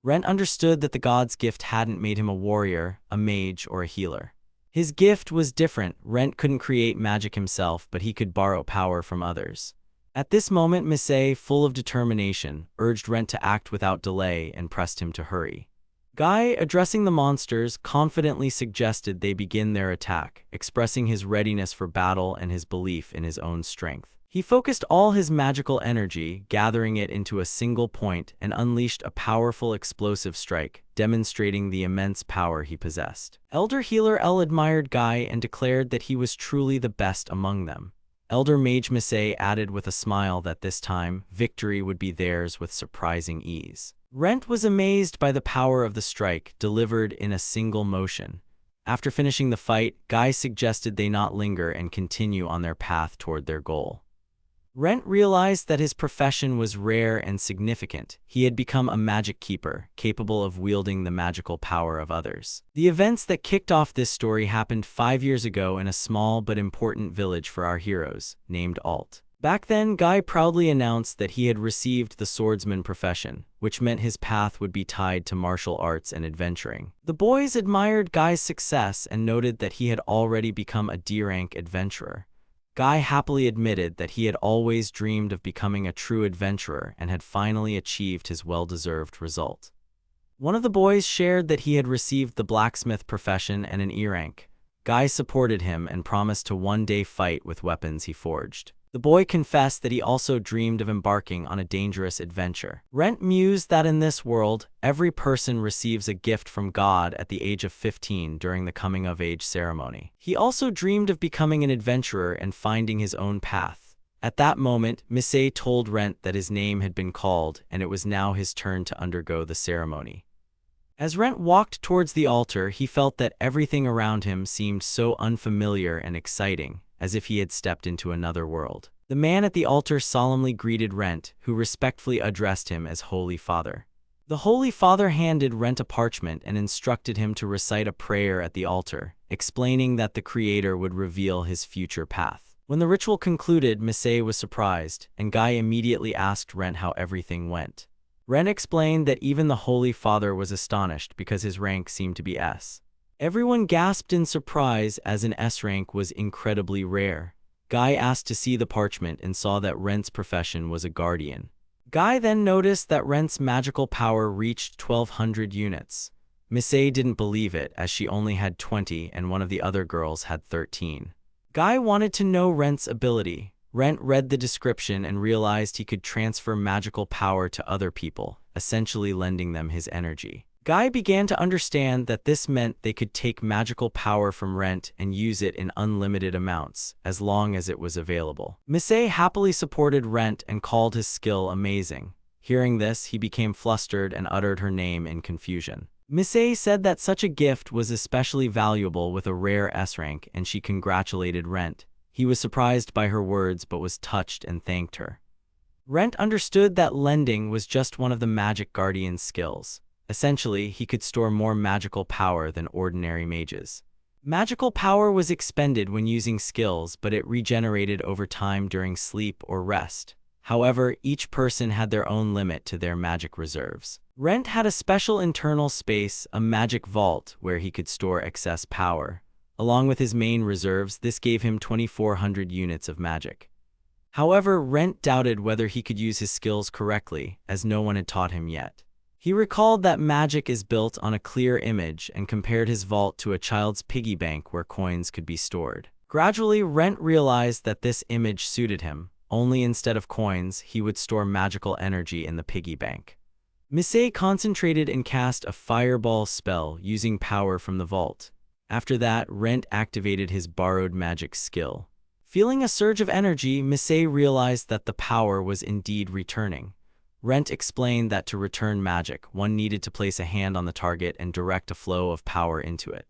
Rent understood that the god's gift hadn't made him a warrior, a mage, or a healer. His gift was different. Rent couldn't create magic himself, but he could borrow power from others. At this moment, Misei, full of determination, urged Rent to act without delay and pressed him to hurry. Guy, addressing the monsters, confidently suggested they begin their attack, expressing his readiness for battle and his belief in his own strength. He focused all his magical energy, gathering it into a single point, and unleashed a powerful explosive strike, demonstrating the immense power he possessed. Elder Healer L admired Guy and declared that he was truly the best among them. Elder Mage Misei added with a smile that this time, victory would be theirs with surprising ease. Rent was amazed by the power of the strike, delivered in a single motion. After finishing the fight, Guy suggested they not linger and continue on their path toward their goal. Rent realized that his profession was rare and significant. He had become a magic keeper, capable of wielding the magical power of others. The events that kicked off this story happened 5 years ago in a small but important village for our heroes, named Alt. Back then, Guy proudly announced that he had received the swordsman profession, which meant his path would be tied to martial arts and adventuring. The boys admired Guy's success and noted that he had already become a D-rank adventurer. Guy happily admitted that he had always dreamed of becoming a true adventurer and had finally achieved his well-deserved result. One of the boys shared that he had received the blacksmith profession and an E-rank. Guy supported him and promised to one day fight with weapons he forged. The boy confessed that he also dreamed of embarking on a dangerous adventure. Rent mused that in this world, every person receives a gift from God at the age of 15 during the coming-of-age ceremony. He also dreamed of becoming an adventurer and finding his own path. At that moment, Misei told Rent that his name had been called and it was now his turn to undergo the ceremony. As Rent walked towards the altar, he felt that everything around him seemed so unfamiliar and exciting, as if he had stepped into another world. The man at the altar solemnly greeted Rent, who respectfully addressed him as Holy Father. The Holy Father handed Rent a parchment and instructed him to recite a prayer at the altar, explaining that the Creator would reveal his future path. When the ritual concluded, Misei was surprised, and Guy immediately asked Rent how everything went. Rent explained that even the Holy Father was astonished because his rank seemed to be S. Everyone gasped in surprise as an S rank was incredibly rare. Guy asked to see the parchment and saw that Rent's profession was a guardian. Guy then noticed that Rent's magical power reached 1,200 units. Misei didn't believe it, as she only had 20 and one of the other girls had 13. Guy wanted to know Rent's ability. Rent read the description and realized he could transfer magical power to other people, essentially lending them his energy. Guy began to understand that this meant they could take magical power from Rent and use it in unlimited amounts, as long as it was available. Misei happily supported Rent and called his skill amazing. Hearing this, he became flustered and uttered her name in confusion. Misei said that such a gift was especially valuable with a rare S rank, and she congratulated Rent. He was surprised by her words but was touched and thanked her. Rent understood that lending was just one of the magic guardian's skills. Essentially, he could store more magical power than ordinary mages. Magical power was expended when using skills, but it regenerated over time during sleep or rest. However, each person had their own limit to their magic reserves. Rent had a special internal space, a magic vault, where he could store excess power. Along with his main reserves, this gave him 2,400 units of magic. However, Rent doubted whether he could use his skills correctly, as no one had taught him yet. He recalled that magic is built on a clear image and compared his vault to a child's piggy bank where coins could be stored. Gradually, Rent realized that this image suited him. Only instead of coins, he would store magical energy in the piggy bank. Misei concentrated and cast a fireball spell using power from the vault. After that, Rent activated his borrowed magic skill. Feeling a surge of energy, Misei realized that the power was indeed returning. Rent explained that to return magic, one needed to place a hand on the target and direct a flow of power into it.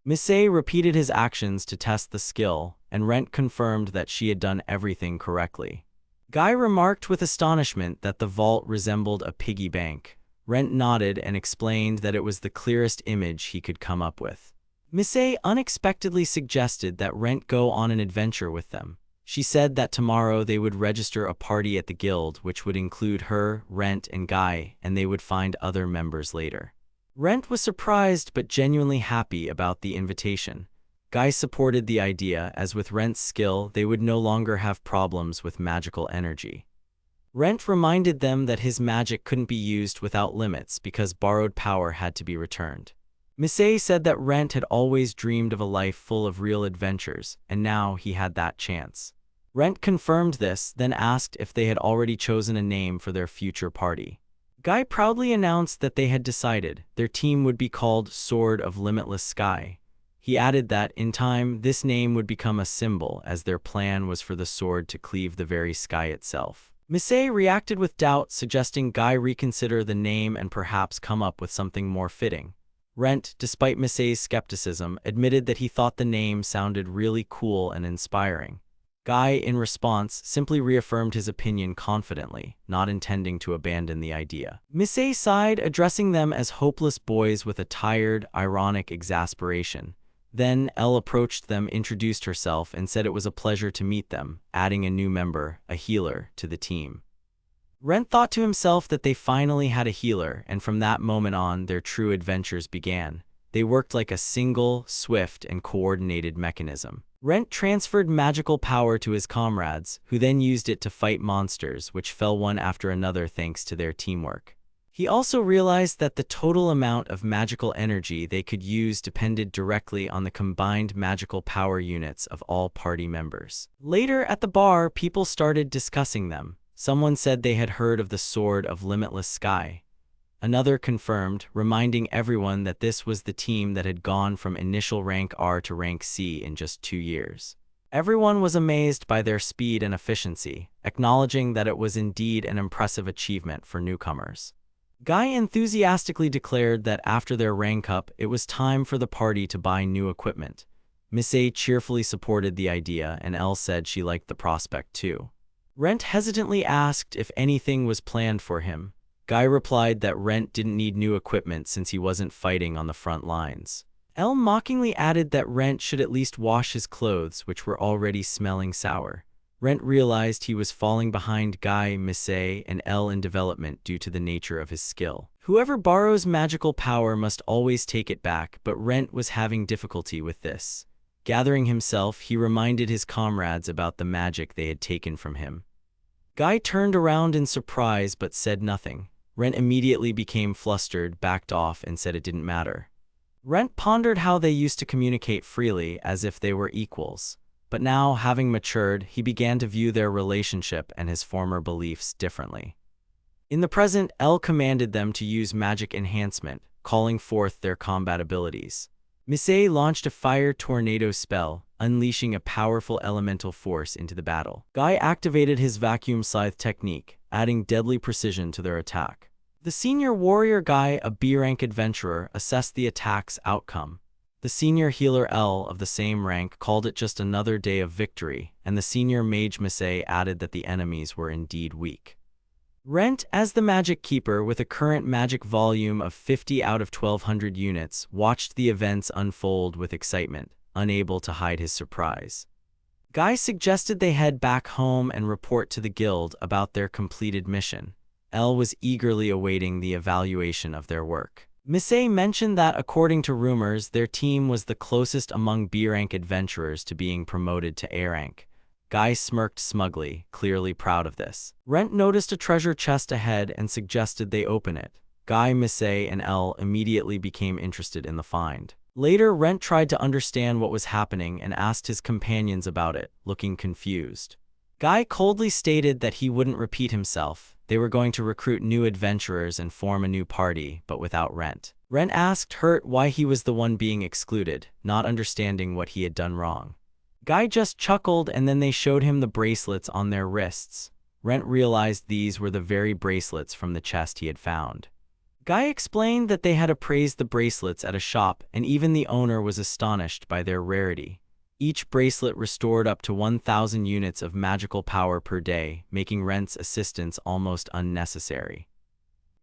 Misei repeated his actions to test the skill, and Rent confirmed that she had done everything correctly. Guy remarked with astonishment that the vault resembled a piggy bank. Rent nodded and explained that it was the clearest image he could come up with. Misei unexpectedly suggested that Rent go on an adventure with them. She said that tomorrow they would register a party at the guild which would include her, Rent, and Guy, and they would find other members later. Rent was surprised but genuinely happy about the invitation. Guy supported the idea, as with Rent's skill, they would no longer have problems with magical energy. Rent reminded them that his magic couldn't be used without limits because borrowed power had to be returned. Misei said that Rent had always dreamed of a life full of real adventures, and now he had that chance. Rent confirmed this, then asked if they had already chosen a name for their future party. Guy proudly announced that they had decided their team would be called Sword of Limitless Sky. He added that, in time, this name would become a symbol, as their plan was for the sword to cleave the very sky itself. Misei reacted with doubt, suggesting Guy reconsider the name and perhaps come up with something more fitting. Rent, despite Misei's skepticism, admitted that he thought the name sounded really cool and inspiring. Guy, in response, simply reaffirmed his opinion confidently, not intending to abandon the idea. Misei sighed, addressing them as hopeless boys with a tired, ironic exasperation. Then, Elle approached them, introduced herself, and said it was a pleasure to meet them, adding a new member, a healer, to the team. Rent thought to himself that they finally had a healer, and from that moment on, their true adventures began. They worked like a single, swift, and coordinated mechanism. Rent transferred magical power to his comrades, who then used it to fight monsters, which fell one after another thanks to their teamwork. He also realized that the total amount of magical energy they could use depended directly on the combined magical power units of all party members. Later, at the bar, people started discussing them. Someone said they had heard of the Sword of Limitless Sky. Another confirmed, reminding everyone that this was the team that had gone from initial rank R to rank C in just 2 years. Everyone was amazed by their speed and efficiency, acknowledging that it was indeed an impressive achievement for newcomers. Guy enthusiastically declared that after their rank up, it was time for the party to buy new equipment. Misei cheerfully supported the idea, and Elle said she liked the prospect too. Rent hesitantly asked if anything was planned for him. Guy replied that Rent didn't need new equipment since he wasn't fighting on the front lines. Elle mockingly added that Rent should at least wash his clothes, which were already smelling sour. Rent realized he was falling behind Guy, Misei, and Elle in development due to the nature of his skill. Whoever borrows magical power must always take it back, but Rent was having difficulty with this. Gathering himself, he reminded his comrades about the magic they had taken from him. Guy turned around in surprise but said nothing. Rent immediately became flustered, backed off, and said it didn't matter. Rent pondered how they used to communicate freely, as if they were equals. But now, having matured, he began to view their relationship and his former beliefs differently. In the present, Elle commanded them to use magic enhancement, calling forth their combat abilities. Misei launched a fire tornado spell, unleashing a powerful elemental force into the battle. Guy activated his vacuum scythe technique, adding deadly precision to their attack. The senior warrior Guy, a B-rank adventurer, assessed the attack's outcome. The senior healer Elle, of the same rank, called it just another day of victory, and the senior mage Misei added that the enemies were indeed weak. Rent, as the magic keeper with a current magic volume of 50 out of 1200 units, watched the events unfold with excitement, unable to hide his surprise. Guy suggested they head back home and report to the guild about their completed mission. Elle was eagerly awaiting the evaluation of their work. Misei mentioned that, according to rumors, their team was the closest among B-rank adventurers to being promoted to A rank. Guy smirked smugly, clearly proud of this. Rent noticed a treasure chest ahead and suggested they open it. Guy, Misei, and Elle immediately became interested in the find. Later, Rent tried to understand what was happening and asked his companions about it, looking confused. Guy coldly stated that he wouldn't repeat himself. They were going to recruit new adventurers and form a new party, but without Rent. Rent asked, hurt, why he was the one being excluded, not understanding what he had done wrong. Guy just chuckled, and then they showed him the bracelets on their wrists. Rent realized these were the very bracelets from the chest he had found. Guy explained that they had appraised the bracelets at a shop, and even the owner was astonished by their rarity. Each bracelet restored up to 1,000 units of magical power per day, making Rent's assistance almost unnecessary.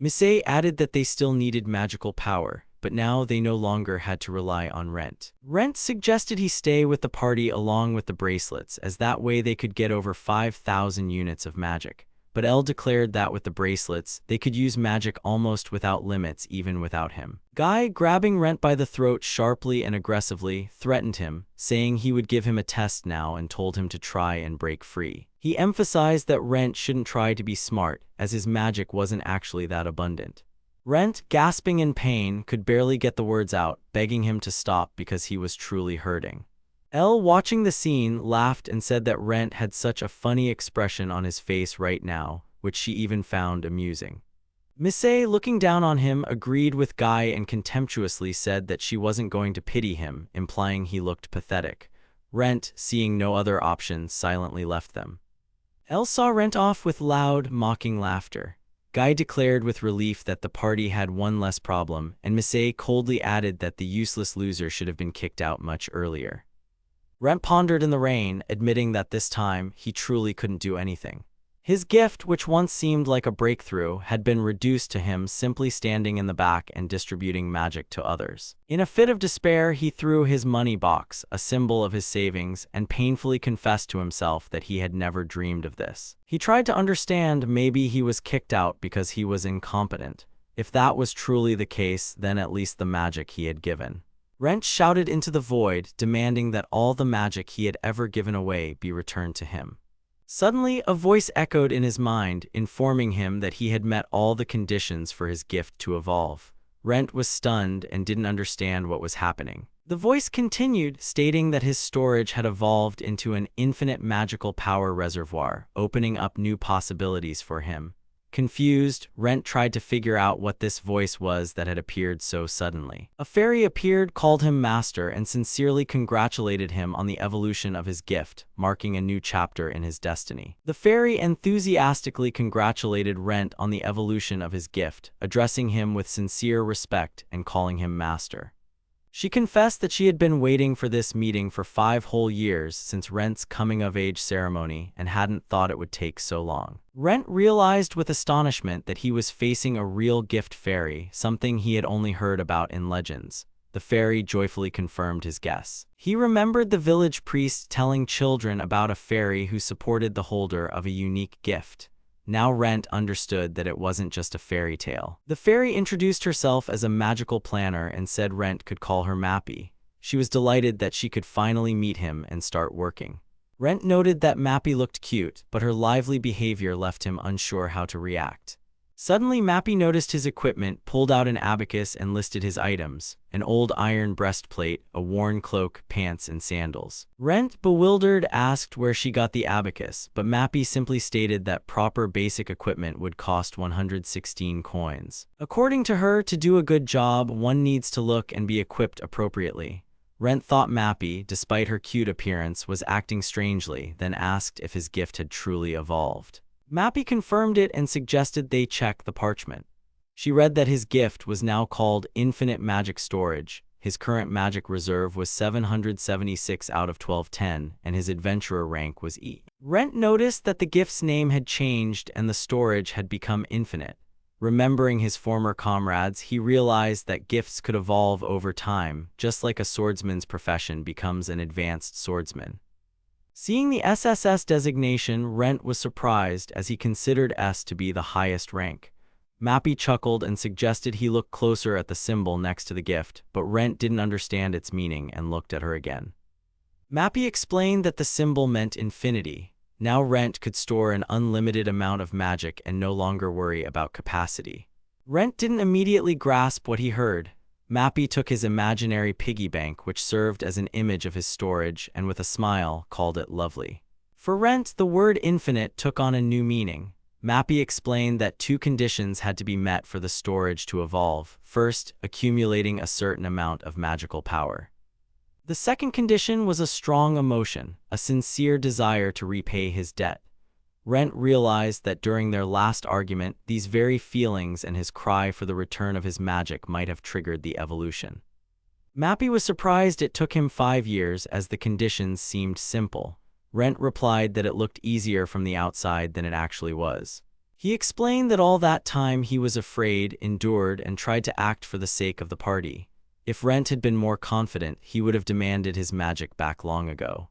Misei added that they still needed magical power. but now they no longer had to rely on Rent. Rent suggested he stay with the party along with the bracelets, as that way they could get over 5,000 units of magic. But Elle declared that with the bracelets, they could use magic almost without limits even without him. Guy, grabbing Rent by the throat sharply and aggressively, threatened him, saying he would give him a test now and told him to try and break free. He emphasized that Rent shouldn't try to be smart, as his magic wasn't actually that abundant. Rent, gasping in pain, could barely get the words out, begging him to stop because he was truly hurting. Elle, watching the scene, laughed and said that Rent had such a funny expression on his face right now, which she even found amusing. Missy, looking down on him, agreed with Guy and contemptuously said that she wasn't going to pity him, implying he looked pathetic. Rent, seeing no other option, silently left them. Elle saw Rent off with loud, mocking laughter. Guy declared with relief that the party had one less problem, and Missy coldly added that the useless loser should have been kicked out much earlier. Rent pondered in the rain, admitting that this time he truly couldn't do anything. His gift, which once seemed like a breakthrough, had been reduced to him simply standing in the back and distributing magic to others. In a fit of despair, he threw his money box, a symbol of his savings, and painfully confessed to himself that he had never dreamed of this. He tried to understand maybe he was kicked out because he was incompetent. If that was truly the case, then at least the magic he had given. Rent shouted into the void, demanding that all the magic he had ever given away be returned to him. Suddenly, a voice echoed in his mind, informing him that he had met all the conditions for his gift to evolve. Rent was stunned and didn't understand what was happening. The voice continued, stating that his storage had evolved into an infinite magical power reservoir, opening up new possibilities for him. Confused, Rent tried to figure out what this voice was that had appeared so suddenly. A fairy appeared, called him master, and sincerely congratulated him on the evolution of his gift, marking a new chapter in his destiny. The fairy enthusiastically congratulated Rent on the evolution of his gift, addressing him with sincere respect and calling him master. She confessed that she had been waiting for this meeting for 5 whole years since Rent's coming-of-age ceremony and hadn't thought it would take so long. Rent realized with astonishment that he was facing a real gift fairy, something he had only heard about in legends. The fairy joyfully confirmed his guess. He remembered the village priest telling children about a fairy who supported the holder of a unique gift. Now Rent understood that it wasn't just a fairy tale. The fairy introduced herself as a magical planner and said Rent could call her Mappy. She was delighted that she could finally meet him and start working. Rent noted that Mappy looked cute, but her lively behavior left him unsure how to react. Suddenly, Mappy noticed his equipment, pulled out an abacus and listed his items: an old iron breastplate, a worn cloak, pants, and sandals. Rent, bewildered, asked where she got the abacus, but Mappy simply stated that proper basic equipment would cost 116 coins. According to her, to do a good job, one needs to look and be equipped appropriately. Rent thought Mappy, despite her cute appearance, was acting strangely, then asked if his gift had truly evolved. Mappy confirmed it and suggested they check the parchment. She read that his gift was now called Infinite Magic Storage. His current magic reserve was 776 out of 1210, and his adventurer rank was E. Rent noticed that the gift's name had changed and the storage had become infinite. Remembering his former comrades, he realized that gifts could evolve over time, just like a swordsman's profession becomes an advanced swordsman. Seeing the SSS designation, Rent was surprised as he considered S to be the highest rank. Mappy chuckled and suggested he look closer at the symbol next to the gift, but Rent didn't understand its meaning and looked at her again. Mappy explained that the symbol meant infinity. Now Rent could store an unlimited amount of magic and no longer worry about capacity. Rent didn't immediately grasp what he heard. Mappy took his imaginary piggy bank, which served as an image of his storage, and with a smile, called it lovely. For Rent, the word infinite took on a new meaning. Mappy explained that 2 conditions had to be met for the storage to evolve. First, accumulating a certain amount of magical power. The second condition was a strong emotion, a sincere desire to repay his debt. Rent realized that during their last argument, these very feelings and his cry for the return of his magic might have triggered the evolution. Mappy was surprised it took him 5 years, as the conditions seemed simple. Rent replied that it looked easier from the outside than it actually was. He explained that all that time he was afraid, endured, and tried to act for the sake of the party. If Rent had been more confident, he would have demanded his magic back long ago.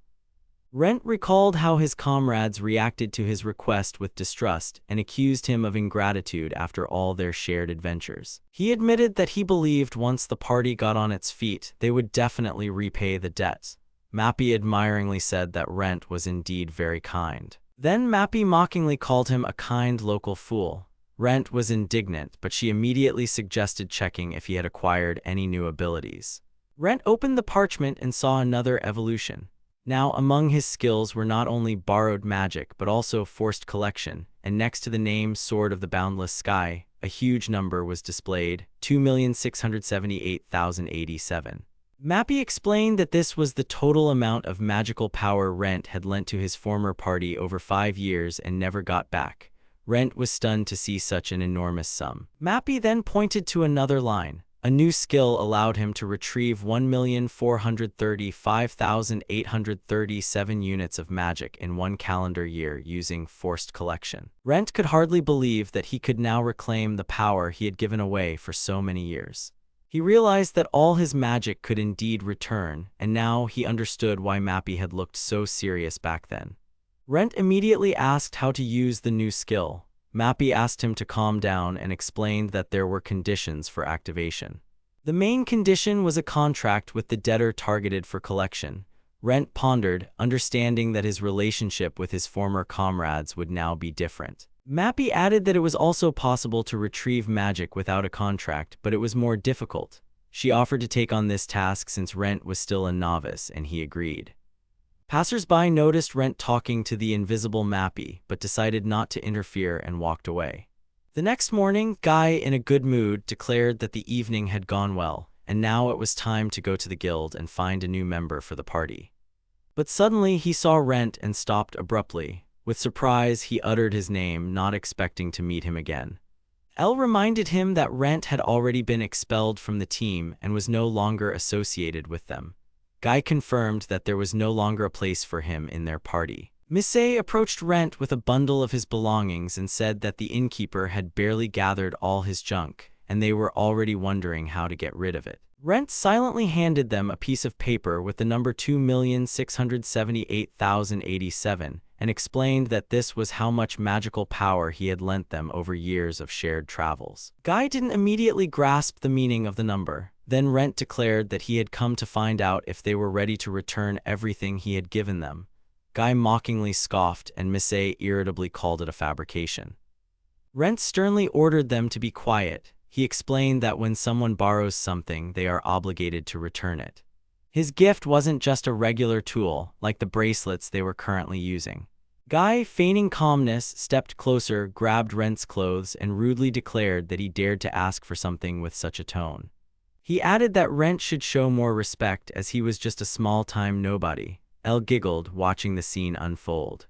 Rent recalled how his comrades reacted to his request with distrust and accused him of ingratitude after all their shared adventures. He admitted that he believed once the party got on its feet, they would definitely repay the debt. Mappy admiringly said that Rent was indeed very kind. Then Mappy mockingly called him a kind local fool. Rent was indignant, but she immediately suggested checking if he had acquired any new abilities. Rent opened the parchment and saw another evolution. Now, among his skills were not only borrowed magic, but also forced collection, and next to the name Sword of the Boundless Sky, a huge number was displayed, 2,678,087. Mappy explained that this was the total amount of magical power Rent had lent to his former party over 5 years and never got back. Rent was stunned to see such an enormous sum. Mappy then pointed to another line. A new skill allowed him to retrieve 1,435,837 units of magic in 1 calendar year using forced collection. Rent could hardly believe that he could now reclaim the power he had given away for so many years. He realized that all his magic could indeed return, and now he understood why Mappy had looked so serious back then. Rent immediately asked how to use the new skill. Mappy asked him to calm down and explained that there were conditions for activation. The main condition was a contract with the debtor targeted for collection. Rent pondered, understanding that his relationship with his former comrades would now be different. Mappy added that it was also possible to retrieve magic without a contract, but it was more difficult. She offered to take on this task since Rent was still a novice, and he agreed. Passers-by noticed Rent talking to the invisible Mappy, but decided not to interfere and walked away. The next morning, Guy, in a good mood, declared that the evening had gone well, and now it was time to go to the guild and find a new member for the party. But suddenly he saw Rent and stopped abruptly. With surprise, he uttered his name, not expecting to meet him again. Elle reminded him that Rent had already been expelled from the team and was no longer associated with them. Guy confirmed that there was no longer a place for him in their party. Misei approached Rent with a bundle of his belongings and said that the innkeeper had barely gathered all his junk, and they were already wondering how to get rid of it. Rent silently handed them a piece of paper with the number 2,678,087 and explained that this was how much magical power he had lent them over years of shared travels. Guy didn't immediately grasp the meaning of the number. Then Rent declared that he had come to find out if they were ready to return everything he had given them. Guy mockingly scoffed, and Misei irritably called it a fabrication. Rent sternly ordered them to be quiet. He explained that when someone borrows something, they are obligated to return it. His gift wasn't just a regular tool, like the bracelets they were currently using. Guy, feigning calmness, stepped closer, grabbed Rent's clothes, and rudely declared that he dared to ask for something with such a tone. He added that Rent should show more respect as he was just a small-time nobody. Elle giggled, watching the scene unfold.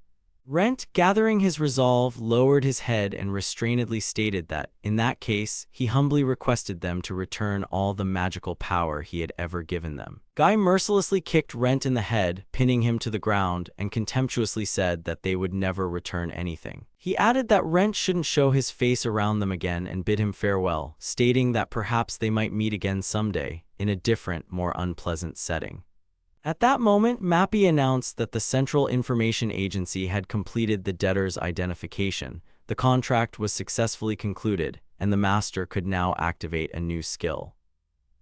Rent, gathering his resolve, lowered his head and restrainedly stated that, in that case, he humbly requested them to return all the magical power he had ever given them. Guy mercilessly kicked Rent in the head, pinning him to the ground, and contemptuously said that they would never return anything. He added that Rent shouldn't show his face around them again and bid him farewell, stating that perhaps they might meet again someday, in a different, more unpleasant setting. At that moment, Mappy announced that the Central Information Agency had completed the debtor's identification. The contract was successfully concluded, and the master could now activate a new skill.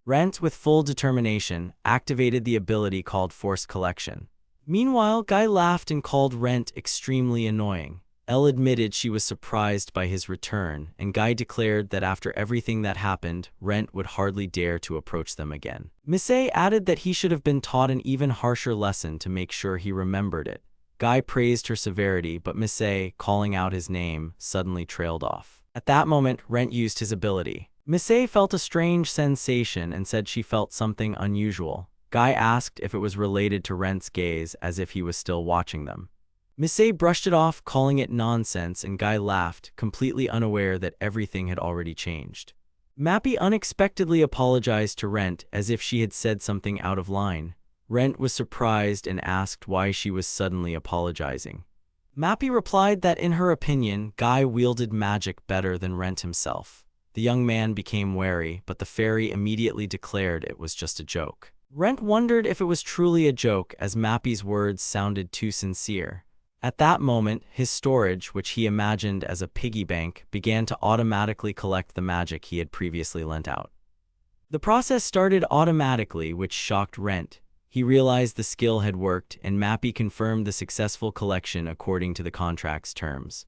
Rent, with full determination, activated the ability called Force Collection. Meanwhile, Guy laughed and called Rent extremely annoying. Elle admitted she was surprised by his return, and Guy declared that after everything that happened, Rent would hardly dare to approach them again. Misei added that he should have been taught an even harsher lesson to make sure he remembered it. Guy praised her severity, but Misei, calling out his name, suddenly trailed off. At that moment, Rent used his ability. Misei felt a strange sensation and said she felt something unusual. Guy asked if it was related to Rent's gaze, as if he was still watching them. Misei brushed it off, calling it nonsense, and Guy laughed, completely unaware that everything had already changed. Mappy unexpectedly apologized to Rent as if she had said something out of line. Rent was surprised and asked why she was suddenly apologizing. Mappy replied that in her opinion, Guy wielded magic better than Rent himself. The young man became wary, but the fairy immediately declared it was just a joke. Rent wondered if it was truly a joke, as Mappy's words sounded too sincere. At that moment, his storage, which he imagined as a piggy bank, began to automatically collect the magic he had previously lent out. The process started automatically, which shocked Rent. He realized the skill had worked, and Mappy confirmed the successful collection according to the contract's terms.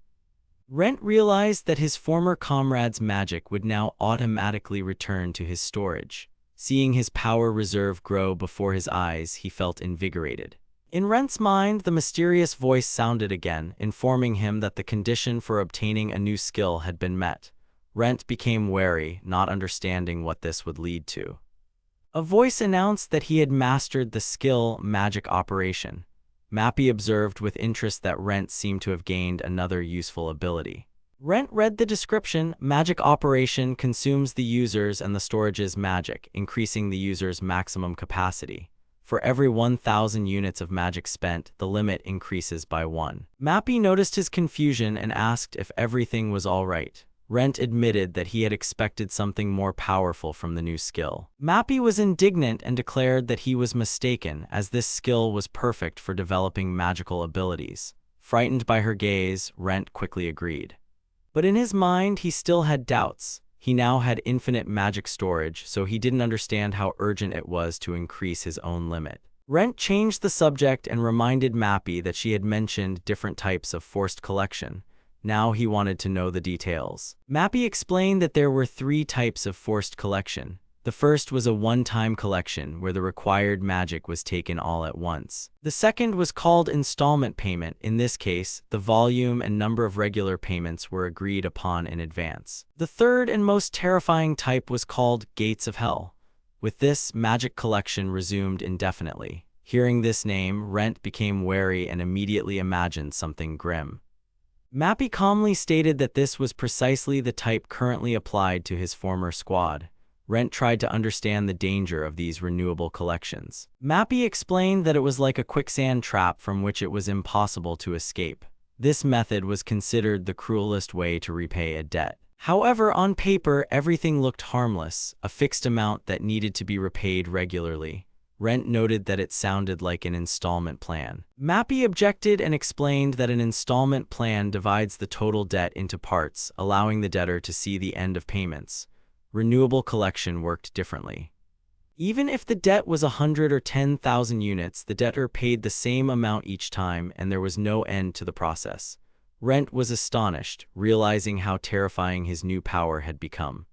Rent realized that his former comrade's magic would now automatically return to his storage. Seeing his power reserve grow before his eyes, he felt invigorated. In Rent's mind, the mysterious voice sounded again, informing him that the condition for obtaining a new skill had been met. Rent became wary, not understanding what this would lead to. A voice announced that he had mastered the skill Magic Operation. Mappy observed with interest that Rent seemed to have gained another useful ability. Rent read the description: Magic Operation consumes the user's and the storage's magic, increasing the user's maximum capacity. For every 1,000 units of magic spent, the limit increases by 1. Mappy noticed his confusion and asked if everything was all right. Rent admitted that he had expected something more powerful from the new skill. Mappy was indignant and declared that he was mistaken, as this skill was perfect for developing magical abilities. Frightened by her gaze, Rent quickly agreed. But in his mind, he still had doubts. He now had infinite magic storage, so he didn't understand how urgent it was to increase his own limit. Rent changed the subject and reminded Mappy that she had mentioned different types of forced collection. Now he wanted to know the details. Mappy explained that there were 3 types of forced collection. The first was a one-time collection, where the required magic was taken all at once. The second was called installment payment. In this case, the volume and number of regular payments were agreed upon in advance. The third and most terrifying type was called Gates of Hell. With this, magic collection resumed indefinitely. Hearing this name, Rent became wary and immediately imagined something grim. Mappy calmly stated that this was precisely the type currently applied to his former squad. Rent tried to understand the danger of these renewable collections. Mappy explained that it was like a quicksand trap from which it was impossible to escape. This method was considered the cruelest way to repay a debt. However, on paper, everything looked harmless, a fixed amount that needed to be repaid regularly. Rent noted that it sounded like an installment plan. Mappy objected and explained that an installment plan divides the total debt into parts, allowing the debtor to see the end of payments. Renewable collection worked differently. Even if the debt was 100 or 10,000 units, the debtor paid the same amount each time, and there was no end to the process. Rent was astonished, realizing how terrifying his new power had become.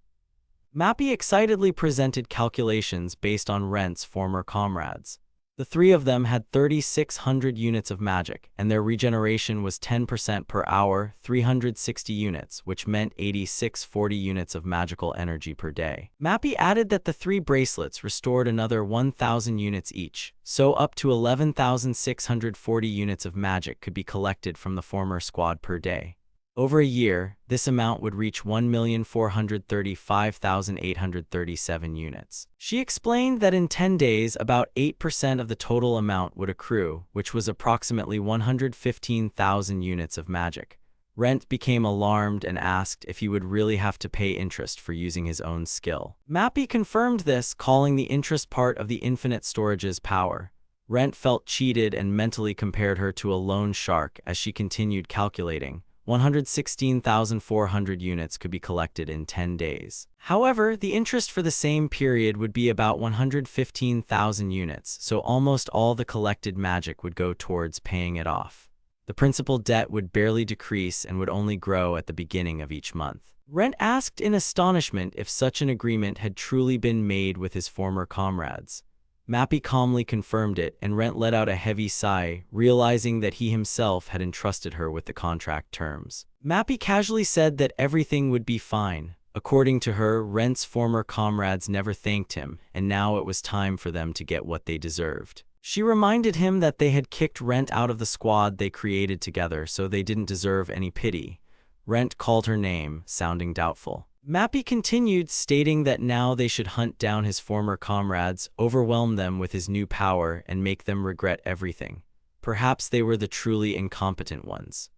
Mappy excitedly presented calculations based on Rent's former comrades. The 3 of them had 3,600 units of magic, and their regeneration was 10% per hour, 360 units, which meant 8,640 units of magical energy per day. Mappy added that the 3 bracelets restored another 1,000 units each, so up to 11,640 units of magic could be collected from the former squad per day. Over a year, this amount would reach 1,435,837 units. She explained that in 10 days, about 8% of the total amount would accrue, which was approximately 115,000 units of magic. Rent became alarmed and asked if he would really have to pay interest for using his own skill. Mappy confirmed this, calling the interest part of the infinite storage's power. Rent felt cheated and mentally compared her to a loan shark as she continued calculating. 116,400 units could be collected in 10 days. However, the interest for the same period would be about 115,000 units, so almost all the collected magic would go towards paying it off. The principal debt would barely decrease and would only grow at the beginning of each month. Rent asked in astonishment if such an agreement had truly been made with his former comrades. Mappy calmly confirmed it, and Rent let out a heavy sigh, realizing that he himself had entrusted her with the contract terms. Mappy casually said that everything would be fine. According to her, Rent's former comrades never thanked him, and now it was time for them to get what they deserved. She reminded him that they had kicked Rent out of the squad they created together, so they didn't deserve any pity. Rent called her name, sounding doubtful. Mappy continued, stating that now they should hunt down his former comrades, overwhelm them with his new power, and make them regret everything. Perhaps they were the truly incompetent ones.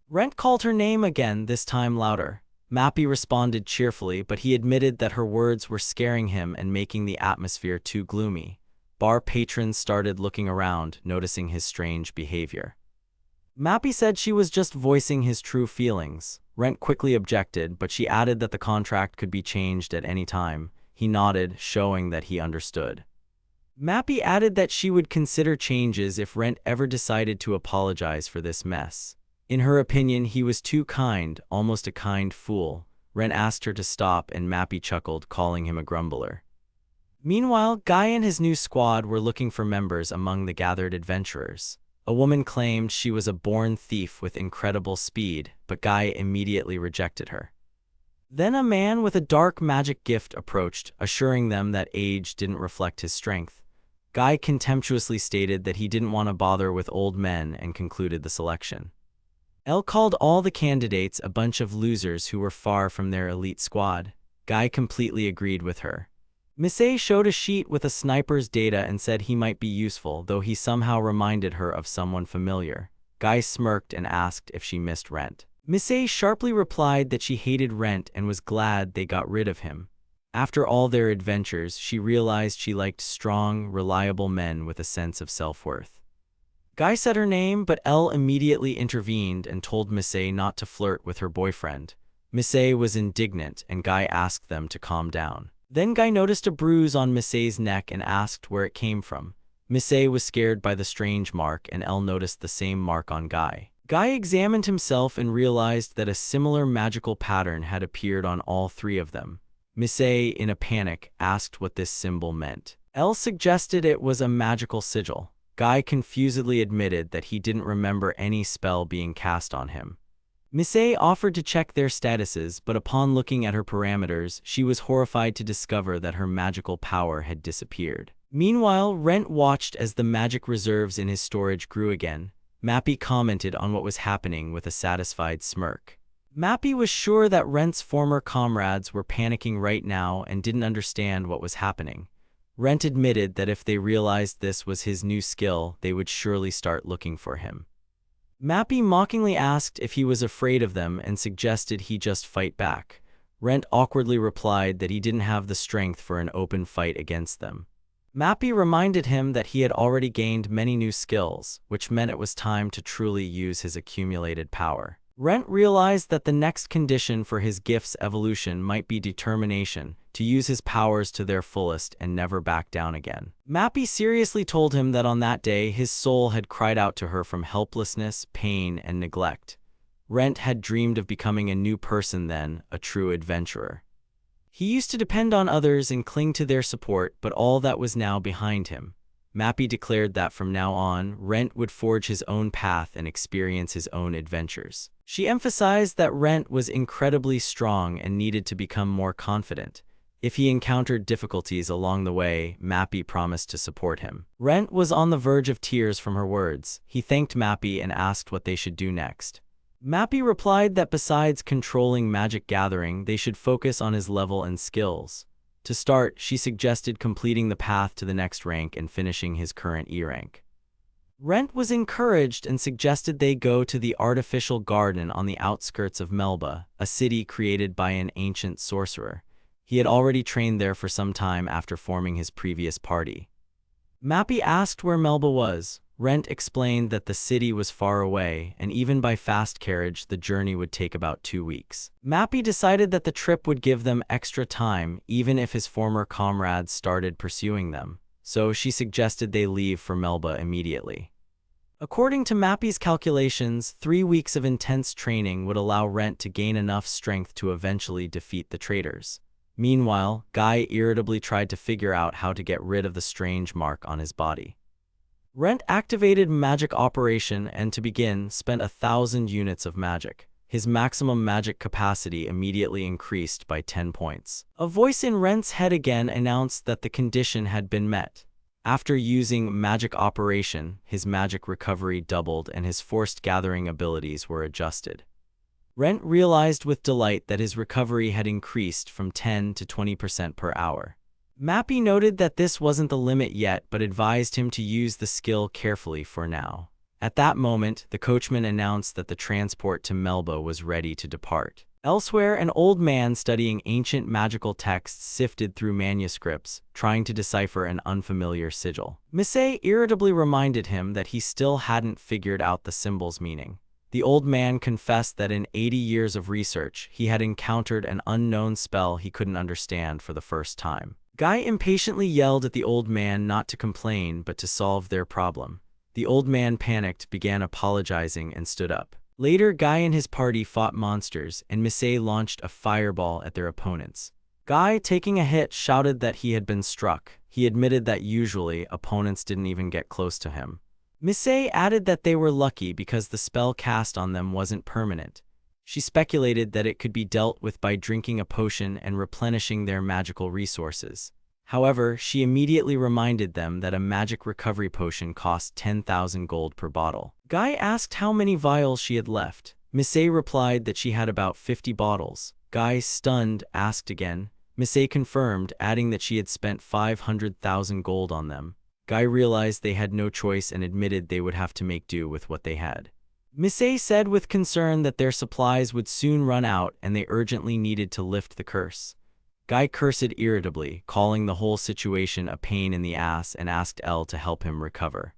Rent called her name again, this time louder. Mappy responded cheerfully, but he admitted that her words were scaring him and making the atmosphere too gloomy. Bar patrons started looking around, noticing his strange behavior. Mappy said she was just voicing his true feelings. Rent quickly objected, but she added that the contract could be changed at any time. He nodded, showing that he understood. Mappy added that she would consider changes if Rent ever decided to apologize for this mess. In her opinion, he was too kind, almost a kind fool. Rent asked her to stop, and Mappy chuckled, calling him a grumbler. Meanwhile, Guy and his new squad were looking for members among the gathered adventurers. A woman claimed she was a born thief with incredible speed, but Guy immediately rejected her. Then a man with a dark magic gift approached, assuring them that age didn't reflect his strength. Guy contemptuously stated that he didn't want to bother with old men and concluded the selection. Elle called all the candidates a bunch of losers who were far from their elite squad. Guy completely agreed with her. Misei showed a sheet with a sniper's data and said he might be useful, though he somehow reminded her of someone familiar. Guy smirked and asked if she missed Rent. Misei sharply replied that she hated Rent and was glad they got rid of him. After all their adventures, she realized she liked strong, reliable men with a sense of self-worth. Guy said her name, but Elle immediately intervened and told Misei not to flirt with her boyfriend. Misei was indignant, and Guy asked them to calm down. Then Guy noticed a bruise on Misei's neck and asked where it came from. Misei was scared by the strange mark, and Elle noticed the same mark on Guy. Guy examined himself and realized that a similar magical pattern had appeared on all three of them. Misei, in a panic, asked what this symbol meant. Elle suggested it was a magical sigil. Guy confusedly admitted that he didn't remember any spell being cast on him. Misei offered to check their statuses, but upon looking at her parameters, she was horrified to discover that her magical power had disappeared. Meanwhile, Rent watched as the magic reserves in his storage grew again. Mappy commented on what was happening with a satisfied smirk. Mappy was sure that Rent's former comrades were panicking right now and didn't understand what was happening. Rent admitted that if they realized this was his new skill, they would surely start looking for him. Mappy mockingly asked if he was afraid of them and suggested he just fight back. Rent awkwardly replied that he didn't have the strength for an open fight against them. Mappy reminded him that he had already gained many new skills, which meant it was time to truly use his accumulated power. Rent realized that the next condition for his gift's evolution might be determination, to use his powers to their fullest and never back down again. Mappy seriously told him that on that day his soul had cried out to her from helplessness, pain, and neglect. Rent had dreamed of becoming a new person then, a true adventurer. He used to depend on others and cling to their support, but all that was now behind him. Mappy declared that from now on, Rent would forge his own path and experience his own adventures. She emphasized that Rent was incredibly strong and needed to become more confident. If he encountered difficulties along the way, Mappy promised to support him. Rent was on the verge of tears from her words. He thanked Mappy and asked what they should do next. Mappy replied that besides controlling magic gathering, they should focus on his level and skills. To start, she suggested completing the path to the next rank and finishing his current E rank. Rent was encouraged and suggested they go to the artificial garden on the outskirts of Melba, a city created by an ancient sorcerer. He had already trained there for some time after forming his previous party. Mappy asked where Melba was. Rent explained that the city was far away, and even by fast carriage, the journey would take about 2 weeks. Mappy decided that the trip would give them extra time, even if his former comrades started pursuing them, so she suggested they leave for Melba immediately. According to Mappy's calculations, 3 weeks of intense training would allow Rent to gain enough strength to eventually defeat the traitors. Meanwhile, Guy irritably tried to figure out how to get rid of the strange mark on his body. Rent activated Magic Operation and, to begin, spent 1,000 units of magic. His maximum magic capacity immediately increased by 10 points. A voice in Rent's head again announced that the condition had been met. After using Magic Operation, his magic recovery doubled and his forced gathering abilities were adjusted. Rent realized with delight that his recovery had increased from 10 to 20% per hour. Mappy noted that this wasn't the limit yet, but advised him to use the skill carefully for now. At that moment, the coachman announced that the transport to Melba was ready to depart. Elsewhere, an old man studying ancient magical texts sifted through manuscripts, trying to decipher an unfamiliar sigil. Misei irritably reminded him that he still hadn't figured out the symbol's meaning. The old man confessed that in 80 years of research, he had encountered an unknown spell he couldn't understand for the first time. Guy impatiently yelled at the old man not to complain but to solve their problem. The old man panicked, began apologizing, and stood up. Later, Guy and his party fought monsters, and Misei launched a fireball at their opponents. Guy, taking a hit, shouted that he had been struck. He admitted that usually, opponents didn't even get close to him. Misei added that they were lucky because the spell cast on them wasn't permanent. She speculated that it could be dealt with by drinking a potion and replenishing their magical resources. However, she immediately reminded them that a magic recovery potion cost 10,000 gold per bottle. Guy asked how many vials she had left. Misei replied that she had about 50 bottles. Guy, stunned, asked again. Misei confirmed, adding that she had spent 500,000 gold on them. Guy realized they had no choice and admitted they would have to make do with what they had. Misei said with concern that their supplies would soon run out and they urgently needed to lift the curse. Guy cursed irritably, calling the whole situation a pain in the ass, and asked Elle to help him recover.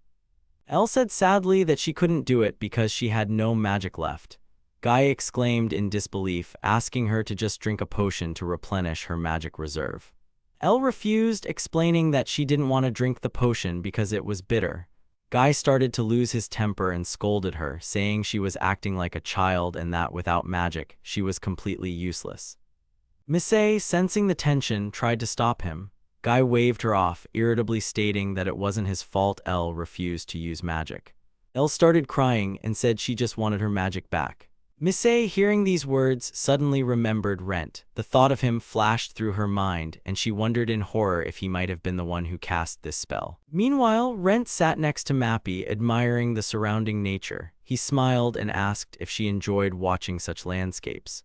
Elle said sadly that she couldn't do it because she had no magic left. Guy exclaimed in disbelief, asking her to just drink a potion to replenish her magic reserve. Elle refused, explaining that she didn't want to drink the potion because it was bitter. Guy started to lose his temper and scolded her, saying she was acting like a child and that without magic, she was completely useless. Misei, sensing the tension, tried to stop him. Guy waved her off, irritably stating that it wasn't his fault Elle refused to use magic. Elle started crying and said she just wanted her magic back. Misei, hearing these words, suddenly remembered Rent. The thought of him flashed through her mind, and she wondered in horror if he might have been the one who cast this spell. Meanwhile, Rent sat next to Mappy, admiring the surrounding nature. He smiled and asked if she enjoyed watching such landscapes.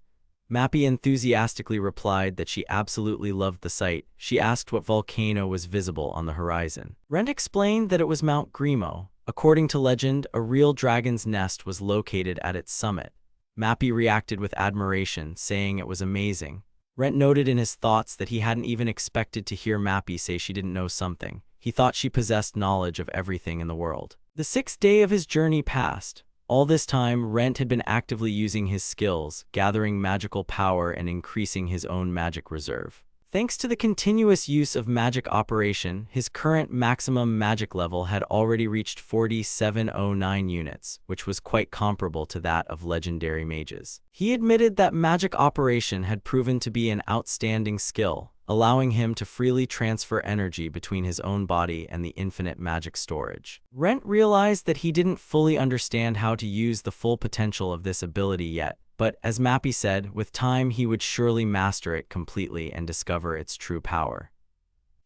Mappy enthusiastically replied that she absolutely loved the sight. She asked what volcano was visible on the horizon. Rent explained that it was Mount Grimo. According to legend, a real dragon's nest was located at its summit. Mappy reacted with admiration, saying it was amazing. Rent noted in his thoughts that he hadn't even expected to hear Mappy say she didn't know something. He thought she possessed knowledge of everything in the world. The 6th day of his journey passed. All this time, Rent had been actively using his skills, gathering magical power and increasing his own magic reserve. Thanks to the continuous use of magic operation, his current maximum magic level had already reached 4709 units, which was quite comparable to that of legendary mages. He admitted that magic operation had proven to be an outstanding skill, allowing him to freely transfer energy between his own body and the infinite magic storage. Rent realized that he didn't fully understand how to use the full potential of this ability yet, but as Mappy said, with time he would surely master it completely and discover its true power.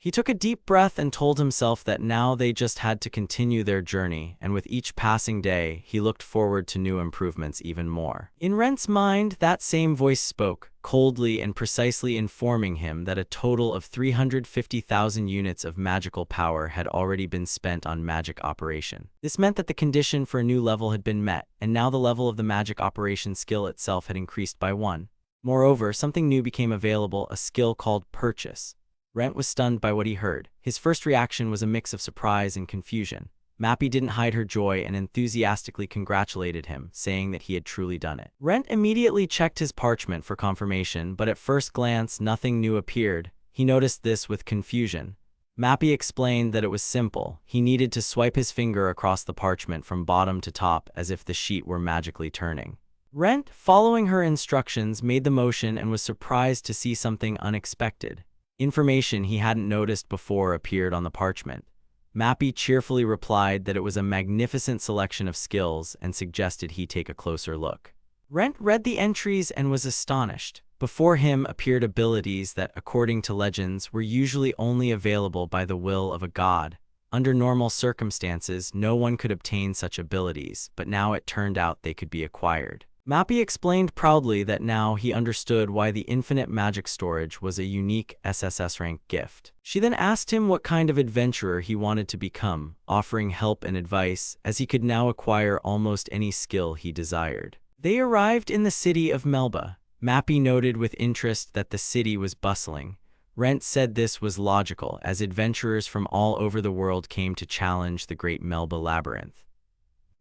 He took a deep breath and told himself that now they just had to continue their journey, and with each passing day, he looked forward to new improvements even more. In Rent's mind, that same voice spoke, coldly and precisely informing him that a total of 350,000 units of magical power had already been spent on magic operation. This meant that the condition for a new level had been met, and now the level of the magic operation skill itself had increased by 1. Moreover, something new became available, a skill called Purchase. Rent was stunned by what he heard. His first reaction was a mix of surprise and confusion. Mappy didn't hide her joy and enthusiastically congratulated him, saying that he had truly done it. Rent immediately checked his parchment for confirmation, but at first glance, nothing new appeared. He noticed this with confusion. Mappy explained that it was simple. He needed to swipe his finger across the parchment from bottom to top as if the sheet were magically turning. Rent, following her instructions, made the motion and was surprised to see something unexpected. Information he hadn't noticed before appeared on the parchment. Mappy cheerfully replied that it was a magnificent selection of skills and suggested he take a closer look. Rent read the entries and was astonished. Before him appeared abilities that, according to legends, were usually only available by the will of a god. Under normal circumstances, no one could obtain such abilities, but now it turned out they could be acquired. Mappy explained proudly that now he understood why the infinite magic storage was a unique SSS rank gift. She then asked him what kind of adventurer he wanted to become, offering help and advice, as he could now acquire almost any skill he desired. They arrived in the city of Melba. Mappy noted with interest that the city was bustling. Rent said this was logical, as adventurers from all over the world came to challenge the great Melba labyrinth.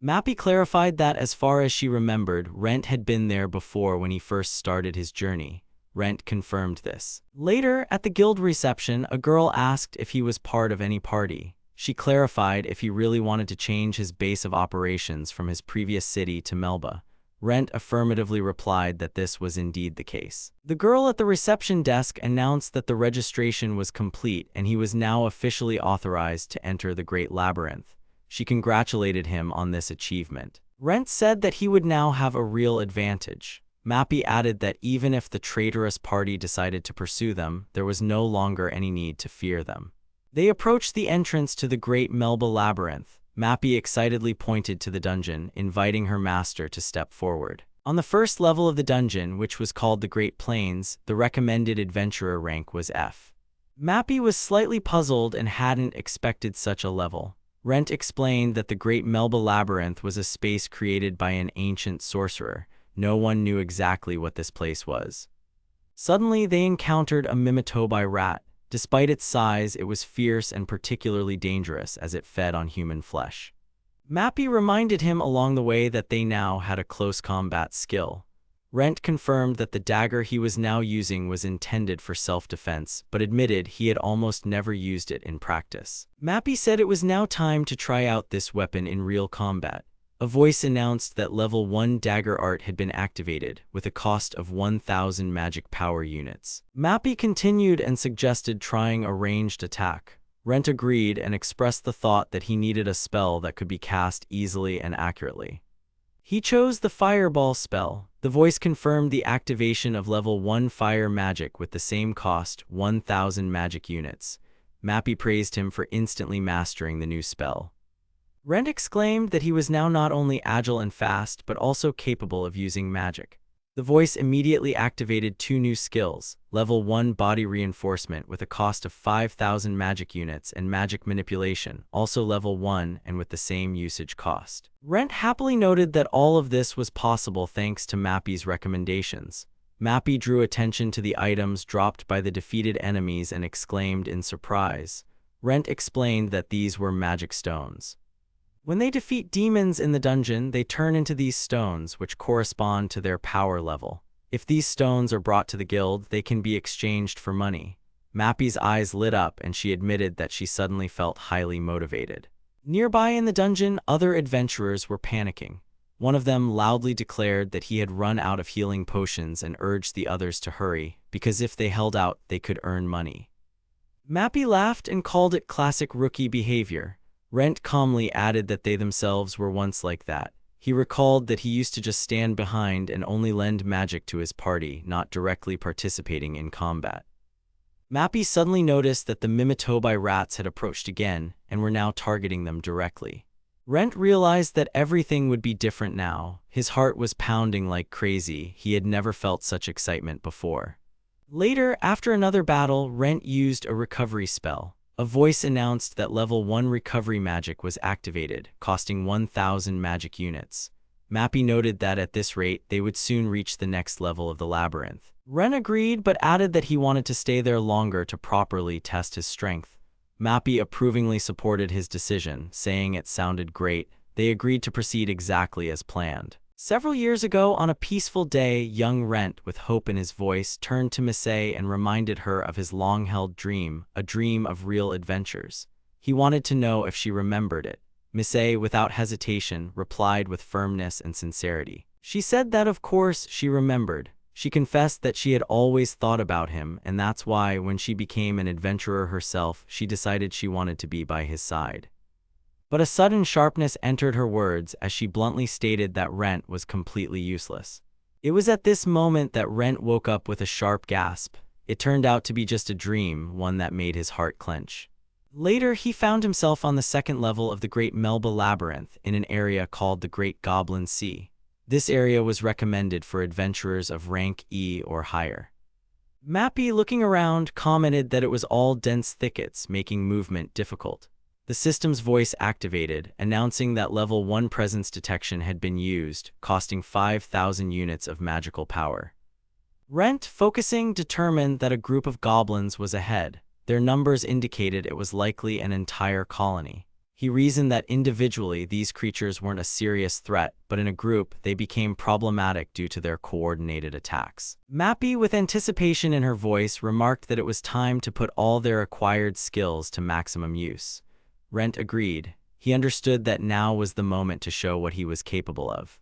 Mappy clarified that as far as she remembered, Rent had been there before when he first started his journey. Rent confirmed this. Later, at the guild reception, a girl asked if he was part of any party. She clarified if he really wanted to change his base of operations from his previous city to Melba. Rent affirmatively replied that this was indeed the case. The girl at the reception desk announced that the registration was complete and he was now officially authorized to enter the Great Labyrinth. She congratulated him on this achievement. Rent said that he would now have a real advantage. Mappy added that even if the traitorous party decided to pursue them, there was no longer any need to fear them. They approached the entrance to the Great Melba Labyrinth. Mappy excitedly pointed to the dungeon, inviting her master to step forward. On the first level of the dungeon, which was called the Great Plains, the recommended adventurer rank was F. Mappy was slightly puzzled and hadn't expected such a level. Rent explained that the Great Melba Labyrinth was a space created by an ancient sorcerer. No one knew exactly what this place was. Suddenly, they encountered a Mimitobi rat. Despite its size, it was fierce and particularly dangerous as it fed on human flesh. Mappy reminded him along the way that they now had a close combat skill. Rent confirmed that the dagger he was now using was intended for self-defense, but admitted he had almost never used it in practice. Mappy said it was now time to try out this weapon in real combat. A voice announced that level 1 dagger art had been activated, with a cost of 1,000 magic power units. Mappy continued and suggested trying a ranged attack. Rent agreed and expressed the thought that he needed a spell that could be cast easily and accurately. He chose the Fireball spell. The voice confirmed the activation of level 1 fire magic with the same cost, 1,000 magic units. Mappy praised him for instantly mastering the new spell. Rent exclaimed that he was now not only agile and fast, but also capable of using magic. The voice immediately activated 2 new skills, level 1 body reinforcement with a cost of 5,000 magic units and magic manipulation, also level 1 and with the same usage cost. Rent happily noted that all of this was possible thanks to Mappy's recommendations. Mappy drew attention to the items dropped by the defeated enemies and exclaimed in surprise. Rent explained that these were magic stones. When they defeat demons in the dungeon, they turn into these stones, which correspond to their power level. If these stones are brought to the guild, they can be exchanged for money. Mappy's eyes lit up and she admitted that she suddenly felt highly motivated. Nearby in the dungeon, other adventurers were panicking. One of them loudly declared that he had run out of healing potions and urged the others to hurry, because if they held out, they could earn money. Mappy laughed and called it classic rookie behavior. Rent calmly added that they themselves were once like that. He recalled that he used to just stand behind and only lend magic to his party, not directly participating in combat. Mappy suddenly noticed that the Mimitobi rats had approached again and were now targeting them directly. Rent realized that everything would be different now. His heart was pounding like crazy. He had never felt such excitement before. Later, after another battle, Rent used a recovery spell. A voice announced that level 1 recovery magic was activated, costing 1,000 magic units. Mappy noted that at this rate, they would soon reach the next level of the labyrinth. Ren agreed, but added that he wanted to stay there longer to properly test his strength. Mappy approvingly supported his decision, saying it sounded great. They agreed to proceed exactly as planned. Several years ago, on a peaceful day, young Rent, with hope in his voice, turned to Misei and reminded her of his long-held dream, a dream of real adventures. He wanted to know if she remembered it. Misei, without hesitation, replied with firmness and sincerity. She said that of course she remembered. She confessed that she had always thought about him, and that's why, when she became an adventurer herself, she decided she wanted to be by his side. But a sudden sharpness entered her words as she bluntly stated that Rent was completely useless. It was at this moment that Rent woke up with a sharp gasp. It turned out to be just a dream, one that made his heart clench. Later, he found himself on the second level of the Great Melba Labyrinth in an area called the Great Goblin Sea. This area was recommended for adventurers of rank E or higher. Mappy, looking around, commented that it was all dense thickets, making movement difficult. The system's voice activated, announcing that level 1 presence detection had been used, costing 5,000 units of magical power. Rent, focusing, determined that a group of goblins was ahead. Their numbers indicated it was likely an entire colony. He reasoned that individually these creatures weren't a serious threat, but in a group they became problematic due to their coordinated attacks. Mappy, with anticipation in her voice, remarked that it was time to put all their acquired skills to maximum use. Rent agreed. He understood that now was the moment to show what he was capable of.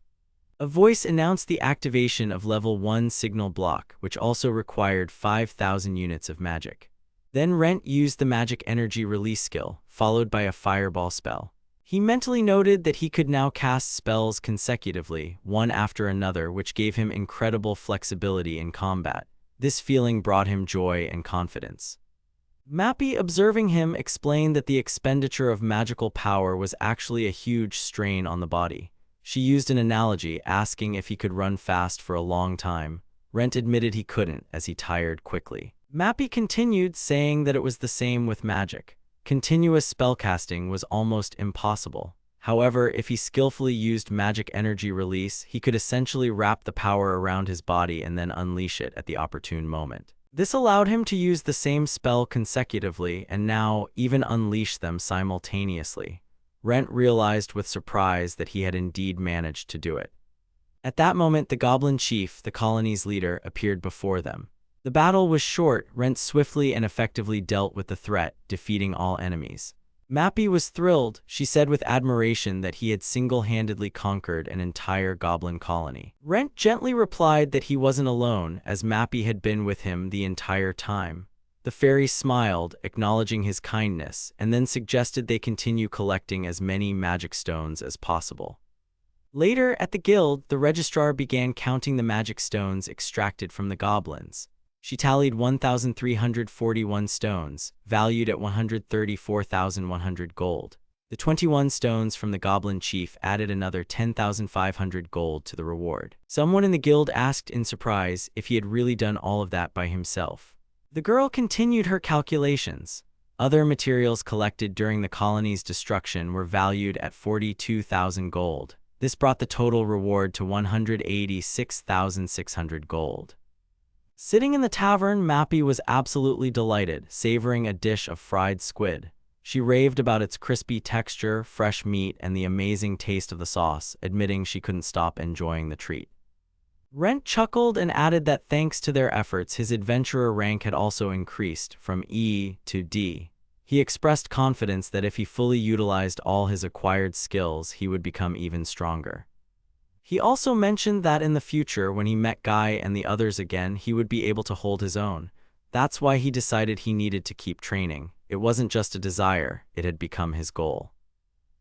A voice announced the activation of level 1 signal block, which also required 5,000 units of magic. Then Rent used the magic energy release skill, followed by a fireball spell. He mentally noted that he could now cast spells consecutively, one after another, which gave him incredible flexibility in combat. This feeling brought him joy and confidence. Mappy, observing him, explained that the expenditure of magical power was actually a huge strain on the body. She used an analogy, asking if he could run fast for a long time. Rent admitted he couldn't, as he tired quickly. Mappy continued, saying that it was the same with magic. Continuous spellcasting was almost impossible. However, if he skillfully used magic energy release, he could essentially wrap the power around his body and then unleash it at the opportune moment. This allowed him to use the same spell consecutively and now even unleash them simultaneously. Rent realized with surprise that he had indeed managed to do it. At that moment, the goblin chief, the colony's leader, appeared before them. The battle was short. Rent swiftly and effectively dealt with the threat, defeating all enemies. Mappy was thrilled. She said with admiration that he had single-handedly conquered an entire goblin colony. Rent gently replied that he wasn't alone, as Mappy had been with him the entire time. The fairy smiled, acknowledging his kindness, and then suggested they continue collecting as many magic stones as possible. Later, at the guild, the registrar began counting the magic stones extracted from the goblins. She tallied 1,341 stones, valued at 134,100 gold. The 21 stones from the goblin chief added another 10,500 gold to the reward. Someone in the guild asked in surprise if he had really done all of that by himself. The girl continued her calculations. Other materials collected during the colony's destruction were valued at 42,000 gold. This brought the total reward to 186,600 gold. Sitting in the tavern, Mappy was absolutely delighted, savoring a dish of fried squid. She raved about its crispy texture, fresh meat, and the amazing taste of the sauce, admitting she couldn't stop enjoying the treat. Rent chuckled and added that thanks to their efforts, his adventurer rank had also increased from E to D. He expressed confidence that if he fully utilized all his acquired skills, he would become even stronger. He also mentioned that in the future, when he met Guy and the others again, he would be able to hold his own. That's why he decided he needed to keep training. It wasn't just a desire, it had become his goal.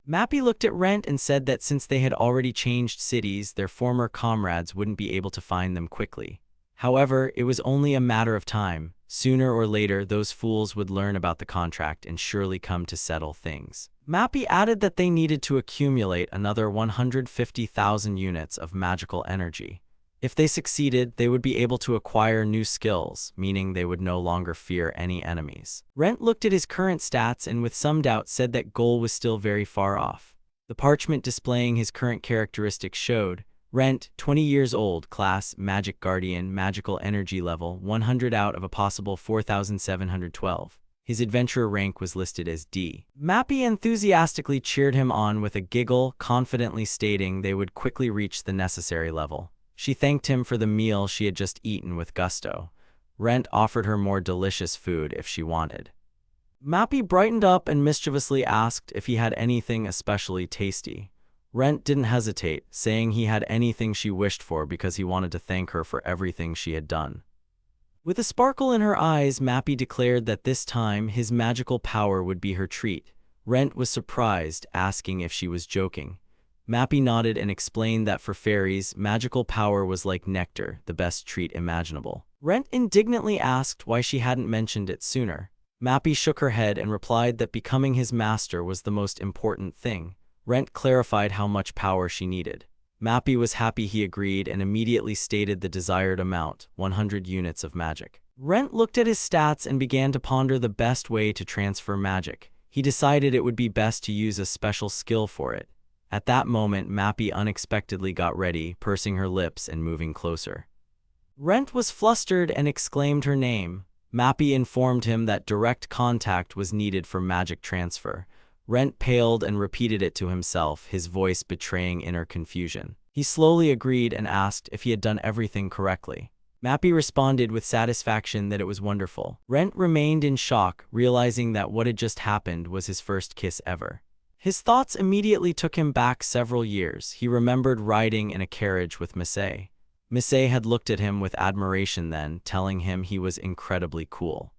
Mappy looked at Rent and said that since they had already changed cities, their former comrades wouldn't be able to find them quickly. However, it was only a matter of time. Sooner or later, those fools would learn about the contract and surely come to settle things. Mappy added that they needed to accumulate another 150,000 units of magical energy. If they succeeded, they would be able to acquire new skills, meaning they would no longer fear any enemies. Rent looked at his current stats and with some doubt said that goal was still very far off. The parchment displaying his current characteristics showed: Rent, 20 years old, class, Magic Guardian, magical energy level, 100 out of a possible 4,712. His adventurer rank was listed as D. Mappy enthusiastically cheered him on with a giggle, confidently stating they would quickly reach the necessary level. She thanked him for the meal she had just eaten with gusto. Rent offered her more delicious food if she wanted. Mappy brightened up and mischievously asked if he had anything especially tasty. Rent didn't hesitate, saying he had anything she wished for because he wanted to thank her for everything she had done. With a sparkle in her eyes, Mappy declared that this time his magical power would be her treat. Rent was surprised, asking if she was joking. Mappy nodded and explained that for fairies, magical power was like nectar, the best treat imaginable. Rent indignantly asked why she hadn't mentioned it sooner. Mappy shook her head and replied that becoming his master was the most important thing. Rent clarified how much power she needed. Mappy was happy he agreed and immediately stated the desired amount, 100 units of magic. Rent looked at his stats and began to ponder the best way to transfer magic. He decided it would be best to use a special skill for it. At that moment, Mappy unexpectedly got ready, pursing her lips and moving closer. Rent was flustered and exclaimed her name. Mappy informed him that direct contact was needed for magic transfer. Rent paled and repeated it to himself, his voice betraying inner confusion. He slowly agreed and asked if he had done everything correctly. Mappy responded with satisfaction that it was wonderful. Rent remained in shock, realizing that what had just happened was his first kiss ever. His thoughts immediately took him back several years. He remembered riding in a carriage with Misei. Misei had looked at him with admiration then, telling him he was incredibly cool.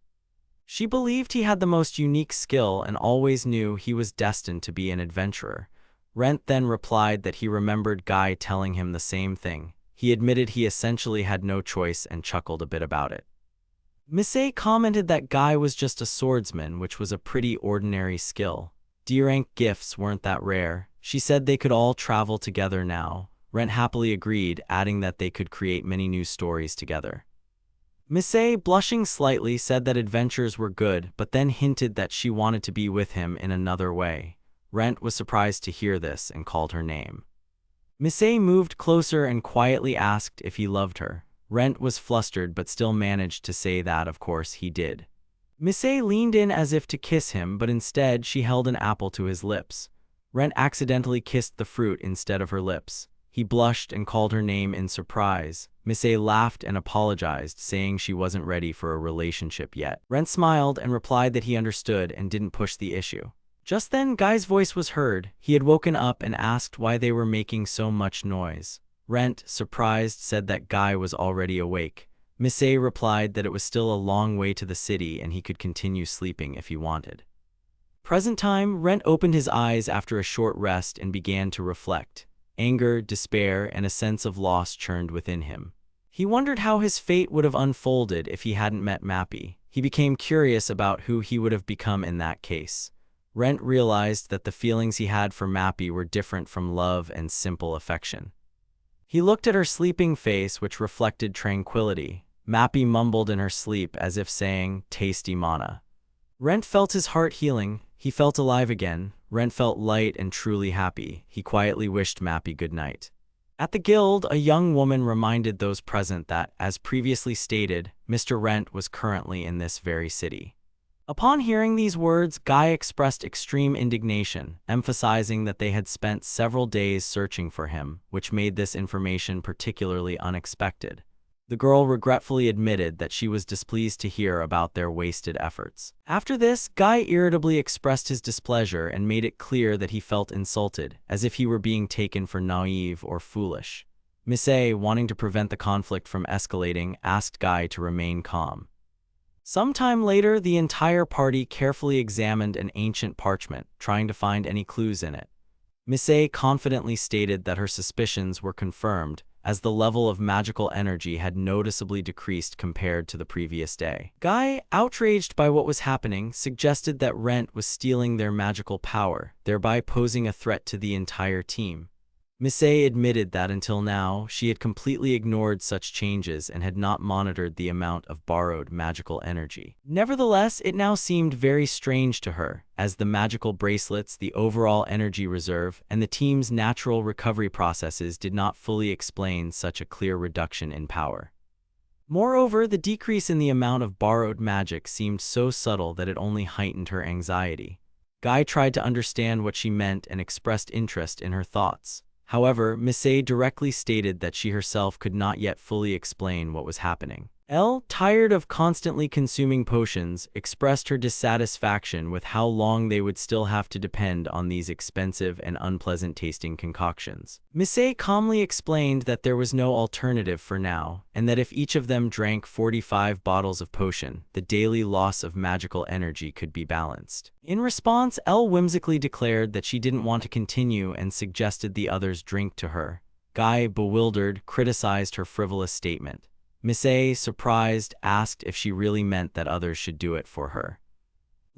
She believed he had the most unique skill and always knew he was destined to be an adventurer. Rent then replied that he remembered Guy telling him the same thing. He admitted he essentially had no choice and chuckled a bit about it. Misei commented that Guy was just a swordsman, which was a pretty ordinary skill. D-rank gifts weren't that rare. She said they could all travel together now. Rent happily agreed, adding that they could create many new stories together. Misei, blushing slightly, said that adventures were good, but then hinted that she wanted to be with him in another way. Rent was surprised to hear this and called her name. Misei moved closer and quietly asked if he loved her. Rent was flustered but still managed to say that, of course, he did. Misei leaned in as if to kiss him, but instead she held an apple to his lips. Rent accidentally kissed the fruit instead of her lips. He blushed and called her name in surprise. Misei laughed and apologized, saying she wasn't ready for a relationship yet. Rent smiled and replied that he understood and didn't push the issue. Just then, Guy's voice was heard. He had woken up and asked why they were making so much noise. Rent, surprised, said that Guy was already awake. Misei replied that it was still a long way to the city and he could continue sleeping if he wanted. Present time, Rent opened his eyes after a short rest and began to reflect. Anger, despair, and a sense of loss churned within him. He wondered how his fate would have unfolded if he hadn't met Mappy. He became curious about who he would have become in that case. Rent realized that the feelings he had for Mappy were different from love and simple affection. He looked at her sleeping face, which reflected tranquility. Mappy mumbled in her sleep as if saying, "Tasty mana." Rent felt his heart healing. He felt alive again. Rent felt light and truly happy. He quietly wished Mappy good night. At the guild, a young woman reminded those present that, as previously stated, Mr. Rent was currently in this very city. Upon hearing these words, Guy expressed extreme indignation, emphasizing that they had spent several days searching for him, which made this information particularly unexpected. The girl regretfully admitted that she was displeased to hear about their wasted efforts. After this, Guy irritably expressed his displeasure and made it clear that he felt insulted, as if he were being taken for naive or foolish. Misei, wanting to prevent the conflict from escalating, asked Guy to remain calm. Sometime later, the entire party carefully examined an ancient parchment, trying to find any clues in it. Misei confidently stated that her suspicions were confirmed, as the level of magical energy had noticeably decreased compared to the previous day. Guy, outraged by what was happening, suggested that Rent was stealing their magical power, thereby posing a threat to the entire team. Misei admitted that until now, she had completely ignored such changes and had not monitored the amount of borrowed magical energy. Nevertheless, it now seemed very strange to her, as the magical bracelets, the overall energy reserve, and the team's natural recovery processes did not fully explain such a clear reduction in power. Moreover, the decrease in the amount of borrowed magic seemed so subtle that it only heightened her anxiety. Guy tried to understand what she meant and expressed interest in her thoughts. However, Misei directly stated that she herself could not yet fully explain what was happening. Elle, tired of constantly consuming potions, expressed her dissatisfaction with how long they would still have to depend on these expensive and unpleasant-tasting concoctions. Misei calmly explained that there was no alternative for now, and that if each of them drank 45 bottles of potion, the daily loss of magical energy could be balanced. In response, Elle whimsically declared that she didn't want to continue and suggested the others drink to her. Guy, bewildered, criticized her frivolous statement. Misei, surprised, asked if she really meant that others should do it for her.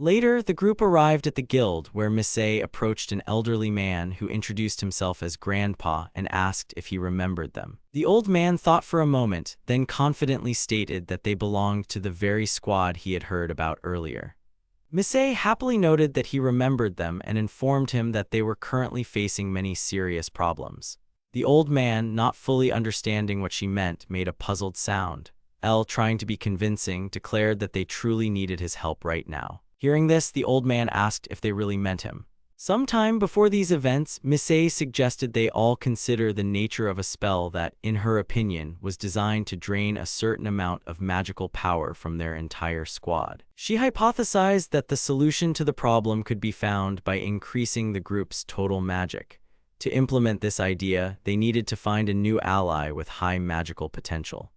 Later, the group arrived at the guild where Misei approached an elderly man who introduced himself as Grandpa and asked if he remembered them. The old man thought for a moment, then confidently stated that they belonged to the very squad he had heard about earlier. Misei happily noted that he remembered them and informed him that they were currently facing many serious problems. The old man, not fully understanding what she meant, made a puzzled sound. L, trying to be convincing, declared that they truly needed his help right now. Hearing this, the old man asked if they really meant him. Sometime before these events, Misei suggested they all consider the nature of a spell that, in her opinion, was designed to drain a certain amount of magical power from their entire squad. She hypothesized that the solution to the problem could be found by increasing the group's total magic. To implement this idea, they needed to find a new ally with high magical potential.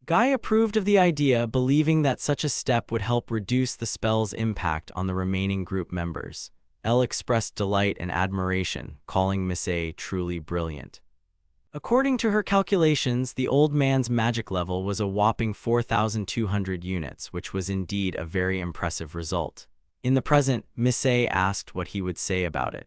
Guy approved of the idea, believing that such a step would help reduce the spell's impact on the remaining group members. Elle expressed delight and admiration, calling Misei truly brilliant. According to her calculations, the old man's magic level was a whopping 4,200 units, which was indeed a very impressive result. In the present, Misei asked what he would say about it.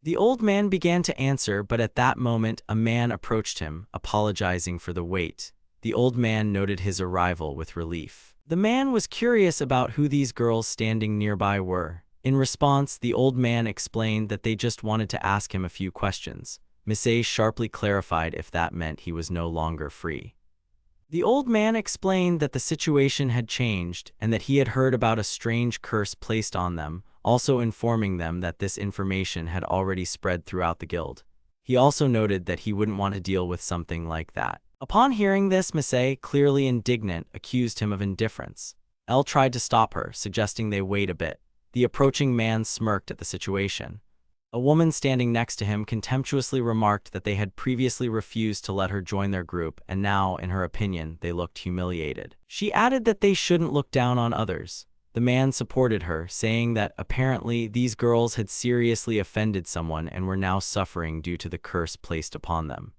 The old man began to answer, but at that moment a man approached him, apologizing for the wait. The old man noted his arrival with relief. The man was curious about who these girls standing nearby were. In response, the old man explained that they just wanted to ask him a few questions. Misei sharply clarified if that meant he was no longer free. The old man explained that the situation had changed and that he had heard about a strange curse placed on them, also informing them that this information had already spread throughout the guild. He also noted that he wouldn't want to deal with something like that. Upon hearing this, Misei, clearly indignant, accused him of indifference. Elle tried to stop her, suggesting they wait a bit. The approaching man smirked at the situation. A woman standing next to him contemptuously remarked that they had previously refused to let her join their group, and now, in her opinion, they looked humiliated. She added that they shouldn't look down on others. The man supported her, saying that apparently these girls had seriously offended someone and were now suffering due to the curse placed upon them.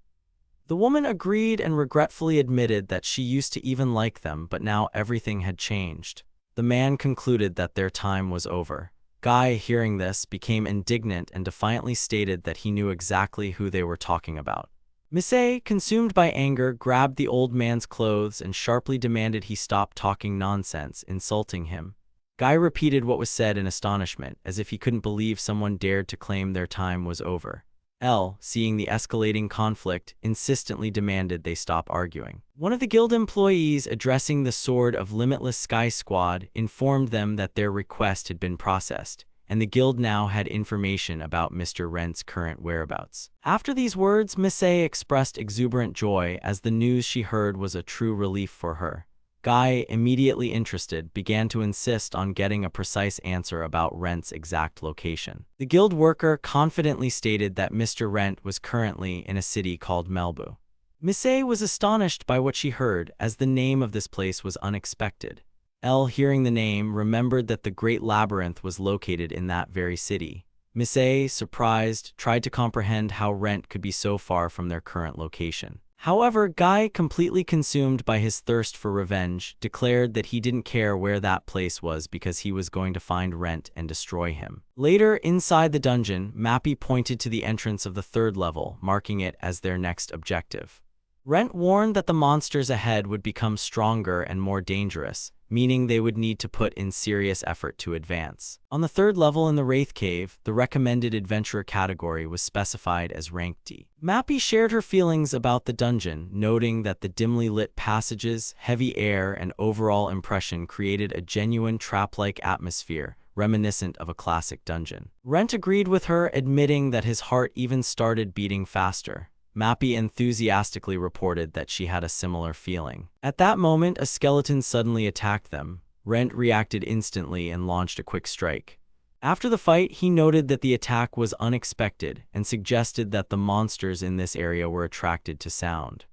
The woman agreed and regretfully admitted that she used to even like them, but now everything had changed. The man concluded that their time was over. Guy, hearing this, became indignant and defiantly stated that he knew exactly who they were talking about. Misei, consumed by anger, grabbed the old man's clothes and sharply demanded he stop talking nonsense, insulting him. Guy repeated what was said in astonishment, as if he couldn't believe someone dared to claim their time was over. L, seeing the escalating conflict, insistently demanded they stop arguing. One of the guild employees, addressing the Sword of Limitless Sky squad, informed them that their request had been processed, and the guild now had information about Mr. Rent's current whereabouts. After these words, Misei expressed exuberant joy, as the news she heard was a true relief for her. Guy, immediately interested, began to insist on getting a precise answer about Rent's exact location. The guild worker confidently stated that Mr. Rent was currently in a city called Melbu. Misei was astonished by what she heard, as the name of this place was unexpected. Elle, hearing the name, remembered that the Great Labyrinth was located in that very city. Misei, surprised, tried to comprehend how Rent could be so far from their current location. However, Guy, completely consumed by his thirst for revenge, declared that he didn't care where that place was because he was going to find Rent and destroy him. Later, inside the dungeon, Mappy pointed to the entrance of the third level, marking it as their next objective. Rent warned that the monsters ahead would become stronger and more dangerous, meaning they would need to put in serious effort to advance. On the third level in the Wraith Cave, the recommended adventurer category was specified as Rank D. Mappy shared her feelings about the dungeon, noting that the dimly lit passages, heavy air, and overall impression created a genuine trap-like atmosphere, reminiscent of a classic dungeon. Rent agreed with her, admitting that his heart even started beating faster. Mappy enthusiastically reported that she had a similar feeling. At that moment, a skeleton suddenly attacked them. Rent reacted instantly and launched a quick strike. After the fight, he noted that the attack was unexpected and suggested that the monsters in this area were attracted to sound.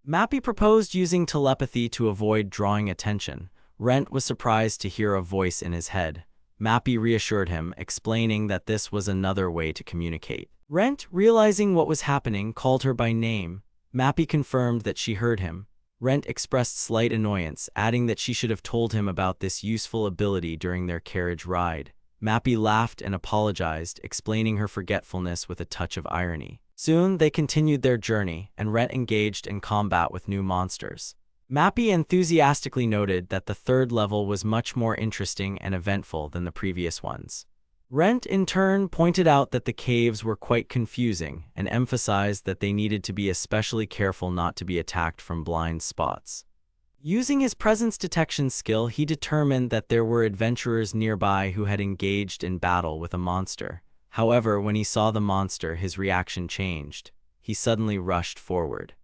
Mappy proposed using telepathy to avoid drawing attention. Rent was surprised to hear a voice in his head. Mappy reassured him, explaining that this was another way to communicate. Rent, realizing what was happening, called her by name. Mappy confirmed that she heard him. Rent expressed slight annoyance, adding that she should have told him about this useful ability during their carriage ride. Mappy laughed and apologized, explaining her forgetfulness with a touch of irony. Soon, they continued their journey, and Rent engaged in combat with new monsters. Mappy enthusiastically noted that the third level was much more interesting and eventful than the previous ones. Rent, in turn, pointed out that the caves were quite confusing and emphasized that they needed to be especially careful not to be attacked from blind spots. Using his presence detection skill, he determined that there were adventurers nearby who had engaged in battle with a monster. However, when he saw the monster, his reaction changed. He suddenly rushed forward.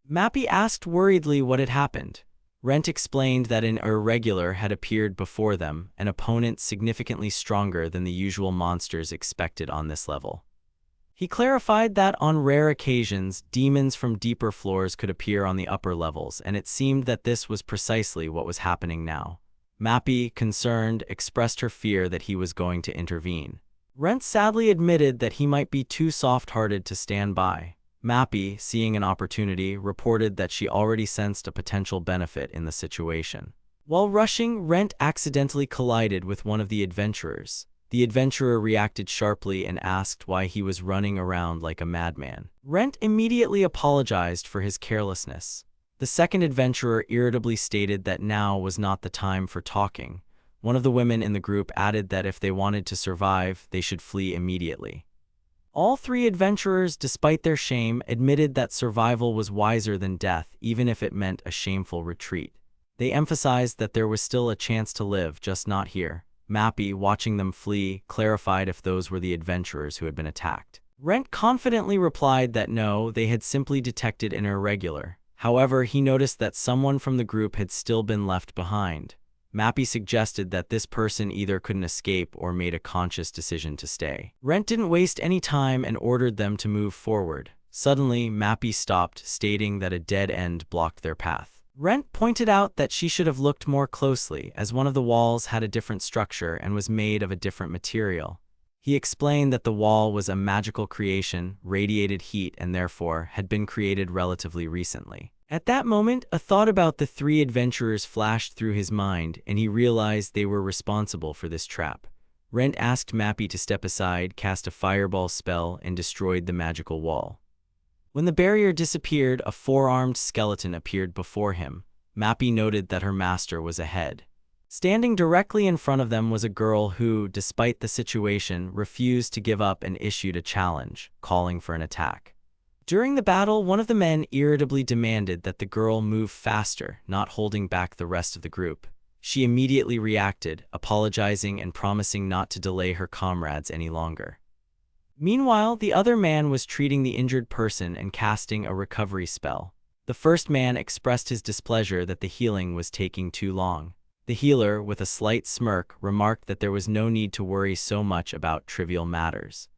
Mappy asked worriedly what had happened. Rent explained that an irregular had appeared before them, an opponent significantly stronger than the usual monsters expected on this level. He clarified that on rare occasions, demons from deeper floors could appear on the upper levels, and it seemed that this was precisely what was happening now. Mappy, concerned, expressed her fear that he was going to intervene. Rent sadly admitted that he might be too soft-hearted to stand by. Mappy, seeing an opportunity, reported that she already sensed a potential benefit in the situation. While rushing, Rent accidentally collided with one of the adventurers. The adventurer reacted sharply and asked why he was running around like a madman. Rent immediately apologized for his carelessness. The second adventurer irritably stated that now was not the time for talking. One of the women in the group added that if they wanted to survive, they should flee immediately. All three adventurers, despite their shame, admitted that survival was wiser than death, even if it meant a shameful retreat. They emphasized that there was still a chance to live, just not here. Mappy, watching them flee, clarified if those were the adventurers who had been attacked. Rent confidently replied that no, they had simply detected an irregular. However, he noticed that someone from the group had still been left behind. Mappy suggested that this person either couldn't escape or made a conscious decision to stay. Rent didn't waste any time and ordered them to move forward. Suddenly, Mappy stopped, stating that a dead end blocked their path. Rent pointed out that she should have looked more closely, as one of the walls had a different structure and was made of a different material. He explained that the wall was a magical creation, radiated heat, and therefore had been created relatively recently. At that moment, a thought about the three adventurers flashed through his mind, and he realized they were responsible for this trap. Rent asked Mappy to step aside, cast a fireball spell, and destroyed the magical wall. When the barrier disappeared, a four-armed skeleton appeared before him. Mappy noted that her master was ahead. Standing directly in front of them was a girl who, despite the situation, refused to give up and issued a challenge, calling for an attack. During the battle, one of the men irritably demanded that the girl move faster, not holding back the rest of the group. She immediately reacted, apologizing and promising not to delay her comrades any longer. Meanwhile, the other man was treating the injured person and casting a recovery spell. The first man expressed his displeasure that the healing was taking too long. The healer, with a slight smirk, remarked that there was no need to worry so much about trivial matters.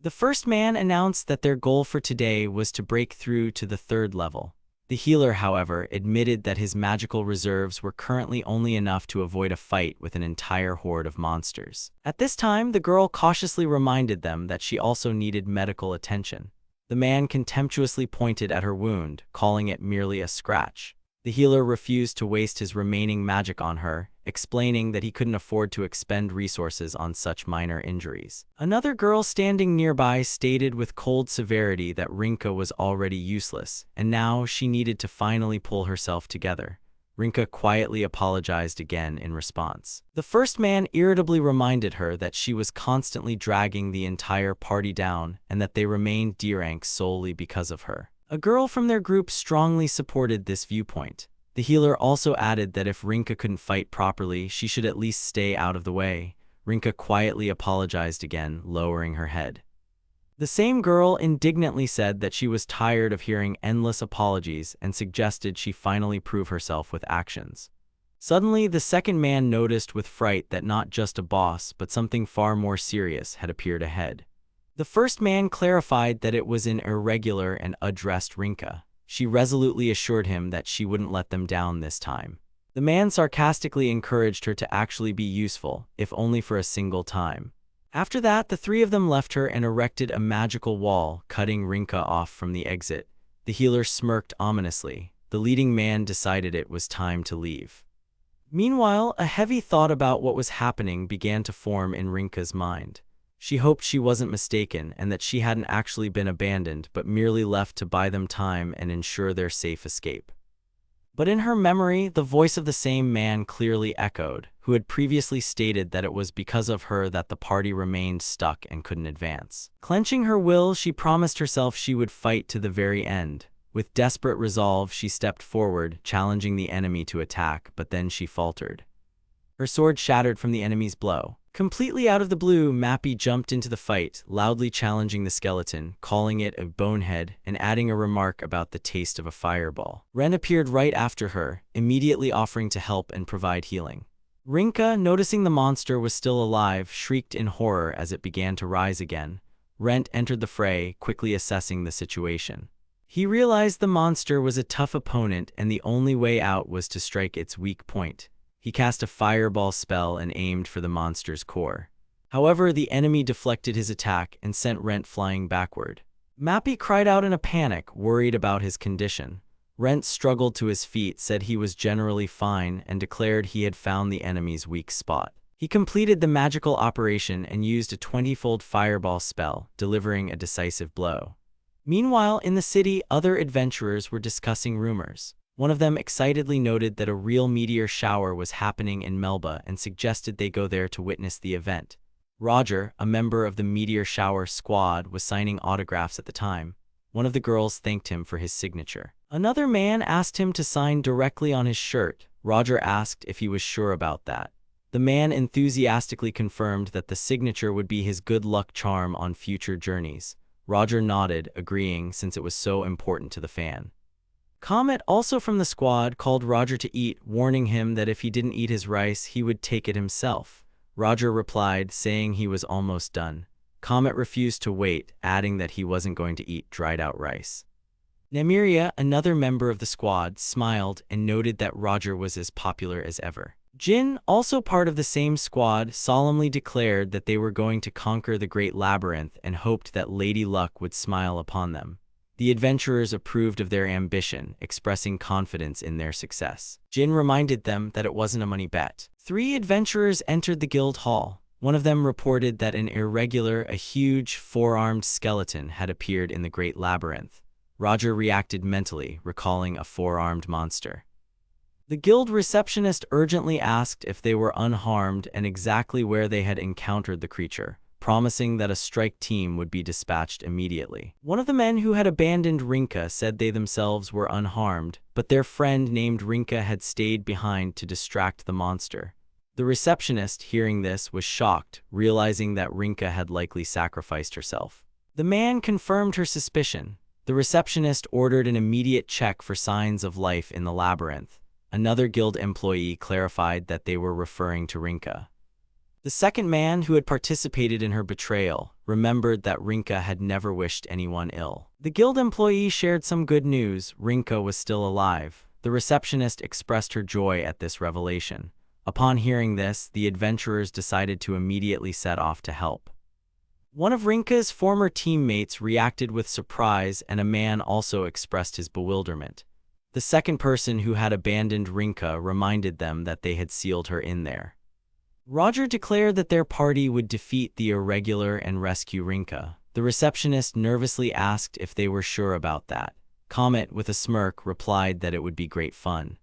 The first man announced that their goal for today was to break through to the third level. The healer, however, admitted that his magical reserves were currently only enough to avoid a fight with an entire horde of monsters. At this time, the girl cautiously reminded them that she also needed medical attention. The man contemptuously pointed at her wound, calling it merely a scratch. The healer refused to waste his remaining magic on her, explaining that he couldn't afford to expend resources on such minor injuries. Another girl standing nearby stated with cold severity that Rinka was already useless, and now she needed to finally pull herself together. Rinka quietly apologized again in response. The first man irritably reminded her that she was constantly dragging the entire party down and that they remained D-rank solely because of her. A girl from their group strongly supported this viewpoint. The healer also added that if Rinka couldn't fight properly, she should at least stay out of the way. Rinka quietly apologized again, lowering her head. The same girl indignantly said that she was tired of hearing endless apologies and suggested she finally prove herself with actions. Suddenly, the second man noticed with fright that not just a boss, but something far more serious had appeared ahead. The first man clarified that it was an irregular and addressed Rinka. She resolutely assured him that she wouldn't let them down this time. The man sarcastically encouraged her to actually be useful, if only for a single time. After that, the three of them left her and erected a magical wall, cutting Rinka off from the exit. The healer smirked ominously. the leading man decided it was time to leave. Meanwhile, a heavy thought about what was happening began to form in Rinka's mind. She hoped she wasn't mistaken and that she hadn't actually been abandoned but merely left to buy them time and ensure their safe escape. But in her memory, the voice of the same man clearly echoed, who had previously stated that it was because of her that the party remained stuck and couldn't advance. Clenching her will, she promised herself she would fight to the very end. With desperate resolve, she stepped forward, challenging the enemy to attack, but then she faltered. Her sword shattered from the enemy's blow. Completely out of the blue, Mappy jumped into the fight, loudly challenging the skeleton, calling it a bonehead and adding a remark about the taste of a fireball. Ren appeared right after her, immediately offering to help and provide healing. Rinka, noticing the monster was still alive, shrieked in horror as it began to rise again. Ren entered the fray, quickly assessing the situation. He realized the monster was a tough opponent and the only way out was to strike its weak point. He cast a fireball spell and aimed for the monster's core. However, the enemy deflected his attack and sent Rent flying backward. Mappy cried out in a panic, worried about his condition. Rent struggled to his feet, said he was generally fine, and declared he had found the enemy's weak spot. He completed the magical operation and used a 20-fold fireball spell, delivering a decisive blow. Meanwhile, in the city, other adventurers were discussing rumors. One of them excitedly noted that a real meteor shower was happening in Melba and suggested they go there to witness the event. Roger, a member of the meteor shower squad, was signing autographs at the time. One of the girls thanked him for his signature. Another man asked him to sign directly on his shirt. Roger asked if he was sure about that. The man enthusiastically confirmed that the signature would be his good luck charm on future journeys. Roger nodded, agreeing since it was so important to the fan. Comet, also from the squad, called Roger to eat, warning him that if he didn't eat his rice, he would take it himself. Roger replied, saying he was almost done. Comet refused to wait, adding that he wasn't going to eat dried-out rice. Nemiria, another member of the squad, smiled and noted that Roger was as popular as ever. Jin, also part of the same squad, solemnly declared that they were going to conquer the Great Labyrinth and hoped that Lady Luck would smile upon them. The adventurers approved of their ambition, expressing confidence in their success. Jin reminded them that it wasn't a money bet. 3 adventurers entered the guild hall. One of them reported that a huge, 4-armed skeleton had appeared in the Great Labyrinth. Roger reacted mentally, recalling a 4-armed monster. The guild receptionist urgently asked if they were unharmed and exactly where they had encountered the creature, promising that a strike team would be dispatched immediately. One of the men who had abandoned Rinka said they themselves were unharmed, but their friend named Rinka had stayed behind to distract the monster. The receptionist, hearing this, was shocked, realizing that Rinka had likely sacrificed herself. The man confirmed her suspicion. The receptionist ordered an immediate check for signs of life in the labyrinth. Another guild employee clarified that they were referring to Rinka. The second man, who had participated in her betrayal, remembered that Rinka had never wished anyone ill. The guild employee shared some good news. Rinka was still alive. The receptionist expressed her joy at this revelation. Upon hearing this, the adventurers decided to immediately set off to help. One of Rinka's former teammates reacted with surprise, and a man also expressed his bewilderment. The second person, who had abandoned Rinka, reminded them that they had sealed her in there. Roger declared that their party would defeat the irregular and rescue Rinka. The receptionist nervously asked if they were sure about that. Comet, with a smirk, replied that it would be great fun.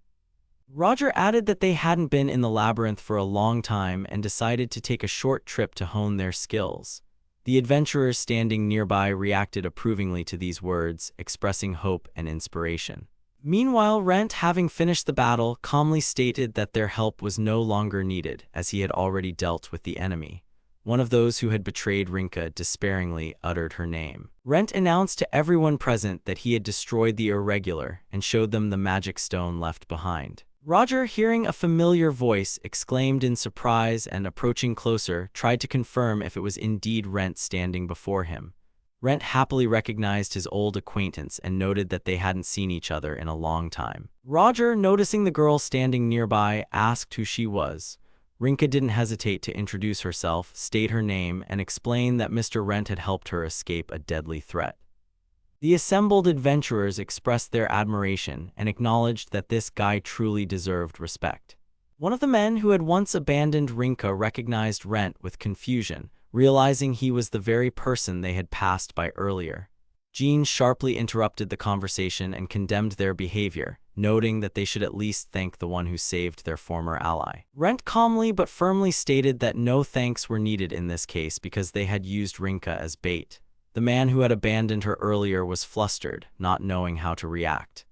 Roger added that they hadn't been in the labyrinth for a long time and decided to take a short trip to hone their skills. The adventurers standing nearby reacted approvingly to these words, expressing hope and inspiration. Meanwhile, Rent, having finished the battle, calmly stated that their help was no longer needed, as he had already dealt with the enemy. One of those who had betrayed Rinka despairingly uttered her name. Rent announced to everyone present that he had destroyed the irregular and showed them the magic stone left behind. Roger, hearing a familiar voice, exclaimed in surprise and, approaching closer, tried to confirm if it was indeed Rent standing before him. Rent happily recognized his old acquaintance and noted that they hadn't seen each other in a long time. Roger, noticing the girl standing nearby, asked who she was. Rinka didn't hesitate to introduce herself, state her name, and explain that Mr. Rent had helped her escape a deadly threat. The assembled adventurers expressed their admiration and acknowledged that this guy truly deserved respect. One of the men who had once abandoned Rinka recognized Rent with confusion, realizing he was the very person they had passed by earlier. Jean sharply interrupted the conversation and condemned their behavior, noting that they should at least thank the one who saved their former ally. Rent calmly but firmly stated that no thanks were needed in this case because they had used Rinka as bait. The man who had abandoned her earlier was flustered, not knowing how to react.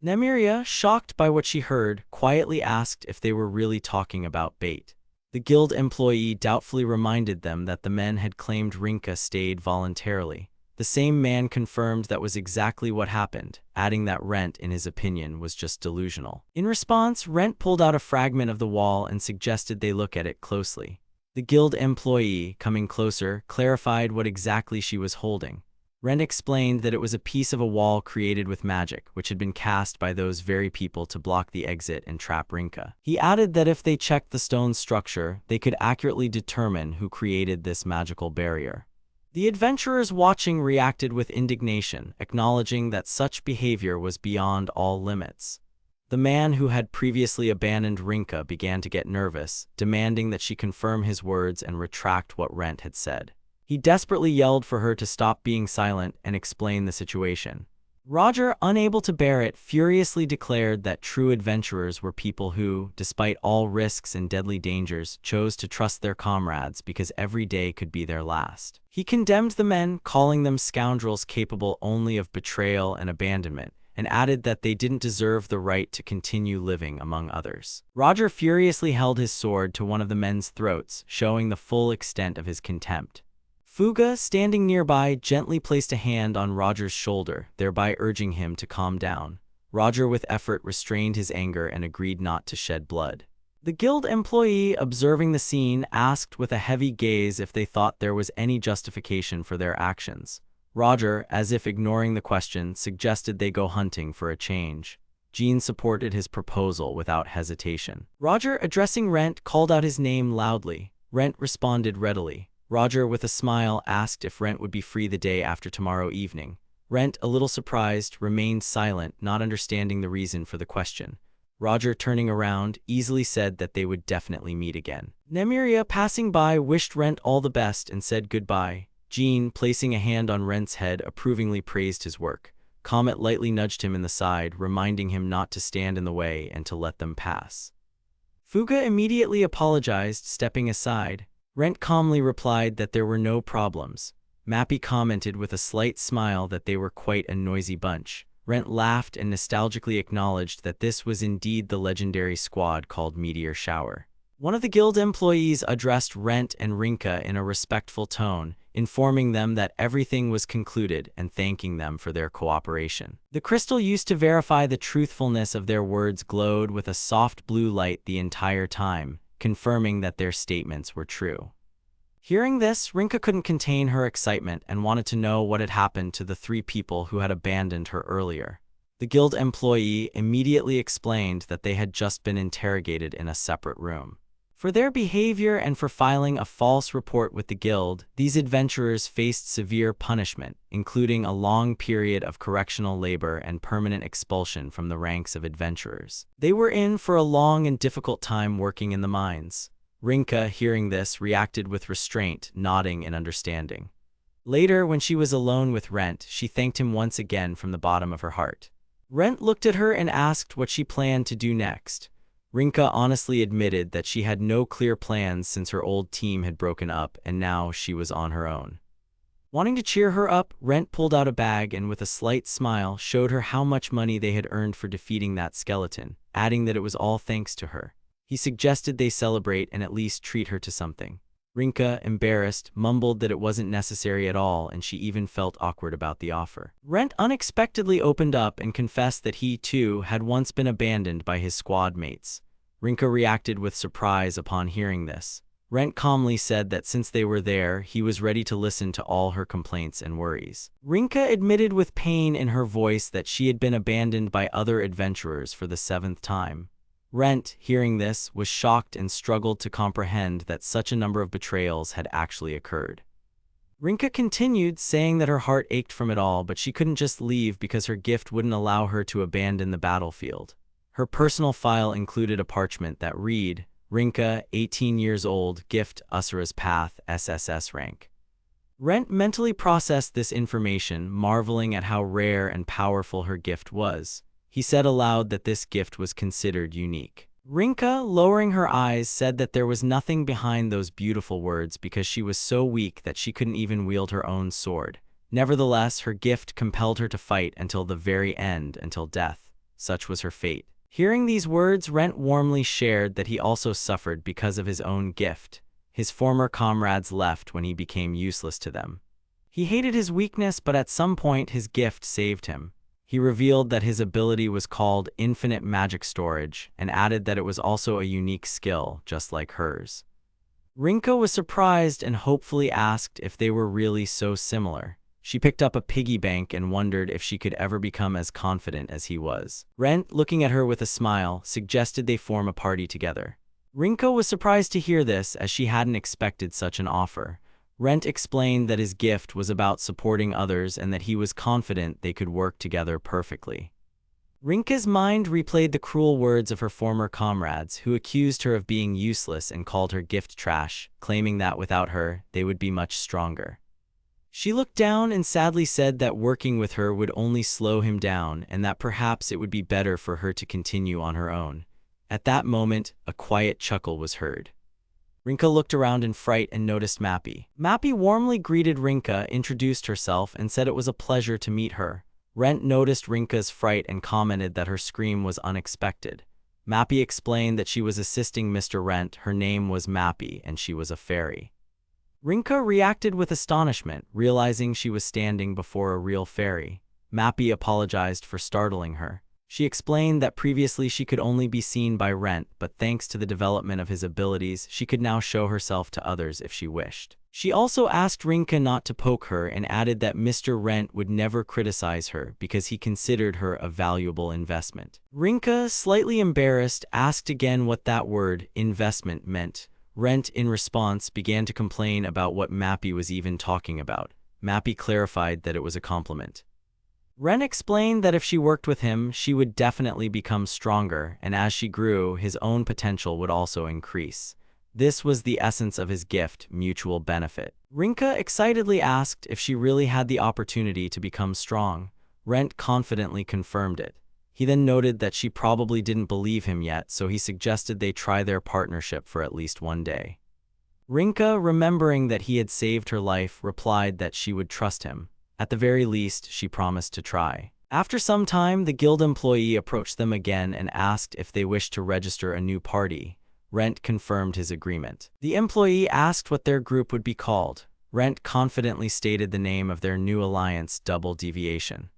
Nemiria, shocked by what she heard, quietly asked if they were really talking about bait. The guild employee doubtfully reminded them that the men had claimed Rinka stayed voluntarily. The same man confirmed that was exactly what happened, adding that Rent, in his opinion, was just delusional. In response, Rent pulled out a fragment of the wall and suggested they look at it closely. The guild employee, coming closer, clarified what exactly she was holding. Rent explained that it was a piece of a wall created with magic, which had been cast by those very people to block the exit and trap Rinka. He added that if they checked the stone's structure, they could accurately determine who created this magical barrier. The adventurers watching reacted with indignation, acknowledging that such behavior was beyond all limits. The man who had previously abandoned Rinka began to get nervous, demanding that she confirm his words and retract what Rent had said. He desperately yelled for her to stop being silent and explain the situation. Roger, unable to bear it, furiously declared that true adventurers were people who, despite all risks and deadly dangers, chose to trust their comrades because every day could be their last. He condemned the men, calling them scoundrels capable only of betrayal and abandonment, and added that they didn't deserve the right to continue living among others. Roger furiously held his sword to one of the men's throats, showing the full extent of his contempt. Fuga, standing nearby, gently placed a hand on Roger's shoulder, thereby urging him to calm down. Roger with effort restrained his anger and agreed not to shed blood. The guild employee, observing the scene, asked with a heavy gaze if they thought there was any justification for their actions. Roger, as if ignoring the question, suggested they go hunting for a change. Jean supported his proposal without hesitation. Roger, addressing Rent, called out his name loudly. Rent responded readily. Roger, with a smile, asked if Rent would be free the day after tomorrow evening. Rent, a little surprised, remained silent, not understanding the reason for the question. Roger, turning around, easily said that they would definitely meet again. Nemiria, passing by, wished Rent all the best and said goodbye. Jean, placing a hand on Rent's head, approvingly praised his work. Comet lightly nudged him in the side, reminding him not to stand in the way and to let them pass. Fuga immediately apologized, stepping aside. Rent calmly replied that there were no problems. Mappy commented with a slight smile that they were quite a noisy bunch. Rent laughed and nostalgically acknowledged that this was indeed the legendary squad called Meteor Shower. One of the guild employees addressed Rent and Rinka in a respectful tone, informing them that everything was concluded and thanking them for their cooperation. The crystal used to verify the truthfulness of their words glowed with a soft blue light the entire time, confirming that their statements were true. Hearing this, Rinka couldn't contain her excitement and wanted to know what had happened to the three people who had abandoned her earlier. The guild employee immediately explained that they had just been interrogated in a separate room. For their behavior and for filing a false report with the guild, these adventurers faced severe punishment, including a long period of correctional labor and permanent expulsion from the ranks of adventurers. They were in for a long and difficult time working in the mines. Rinka, hearing this, reacted with restraint, nodding in understanding. Later, when she was alone with Rent, she thanked him once again from the bottom of her heart. Rent looked at her and asked what she planned to do next. Rinka honestly admitted that she had no clear plans since her old team had broken up and now she was on her own. Wanting to cheer her up, Rent pulled out a bag and with a slight smile showed her how much money they had earned for defeating that skeleton, adding that it was all thanks to her. He suggested they celebrate and at least treat her to something. Rinka, embarrassed, mumbled that it wasn't necessary at all and she even felt awkward about the offer. Rent unexpectedly opened up and confessed that he, too, had once been abandoned by his squad mates. Rinka reacted with surprise upon hearing this. Rent calmly said that since they were there, he was ready to listen to all her complaints and worries. Rinka admitted with pain in her voice that she had been abandoned by other adventurers for the 7th time. Rent, hearing this, was shocked and struggled to comprehend that such a number of betrayals had actually occurred. Rinka continued, saying that her heart ached from it all, but she couldn't just leave because her gift wouldn't allow her to abandon the battlefield. Her personal file included a parchment that read, Rinka, 18 years old, gift Usura's Path, SSS rank. Rent mentally processed this information, marveling at how rare and powerful her gift was. He said aloud that this gift was considered unique. Rinka, lowering her eyes, said that there was nothing behind those beautiful words because she was so weak that she couldn't even wield her own sword. Nevertheless, her gift compelled her to fight until the very end, until death. Such was her fate. Hearing these words, Rent warmly shared that he also suffered because of his own gift. His former comrades left when he became useless to them. He hated his weakness, but at some point his gift saved him. He revealed that his ability was called infinite magic storage and added that it was also a unique skill, just like hers. Rinka was surprised and hopefully asked if they were really so similar. She picked up a piggy bank and wondered if she could ever become as confident as he was. Rent, looking at her with a smile, suggested they form a party together. Rinka was surprised to hear this, as she hadn't expected such an offer. Rent explained that his gift was about supporting others and that he was confident they could work together perfectly. Rinka's mind replayed the cruel words of her former comrades, who accused her of being useless and called her gift trash, claiming that without her, they would be much stronger. She looked down and sadly said that working with her would only slow him down and that perhaps it would be better for her to continue on her own. At that moment, a quiet chuckle was heard. Rinka looked around in fright and noticed Mappy. Mappy warmly greeted Rinka, introduced herself, and said it was a pleasure to meet her. Rent noticed Rinka's fright and commented that her scream was unexpected. Mappy explained that she was assisting Mr. Rent, her name was Mappy, and she was a fairy. Rinka reacted with astonishment, realizing she was standing before a real fairy. Mappy apologized for startling her. She explained that previously she could only be seen by Rent, but thanks to the development of his abilities, she could now show herself to others if she wished. She also asked Rinka not to poke her and added that Mr. Rent would never criticize her because he considered her a valuable investment. Rinka, slightly embarrassed, asked again what that word, investment, meant. Rent, in response, began to complain about what Mappy was even talking about. Mappy clarified that it was a compliment. Ren explained that if she worked with him, she would definitely become stronger, and as she grew, his own potential would also increase. This was the essence of his gift, mutual benefit. Rinka excitedly asked if she really had the opportunity to become strong. Rent confidently confirmed it. He then noted that she probably didn't believe him yet, so he suggested they try their partnership for at least one day. Rinka, remembering that he had saved her life, replied that she would trust him. At the very least, she promised to try. After some time, the guild employee approached them again and asked if they wished to register a new party. Rent confirmed his agreement. The employee asked what their group would be called. Rent confidently stated the name of their new alliance, Double Deviation.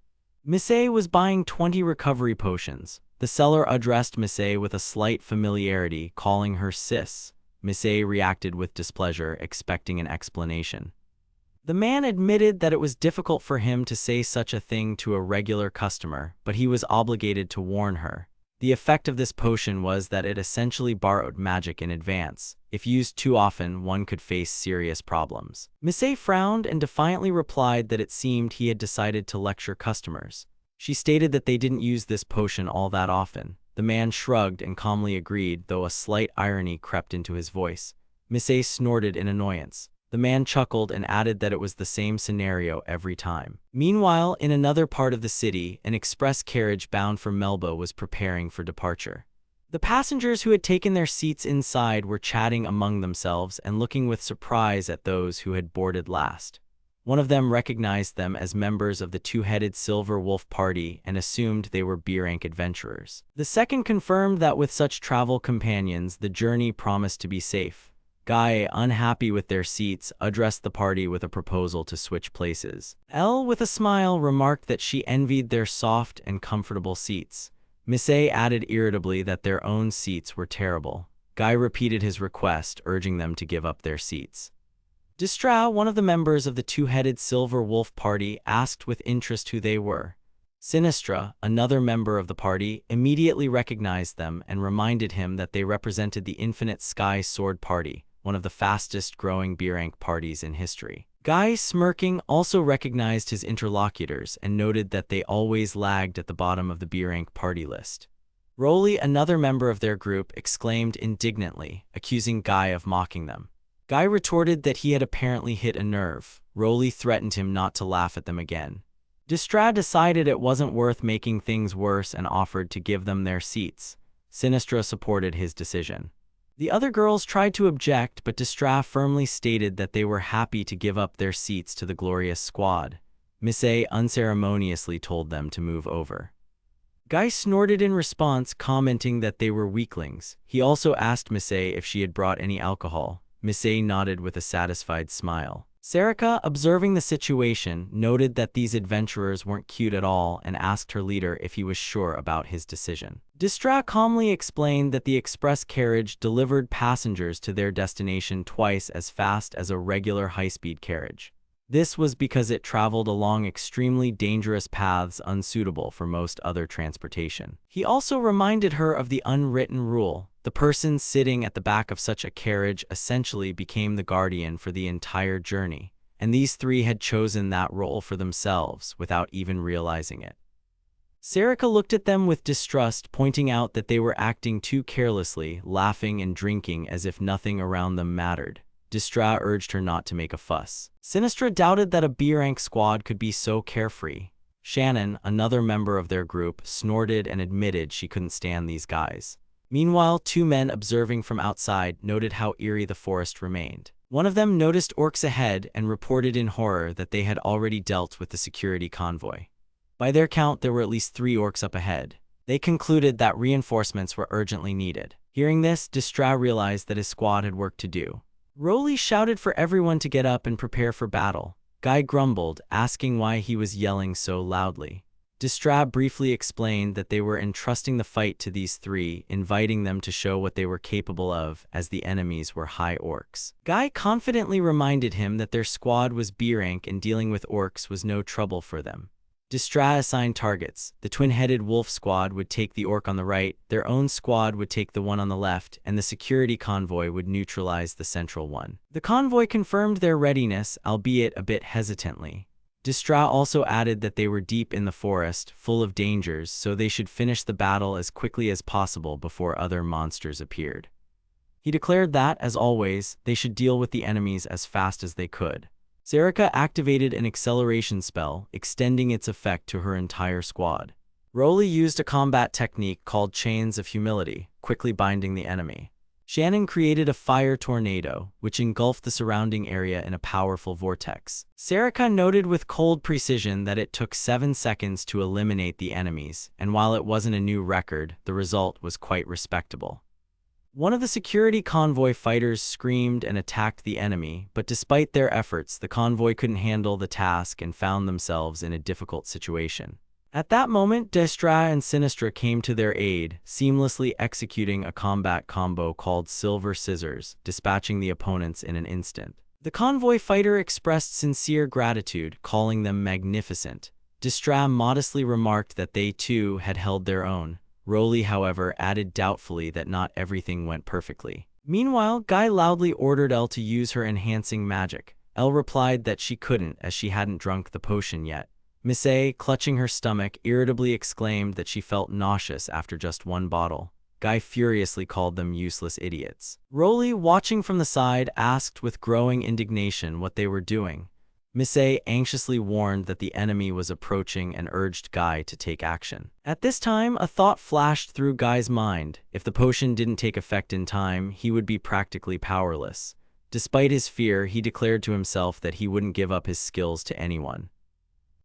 Miss A was buying 20 recovery potions. The seller addressed Miss A with a slight familiarity, calling her sis. Miss A reacted with displeasure, expecting an explanation. The man admitted that it was difficult for him to say such a thing to a regular customer, but he was obligated to warn her. The effect of this potion was that it essentially borrowed magic in advance. If used too often, one could face serious problems. Miss A frowned and defiantly replied that it seemed he had decided to lecture customers. She stated that they didn't use this potion all that often. The man shrugged and calmly agreed, though a slight irony crept into his voice. Miss A snorted in annoyance. The man chuckled and added that it was the same scenario every time. Meanwhile, in another part of the city, an express carriage bound for Melba was preparing for departure. The passengers who had taken their seats inside were chatting among themselves and looking with surprise at those who had boarded last. One of them recognized them as members of the two-headed Silver Wolf Party and assumed they were B-rank adventurers. The second confirmed that with such travel companions, the journey promised to be safe. Guy, unhappy with their seats, addressed the party with a proposal to switch places. Elle, with a smile, remarked that she envied their soft and comfortable seats. Miss A added irritably that their own seats were terrible. Guy repeated his request, urging them to give up their seats. Distra, one of the members of the two-headed Silver Wolf Party, asked with interest who they were. Sinistra, another member of the party, immediately recognized them and reminded him that they represented the Infinite Sky Sword Party, one of the fastest-growing B-rank parties in history. Guy, smirking, also recognized his interlocutors and noted that they always lagged at the bottom of the B-rank party list. Roly, another member of their group, exclaimed indignantly, accusing Guy of mocking them. Guy retorted that he had apparently hit a nerve. Roly threatened him not to laugh at them again. Distra decided it wasn't worth making things worse and offered to give them their seats. Sinistra supported his decision. The other girls tried to object, but Distra firmly stated that they were happy to give up their seats to the glorious squad. Miss A unceremoniously told them to move over. Guy snorted in response, commenting that they were weaklings. He also asked Miss A if she had brought any alcohol. Miss A nodded with a satisfied smile. Sarika, observing the situation, noted that these adventurers weren't cute at all and asked her leader if he was sure about his decision. Distra calmly explained that the express carriage delivered passengers to their destination twice as fast as a regular high-speed carriage. This was because it traveled along extremely dangerous paths unsuitable for most other transportation. He also reminded her of the unwritten rule. The person sitting at the back of such a carriage essentially became the guardian for the entire journey, and these three had chosen that role for themselves without even realizing it. Sarika looked at them with distrust, pointing out that they were acting too carelessly, laughing and drinking as if nothing around them mattered. Distra urged her not to make a fuss. Sinistra doubted that a B-rank squad could be so carefree. Shannon, another member of their group, snorted and admitted she couldn't stand these guys. Meanwhile, two men observing from outside noted how eerie the forest remained. One of them noticed orcs ahead and reported in horror that they had already dealt with the security convoy. By their count, there were at least 3 orcs up ahead. They concluded that reinforcements were urgently needed. Hearing this, Distra realized that his squad had work to do. Roly shouted for everyone to get up and prepare for battle. Guy grumbled, asking why he was yelling so loudly. Distra briefly explained that they were entrusting the fight to these 3, inviting them to show what they were capable of, as the enemies were high orcs. Guy confidently reminded him that their squad was B-rank and dealing with orcs was no trouble for them. Distra assigned targets. The twin-headed wolf squad would take the orc on the right, their own squad would take the one on the left, and the security convoy would neutralize the central one. The convoy confirmed their readiness, albeit a bit hesitantly. Distra also added that they were deep in the forest, full of dangers, so they should finish the battle as quickly as possible before other monsters appeared. He declared that, as always, they should deal with the enemies as fast as they could. Sarika activated an acceleration spell, extending its effect to her entire squad. Roly used a combat technique called Chains of Humility, quickly binding the enemy. Shannon created a fire tornado, which engulfed the surrounding area in a powerful vortex. Sarika noted with cold precision that it took 7 seconds to eliminate the enemies, and while it wasn't a new record, the result was quite respectable. One of the security convoy fighters screamed and attacked the enemy, but despite their efforts, the convoy couldn't handle the task and found themselves in a difficult situation. At that moment, Distra and Sinistra came to their aid, seamlessly executing a combat combo called Silver Scissors, dispatching the opponents in an instant. The convoy fighter expressed sincere gratitude, calling them magnificent. Distra modestly remarked that they too had held their own. Roly, however, added doubtfully that not everything went perfectly. Meanwhile, Guy loudly ordered Elle to use her enhancing magic. Elle replied that she couldn't, as she hadn't drunk the potion yet. Miss A, clutching her stomach, irritably exclaimed that she felt nauseous after just 1 bottle. Guy furiously called them useless idiots. Roly, watching from the side, asked with growing indignation what they were doing. Miss A anxiously warned that the enemy was approaching and urged Guy to take action. At this time, a thought flashed through Guy's mind. If the potion didn't take effect in time, he would be practically powerless. Despite his fear, he declared to himself that he wouldn't give up his skills to anyone.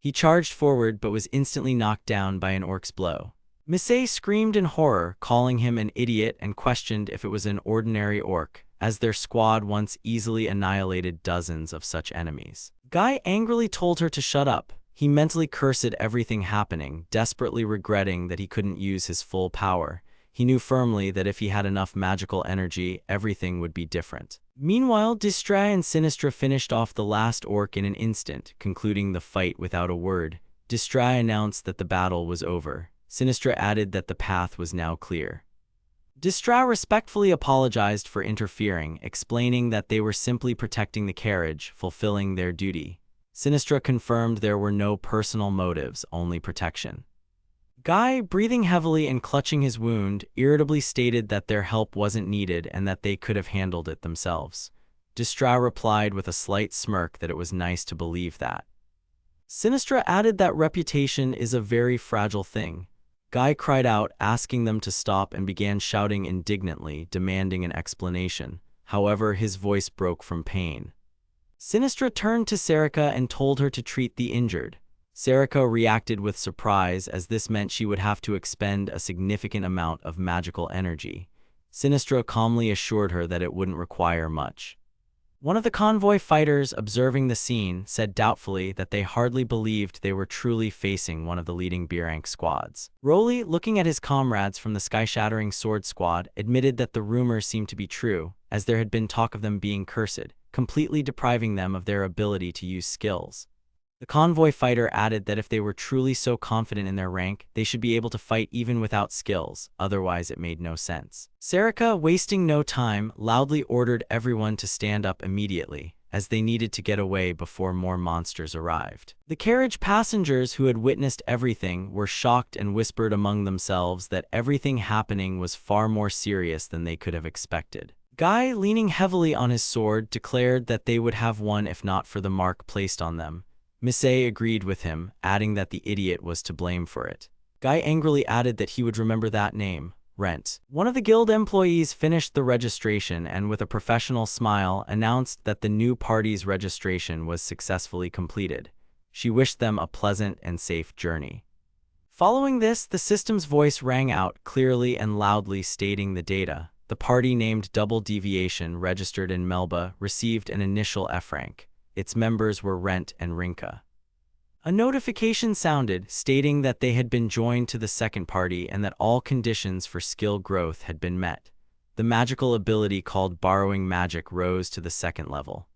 He charged forward but was instantly knocked down by an orc's blow. Miss A screamed in horror, calling him an idiot, and questioned if it was an ordinary orc, as their squad once easily annihilated dozens of such enemies. Guy angrily told her to shut up. He mentally cursed everything happening, desperately regretting that he couldn't use his full power. He knew firmly that if he had enough magical energy, everything would be different. Meanwhile, Distra and Sinistra finished off the last orc in an instant, concluding the fight without a word. Distra announced that the battle was over. Sinistra added that the path was now clear. Distra respectfully apologized for interfering, explaining that they were simply protecting the carriage, fulfilling their duty. Sinistra confirmed there were no personal motives, only protection. Guy, breathing heavily and clutching his wound, irritably stated that their help wasn't needed and that they could have handled it themselves. Distra replied with a slight smirk that it was nice to believe that. Sinistra added that reputation is a very fragile thing. Guy cried out, asking them to stop, and began shouting indignantly, demanding an explanation. However, his voice broke from pain. Sinistra turned to Sarika and told her to treat the injured. Sarika reacted with surprise, as this meant she would have to expend a significant amount of magical energy. Sinistra calmly assured her that it wouldn't require much. One of the convoy fighters, observing the scene, said doubtfully that they hardly believed they were truly facing one of the leading B-rank squads. Roly, looking at his comrades from the sky-shattering sword squad, admitted that the rumors seemed to be true, as there had been talk of them being cursed, completely depriving them of their ability to use skills. The convoy fighter added that if they were truly so confident in their rank, they should be able to fight even without skills, otherwise it made no sense. Sarika, wasting no time, loudly ordered everyone to stand up immediately, as they needed to get away before more monsters arrived. The carriage passengers, who had witnessed everything, were shocked and whispered among themselves that everything happening was far more serious than they could have expected. Guy, leaning heavily on his sword, declared that they would have won if not for the mark placed on them. Misei agreed with him, adding that the idiot was to blame for it. Guy angrily added that he would remember that name, Rent. One of the guild employees finished the registration and, with a professional smile, announced that the new party's registration was successfully completed. She wished them a pleasant and safe journey. Following this, the system's voice rang out clearly and loudly, stating the data. The party, named Double Deviation, registered in Melba, received an initial F rank. Its members were Rent and Rinka. A notification sounded, stating that they had been joined to the second party and that all conditions for skill growth had been met. The magical ability called Borrowing Magic rose to the second level.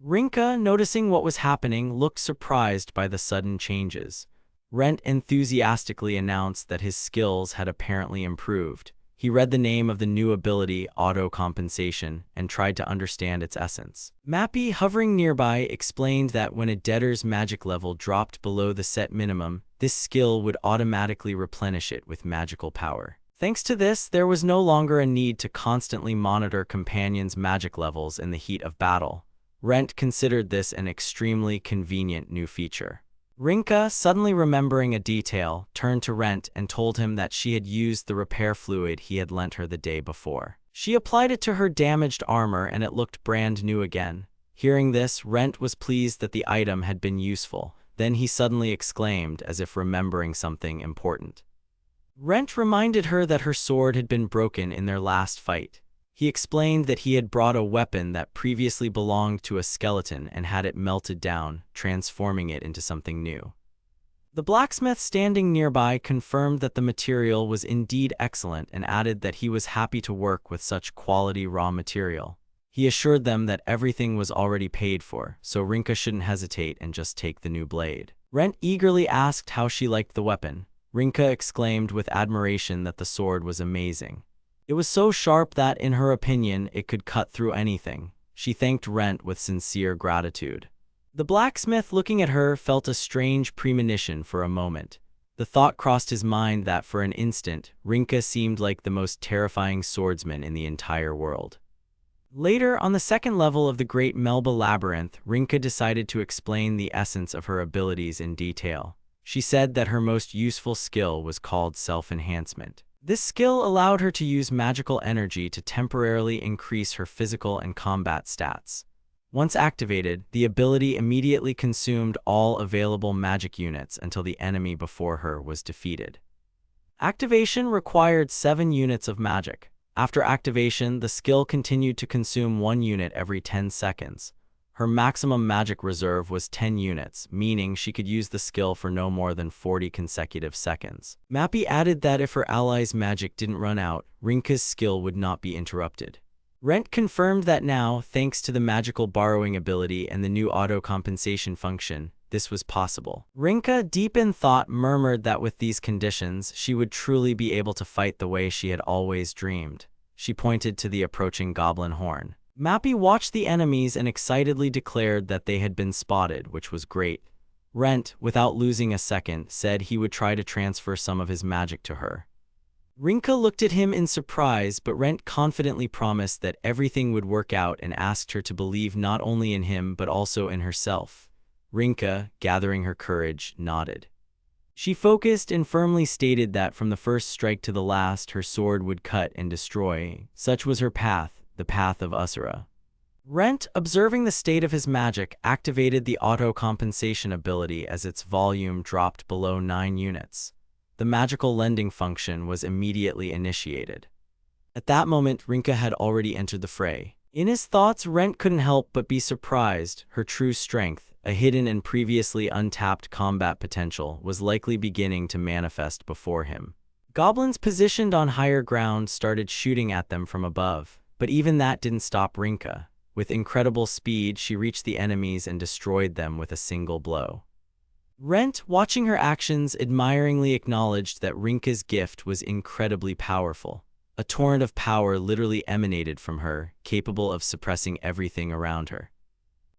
Rinka, noticing what was happening, looked surprised by the sudden changes. Rent enthusiastically announced that his skills had apparently improved. He read the name of the new ability, Auto Compensation, and tried to understand its essence. Mappy, hovering nearby, explained that when a debtor's magic level dropped below the set minimum, this skill would automatically replenish it with magical power. Thanks to this, there was no longer a need to constantly monitor companions' magic levels in the heat of battle. Rent considered this an extremely convenient new feature. Rinka, suddenly remembering a detail, turned to Rent and told him that she had used the repair fluid he had lent her the day before. She applied it to her damaged armor and it looked brand new again. Hearing this, Rent was pleased that the item had been useful. Then he suddenly exclaimed, as if remembering something important. Rent reminded her that her sword had been broken in their last fight. He explained that he had brought a weapon that previously belonged to a skeleton and had it melted down, transforming it into something new. The blacksmith standing nearby confirmed that the material was indeed excellent and added that he was happy to work with such quality raw material. He assured them that everything was already paid for, so Rinka shouldn't hesitate and just take the new blade. Rent eagerly asked how she liked the weapon. Rinka exclaimed with admiration that the sword was amazing. It was so sharp that, in her opinion, it could cut through anything. She thanked Rent with sincere gratitude. The blacksmith, looking at her, felt a strange premonition for a moment. The thought crossed his mind that, for an instant, Rinka seemed like the most terrifying swordsman in the entire world. Later, on the second level of the Great Melba Labyrinth, Rinka decided to explain the essence of her abilities in detail. She said that her most useful skill was called self-enhancement. This skill allowed her to use magical energy to temporarily increase her physical and combat stats. Once activated, the ability immediately consumed all available magic units until the enemy before her was defeated. Activation required 7 units of magic. After activation, the skill continued to consume 1 unit every 10 seconds. Her maximum magic reserve was 10 units, meaning she could use the skill for no more than 40 consecutive seconds. Mappy added that if her allies' magic didn't run out, Rinka's skill would not be interrupted. Rent confirmed that now, thanks to the magical borrowing ability and the new auto compensation function, this was possible. Rinka, deep in thought, murmured that with these conditions, she would truly be able to fight the way she had always dreamed. She pointed to the approaching goblin horn. Mappy watched the enemies and excitedly declared that they had been spotted, which was great. Rent, without losing a second, said he would try to transfer some of his magic to her. Rinka looked at him in surprise, but Rent confidently promised that everything would work out and asked her to believe not only in him but also in herself. Rinka, gathering her courage, nodded. She focused and firmly stated that from the first strike to the last, her sword would cut and destroy. Such was her path, the path of Asura. Rent, observing the state of his magic, activated the auto-compensation ability as its volume dropped below 9 units. The magical lending function was immediately initiated. At that moment, Rinka had already entered the fray. In his thoughts, Rent couldn't help but be surprised. Her true strength, a hidden and previously untapped combat potential, was likely beginning to manifest before him. Goblins positioned on higher ground started shooting at them from above, but even that didn't stop Rinka. With incredible speed, she reached the enemies and destroyed them with a single blow. Rent, watching her actions, admiringly acknowledged that Rinka's gift was incredibly powerful. A torrent of power literally emanated from her, capable of suppressing everything around her.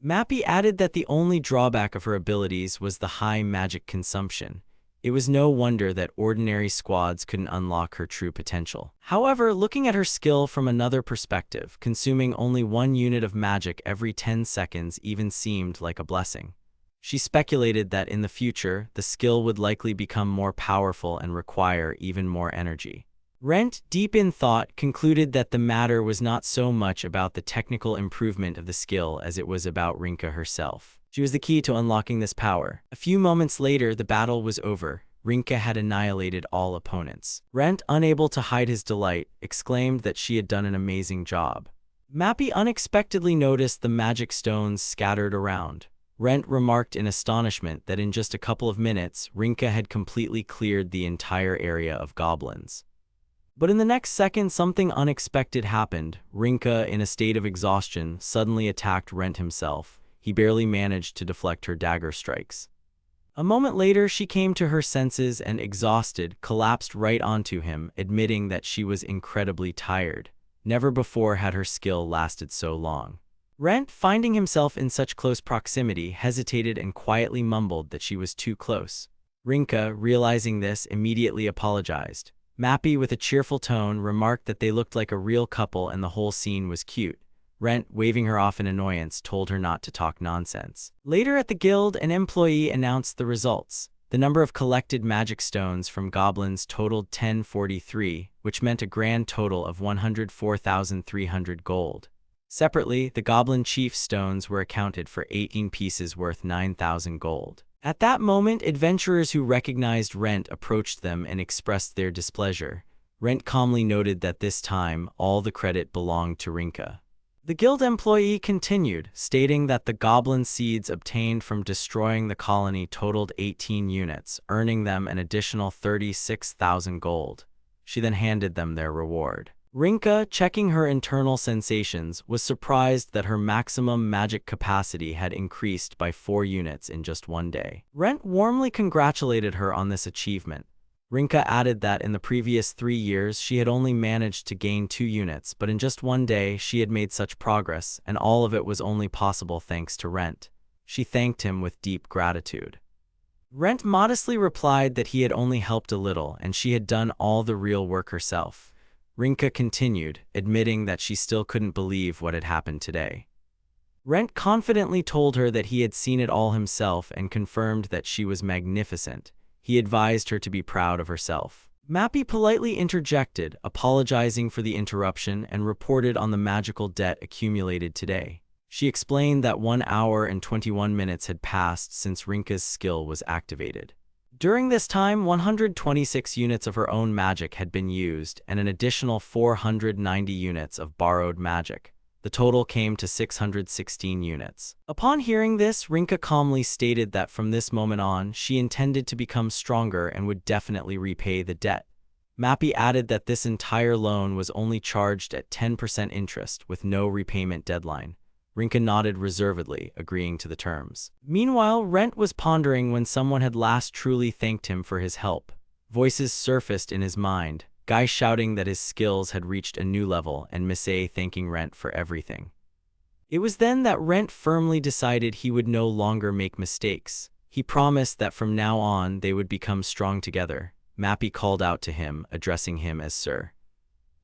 Mappy added that the only drawback of her abilities was the high magic consumption. It was no wonder that ordinary squads couldn't unlock her true potential. However, looking at her skill from another perspective, consuming only 1 unit of magic every 10 seconds even seemed like a blessing. She speculated that in the future, the skill would likely become more powerful and require even more energy. Rent, deep in thought, concluded that the matter was not so much about the technical improvement of the skill as it was about Rinka herself. She was the key to unlocking this power. A few moments later, the battle was over. Rinka had annihilated all opponents. Rent, unable to hide his delight, exclaimed that she had done an amazing job. Mappy unexpectedly noticed the magic stones scattered around. Rent remarked in astonishment that in just a couple of minutes, Rinka had completely cleared the entire area of goblins. But in the next second, something unexpected happened. Rinka, in a state of exhaustion, suddenly attacked Rent himself. He barely managed to deflect her dagger strikes. A moment later, she came to her senses and, exhausted, collapsed right onto him, admitting that she was incredibly tired. Never before had her skill lasted so long. Rent, finding himself in such close proximity, hesitated and quietly mumbled that she was too close. Rinka, realizing this, immediately apologized. Mappy, with a cheerful tone, remarked that they looked like a real couple and the whole scene was cute. Rent, waving her off in annoyance, told her not to talk nonsense. Later at the guild, an employee announced the results. The number of collected magic stones from goblins totaled 1043, which meant a grand total of 104,300 gold. Separately, the goblin chief stones were accounted for 18 pieces worth 9,000 gold. At that moment, adventurers who recognized Rent approached them and expressed their displeasure. Rent calmly noted that this time, all the credit belonged to Rinka. The guild employee continued, stating that the goblin seeds obtained from destroying the colony totaled 18 units, earning them an additional 36,000 gold. She then handed them their reward. Rinka, checking her internal sensations, was surprised that her maximum magic capacity had increased by 4 units in just 1 day. Rent warmly congratulated her on this achievement. Rinka added that in the previous 3 years she had only managed to gain 2 units, but in just 1 day she had made such progress, and all of it was only possible thanks to Rent. She thanked him with deep gratitude. Rent modestly replied that he had only helped a little and she had done all the real work herself. Rinka continued, admitting that she still couldn't believe what had happened today. Rent confidently told her that he had seen it all himself and confirmed that she was magnificent. He advised her to be proud of herself. Mappy politely interjected, apologizing for the interruption, and reported on the magical debt accumulated today. She explained that 1 hour and 21 minutes had passed since Rinka's skill was activated. During this time, 126 units of her own magic had been used, and an additional 490 units of borrowed magic. The total came to 616 units. Upon hearing this, Rinka calmly stated that from this moment on, she intended to become stronger and would definitely repay the debt. Mappy added that this entire loan was only charged at 10% interest with no repayment deadline. Rinka nodded reservedly, agreeing to the terms. Meanwhile, Rent was pondering when someone had last truly thanked him for his help. Voices surfaced in his mind, guys shouting that his skills had reached a new level and Miss A thanking Rent for everything. It was then that Rent firmly decided he would no longer make mistakes. He promised that from now on they would become strong together. Mappy called out to him, addressing him as Sir.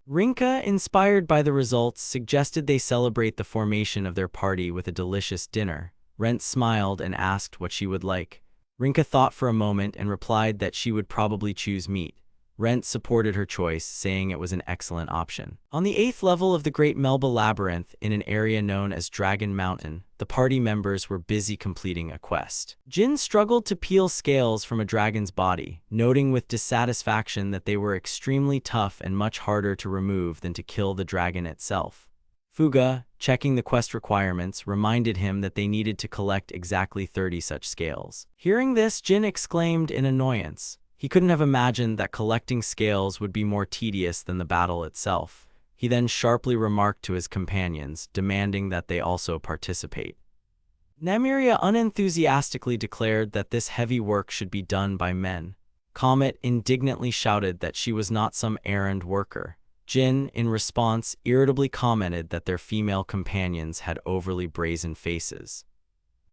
Rinka, inspired by the results, suggested they celebrate the formation of their party with a delicious dinner. Rent smiled and asked what she would like. Rinka thought for a moment and replied that she would probably choose meat. Rent supported her choice, saying it was an excellent option. On the 8th level of the Great Melba Labyrinth, in an area known as Dragon Mountain, the party members were busy completing a quest. Jin struggled to peel scales from a dragon's body, noting with dissatisfaction that they were extremely tough and much harder to remove than to kill the dragon itself. Fuga, checking the quest requirements, reminded him that they needed to collect exactly 30 such scales. Hearing this, Jin exclaimed in annoyance. He couldn't have imagined that collecting scales would be more tedious than the battle itself. He then sharply remarked to his companions, demanding that they also participate. Nymeria unenthusiastically declared that this heavy work should be done by men. Comet indignantly shouted that she was not some errand worker. Jin, in response, irritably commented that their female companions had overly brazen faces.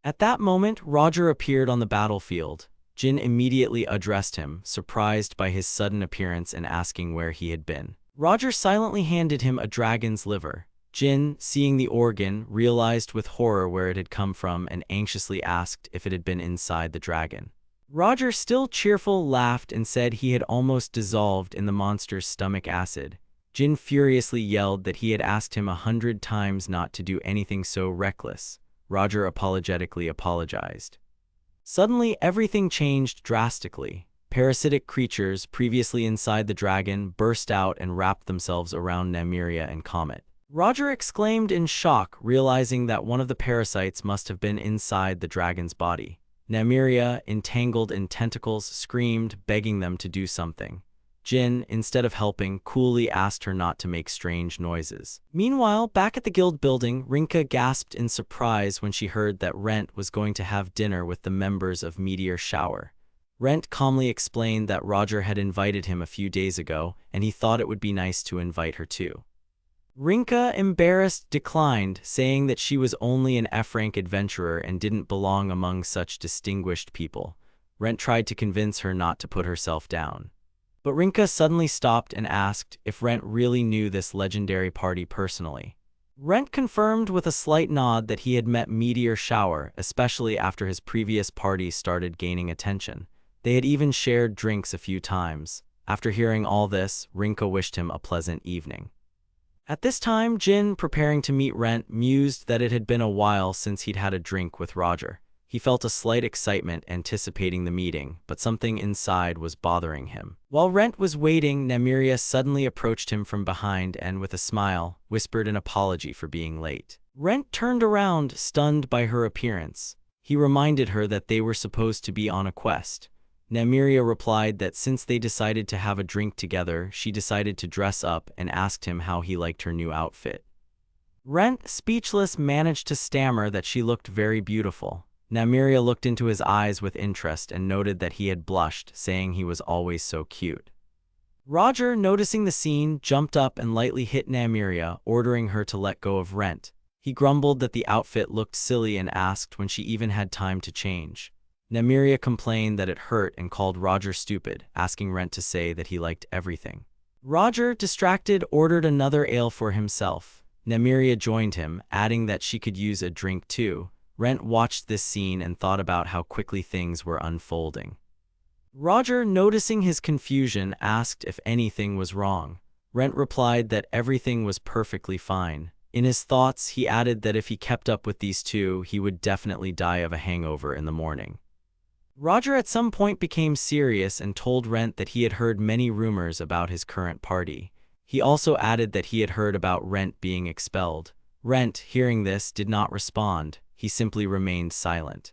At that moment, Roger appeared on the battlefield. Jin immediately addressed him, surprised by his sudden appearance and asking where he had been. Roger silently handed him a dragon's liver. Jin, seeing the organ, realized with horror where it had come from and anxiously asked if it had been inside the dragon. Roger, still cheerful, laughed and said he had almost dissolved in the monster's stomach acid. Jin furiously yelled that he had asked him 100 times not to do anything so reckless. Roger apologetically apologized. Suddenly, everything changed drastically. Parasitic creatures previously inside the dragon burst out and wrapped themselves around Nymeria and Comet. Roger exclaimed in shock, realizing that one of the parasites must have been inside the dragon's body. Nymeria, entangled in tentacles, screamed, begging them to do something. Jin, instead of helping, coolly asked her not to make strange noises. Meanwhile, back at the guild building, Rinka gasped in surprise when she heard that Rent was going to have dinner with the members of Meteor Shower. Rent calmly explained that Roger had invited him a few days ago, and he thought it would be nice to invite her too. Rinka, embarrassed, declined, saying that she was only an F-rank adventurer and didn't belong among such distinguished people. Rent tried to convince her not to put herself down. But Rinka suddenly stopped and asked if Rent really knew this legendary party personally. Rent confirmed with a slight nod that he had met Meteor Shower, especially after his previous party started gaining attention. They had even shared drinks a few times. After hearing all this, Rinka wished him a pleasant evening. At this time, Jin, preparing to meet Rent, mused that it had been a while since he'd had a drink with Roger. He felt a slight excitement anticipating the meeting, but something inside was bothering him. While Rent was waiting, Nymeria suddenly approached him from behind and, with a smile, whispered an apology for being late. Rent turned around, stunned by her appearance. He reminded her that they were supposed to be on a quest. Nymeria replied that since they decided to have a drink together, she decided to dress up and asked him how he liked her new outfit. Rent, speechless, managed to stammer that she looked very beautiful. Nymeria looked into his eyes with interest and noted that he had blushed, saying he was always so cute. Roger, noticing the scene, jumped up and lightly hit Nymeria, ordering her to let go of Rent. He grumbled that the outfit looked silly and asked when she even had time to change. Nymeria complained that it hurt and called Roger stupid, asking Rent to say that he liked everything. Roger, distracted, ordered another ale for himself. Nymeria joined him, adding that she could use a drink too. Rent watched this scene and thought about how quickly things were unfolding. Roger, noticing his confusion, asked if anything was wrong. Rent replied that everything was perfectly fine. In his thoughts, he added that if he kept up with these two, he would definitely die of a hangover in the morning. Roger at some point became serious and told Rent that he had heard many rumors about his current party. He also added that he had heard about Rent being expelled. Rent, hearing this, did not respond. He simply remained silent.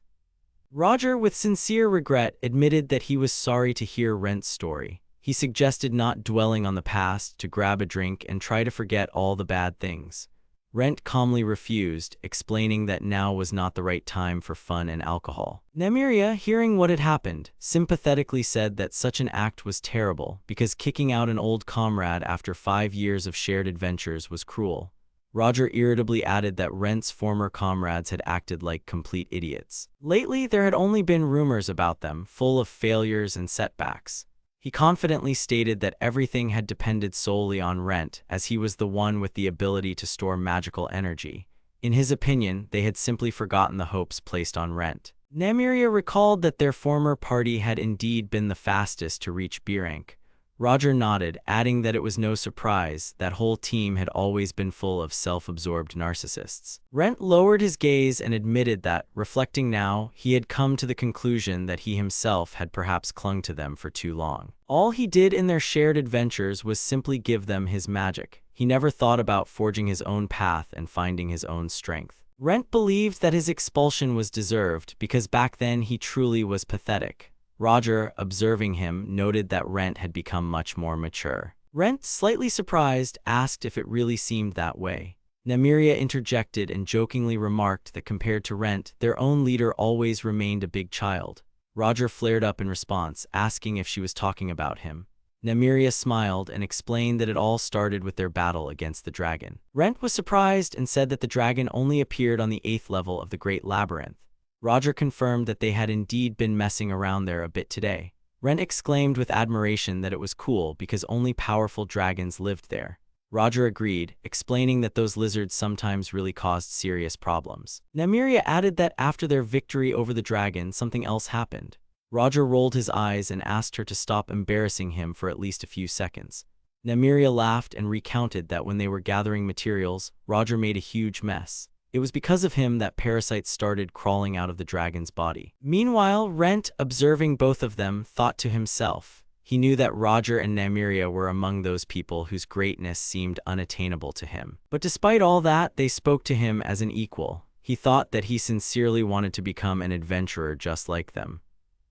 Roger, with sincere regret, admitted that he was sorry to hear Rent's story. He suggested not dwelling on the past, to grab a drink and try to forget all the bad things. Rent calmly refused, explaining that now was not the right time for fun and alcohol. Nymeria, hearing what had happened, sympathetically said that such an act was terrible because kicking out an old comrade after 5 years of shared adventures was cruel. Roger irritably added that Rent's former comrades had acted like complete idiots. Lately, there had only been rumors about them, full of failures and setbacks. He confidently stated that everything had depended solely on Rent, as he was the one with the ability to store magical energy. In his opinion, they had simply forgotten the hopes placed on Rent. Nymeria recalled that their former party had indeed been the fastest to reach B rank. Roger nodded, adding that it was no surprise that whole team had always been full of self-absorbed narcissists. Rent lowered his gaze and admitted that, reflecting now, he had come to the conclusion that he himself had perhaps clung to them for too long. All he did in their shared adventures was simply give them his magic. He never thought about forging his own path and finding his own strength. Rent believed that his expulsion was deserved because back then he truly was pathetic. Roger, observing him, noted that Rent had become much more mature. Rent, slightly surprised, asked if it really seemed that way. Nymeria interjected and jokingly remarked that compared to Rent, their own leader always remained a big child. Roger flared up in response, asking if she was talking about him. Nymeria smiled and explained that it all started with their battle against the dragon. Rent was surprised and said that the dragon only appeared on the 8th level of the Great Labyrinth. Roger confirmed that they had indeed been messing around there a bit today. Rent exclaimed with admiration that it was cool because only powerful dragons lived there. Roger agreed, explaining that those lizards sometimes really caused serious problems. Nymeria added that after their victory over the dragon, something else happened. Roger rolled his eyes and asked her to stop embarrassing him for at least a few seconds. Nymeria laughed and recounted that when they were gathering materials, Roger made a huge mess. It was because of him that parasites started crawling out of the dragon's body. Meanwhile, Rent, observing both of them, thought to himself. He knew that Roger and Nymeria were among those people whose greatness seemed unattainable to him. But despite all that, they spoke to him as an equal. He thought that he sincerely wanted to become an adventurer just like them.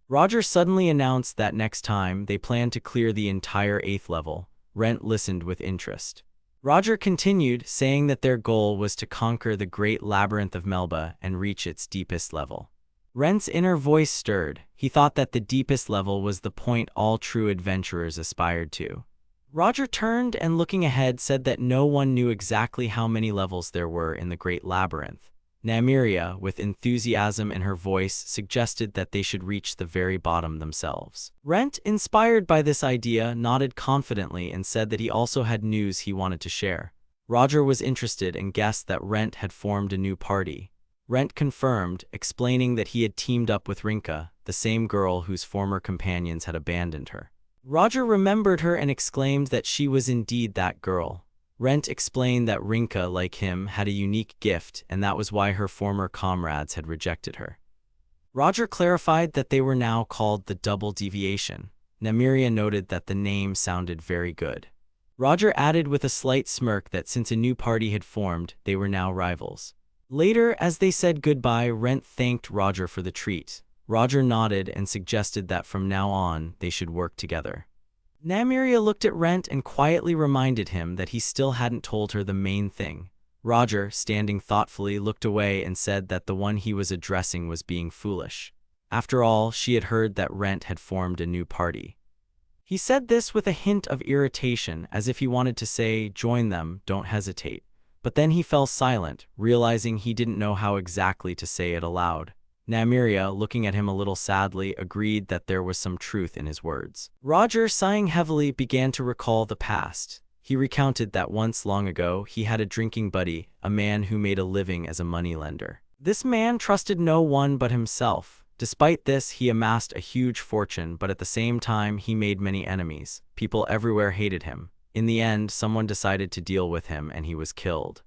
Roger suddenly announced that next time they planned to clear the entire 8th level. Rent listened with interest. Roger continued, saying that their goal was to conquer the Great Labyrinth of Melba and reach its deepest level. Rent's inner voice stirred. He thought that the deepest level was the point all true adventurers aspired to. Roger turned and, looking ahead, said that no one knew exactly how many levels there were in the Great Labyrinth. Nymeria, with enthusiasm in her voice, suggested that they should reach the very bottom themselves. Rent, inspired by this idea, nodded confidently and said that he also had news he wanted to share. Roger was interested and guessed that Rent had formed a new party. Rent confirmed, explaining that he had teamed up with Rinka, the same girl whose former companions had abandoned her. Roger remembered her and exclaimed that she was indeed that girl. Rent explained that Rinka, like him, had a unique gift, and that was why her former comrades had rejected her. Roger clarified that they were now called the Double Deviation. Nymeria noted that the name sounded very good. Roger added with a slight smirk that since a new party had formed, they were now rivals. Later, as they said goodbye, Rent thanked Roger for the treat. Roger nodded and suggested that from now on, they should work together. Nymeria looked at Rent and quietly reminded him that he still hadn't told her the main thing. Roger, standing thoughtfully, looked away and said that the one he was addressing was being foolish. After all, she had heard that Rent had formed a new party. He said this with a hint of irritation, as if he wanted to say, "Join them, don't hesitate." But then he fell silent, realizing he didn't know how exactly to say it aloud. Nymeria, looking at him a little sadly, agreed that there was some truth in his words. Roger, sighing heavily, began to recall the past. He recounted that once long ago, he had a drinking buddy, a man who made a living as a moneylender. This man trusted no one but himself. Despite this, he amassed a huge fortune, but at the same time, he made many enemies. People everywhere hated him. In the end, someone decided to deal with him, and he was killed.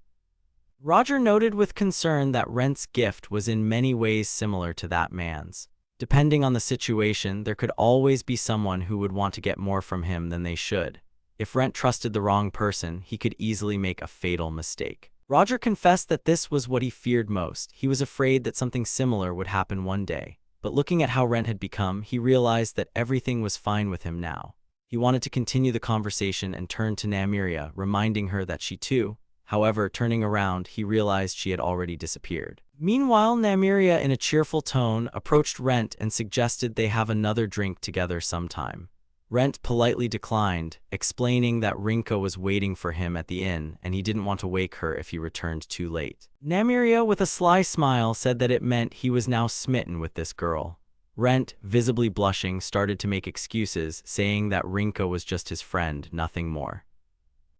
Roger noted with concern that Rent's gift was in many ways similar to that man's. Depending on the situation, there could always be someone who would want to get more from him than they should. If Rent trusted the wrong person, he could easily make a fatal mistake. Roger confessed that this was what he feared most. He was afraid that something similar would happen one day. But looking at how Rent had become, he realized that everything was fine with him now. He wanted to continue the conversation and turned to Nymeria, reminding her that she too However, turning around, he realized she had already disappeared. Meanwhile, Nymeria, in a cheerful tone, approached Rent and suggested they have another drink together sometime. Rent politely declined, explaining that Rinka was waiting for him at the inn and he didn't want to wake her if he returned too late. Nymeria, with a sly smile, said that it meant he was now smitten with this girl. Rent, visibly blushing, started to make excuses, saying that Rinka was just his friend, nothing more.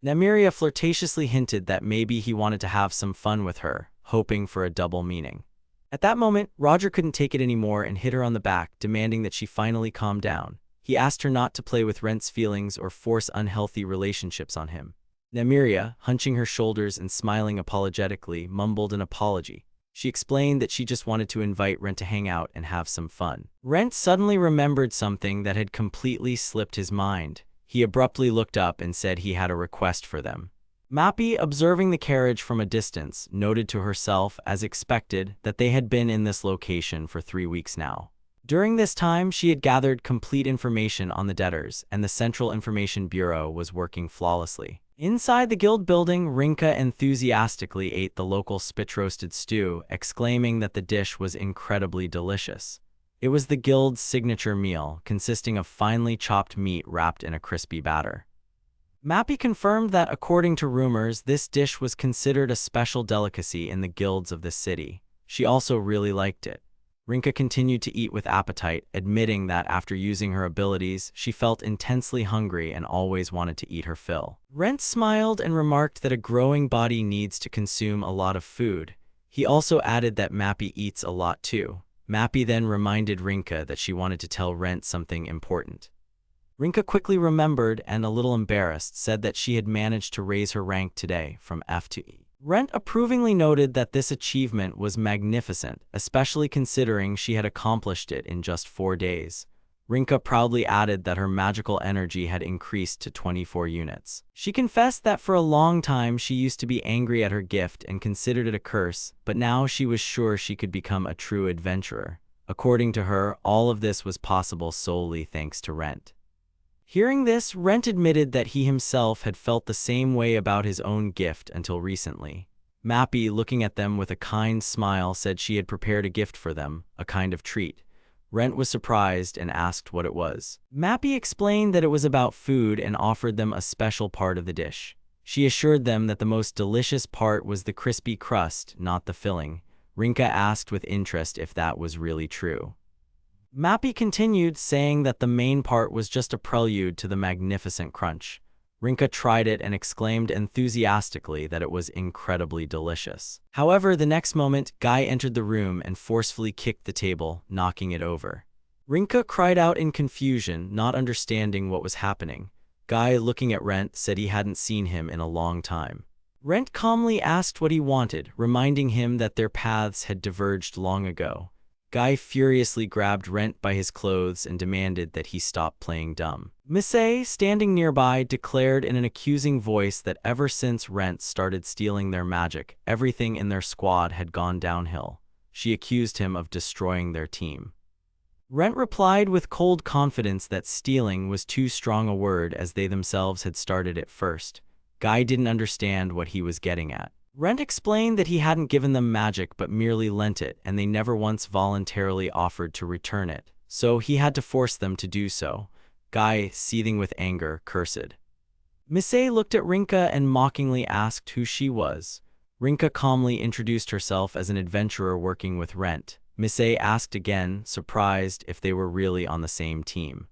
Nymeria flirtatiously hinted that maybe he wanted to have some fun with her, hoping for a double meaning. At that moment, Roger couldn't take it anymore and hit her on the back, demanding that she finally calm down. He asked her not to play with Rent's feelings or force unhealthy relationships on him. Nymeria, hunching her shoulders and smiling apologetically, mumbled an apology. She explained that she just wanted to invite Rent to hang out and have some fun. Rent suddenly remembered something that had completely slipped his mind. He abruptly looked up and said he had a request for them. Mappi, observing the carriage from a distance, noted to herself, as expected, that they had been in this location for 3 weeks now. During this time, she had gathered complete information on the debtors, and the Central Information Bureau was working flawlessly. Inside the guild building, Rinka enthusiastically ate the local spit-roasted stew, exclaiming that the dish was incredibly delicious. It was the guild's signature meal, consisting of finely chopped meat wrapped in a crispy batter. Mappi confirmed that, according to rumors, this dish was considered a special delicacy in the guilds of the city. She also really liked it. Rinka continued to eat with appetite, admitting that after using her abilities, she felt intensely hungry and always wanted to eat her fill. Rent smiled and remarked that a growing body needs to consume a lot of food. He also added that Mappi eats a lot too. Mappi then reminded Rinka that she wanted to tell Rent something important. Rinka quickly remembered and, a little embarrassed, said that she had managed to raise her rank today from F to E. Rent approvingly noted that this achievement was magnificent, especially considering she had accomplished it in just 4 days. Rinka proudly added that her magical energy had increased to 24 units. She confessed that for a long time she used to be angry at her gift and considered it a curse, but now she was sure she could become a true adventurer. According to her, all of this was possible solely thanks to Rent. Hearing this, Rent admitted that he himself had felt the same way about his own gift until recently. Mappi, looking at them with a kind smile, said she had prepared a gift for them, a kind of treat. Rent was surprised and asked what it was. Mappi explained that it was about food and offered them a special part of the dish. She assured them that the most delicious part was the crispy crust, not the filling. Rinka asked with interest if that was really true. Mappi continued, saying that the main part was just a prelude to the magnificent crunch. Rinka tried it and exclaimed enthusiastically that it was incredibly delicious. However, the next moment, Guy entered the room and forcefully kicked the table, knocking it over. Rinka cried out in confusion, not understanding what was happening. Guy, looking at Rent, said he hadn't seen him in a long time. Rent calmly asked what he wanted, reminding him that their paths had diverged long ago. Guy furiously grabbed Rent by his clothes and demanded that he stop playing dumb. Misei, standing nearby, declared in an accusing voice that ever since Rent started stealing their magic, everything in their squad had gone downhill. She accused him of destroying their team. Rent replied with cold confidence that stealing was too strong a word, as they themselves had started it first. Guy didn't understand what he was getting at. Rent explained that he hadn't given them magic but merely lent it, and they never once voluntarily offered to return it, so he had to force them to do so. Guy, seething with anger, cursed. Misei looked at Rinka and mockingly asked who she was. Rinka calmly introduced herself as an adventurer working with Rent. Misei asked again, surprised, if they were really on the same team.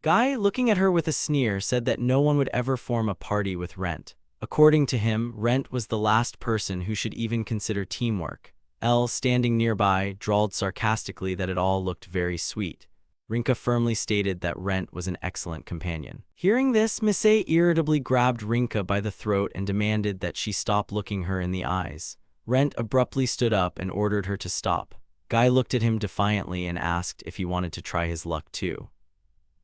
Guy, looking at her with a sneer, said that no one would ever form a party with Rent. According to him, Rent was the last person who should even consider teamwork. Elle, standing nearby, drawled sarcastically that it all looked very sweet. Rinka firmly stated that Rent was an excellent companion. Hearing this, Misei irritably grabbed Rinka by the throat and demanded that she stop looking her in the eyes. Rent abruptly stood up and ordered her to stop. Guy looked at him defiantly and asked if he wanted to try his luck too.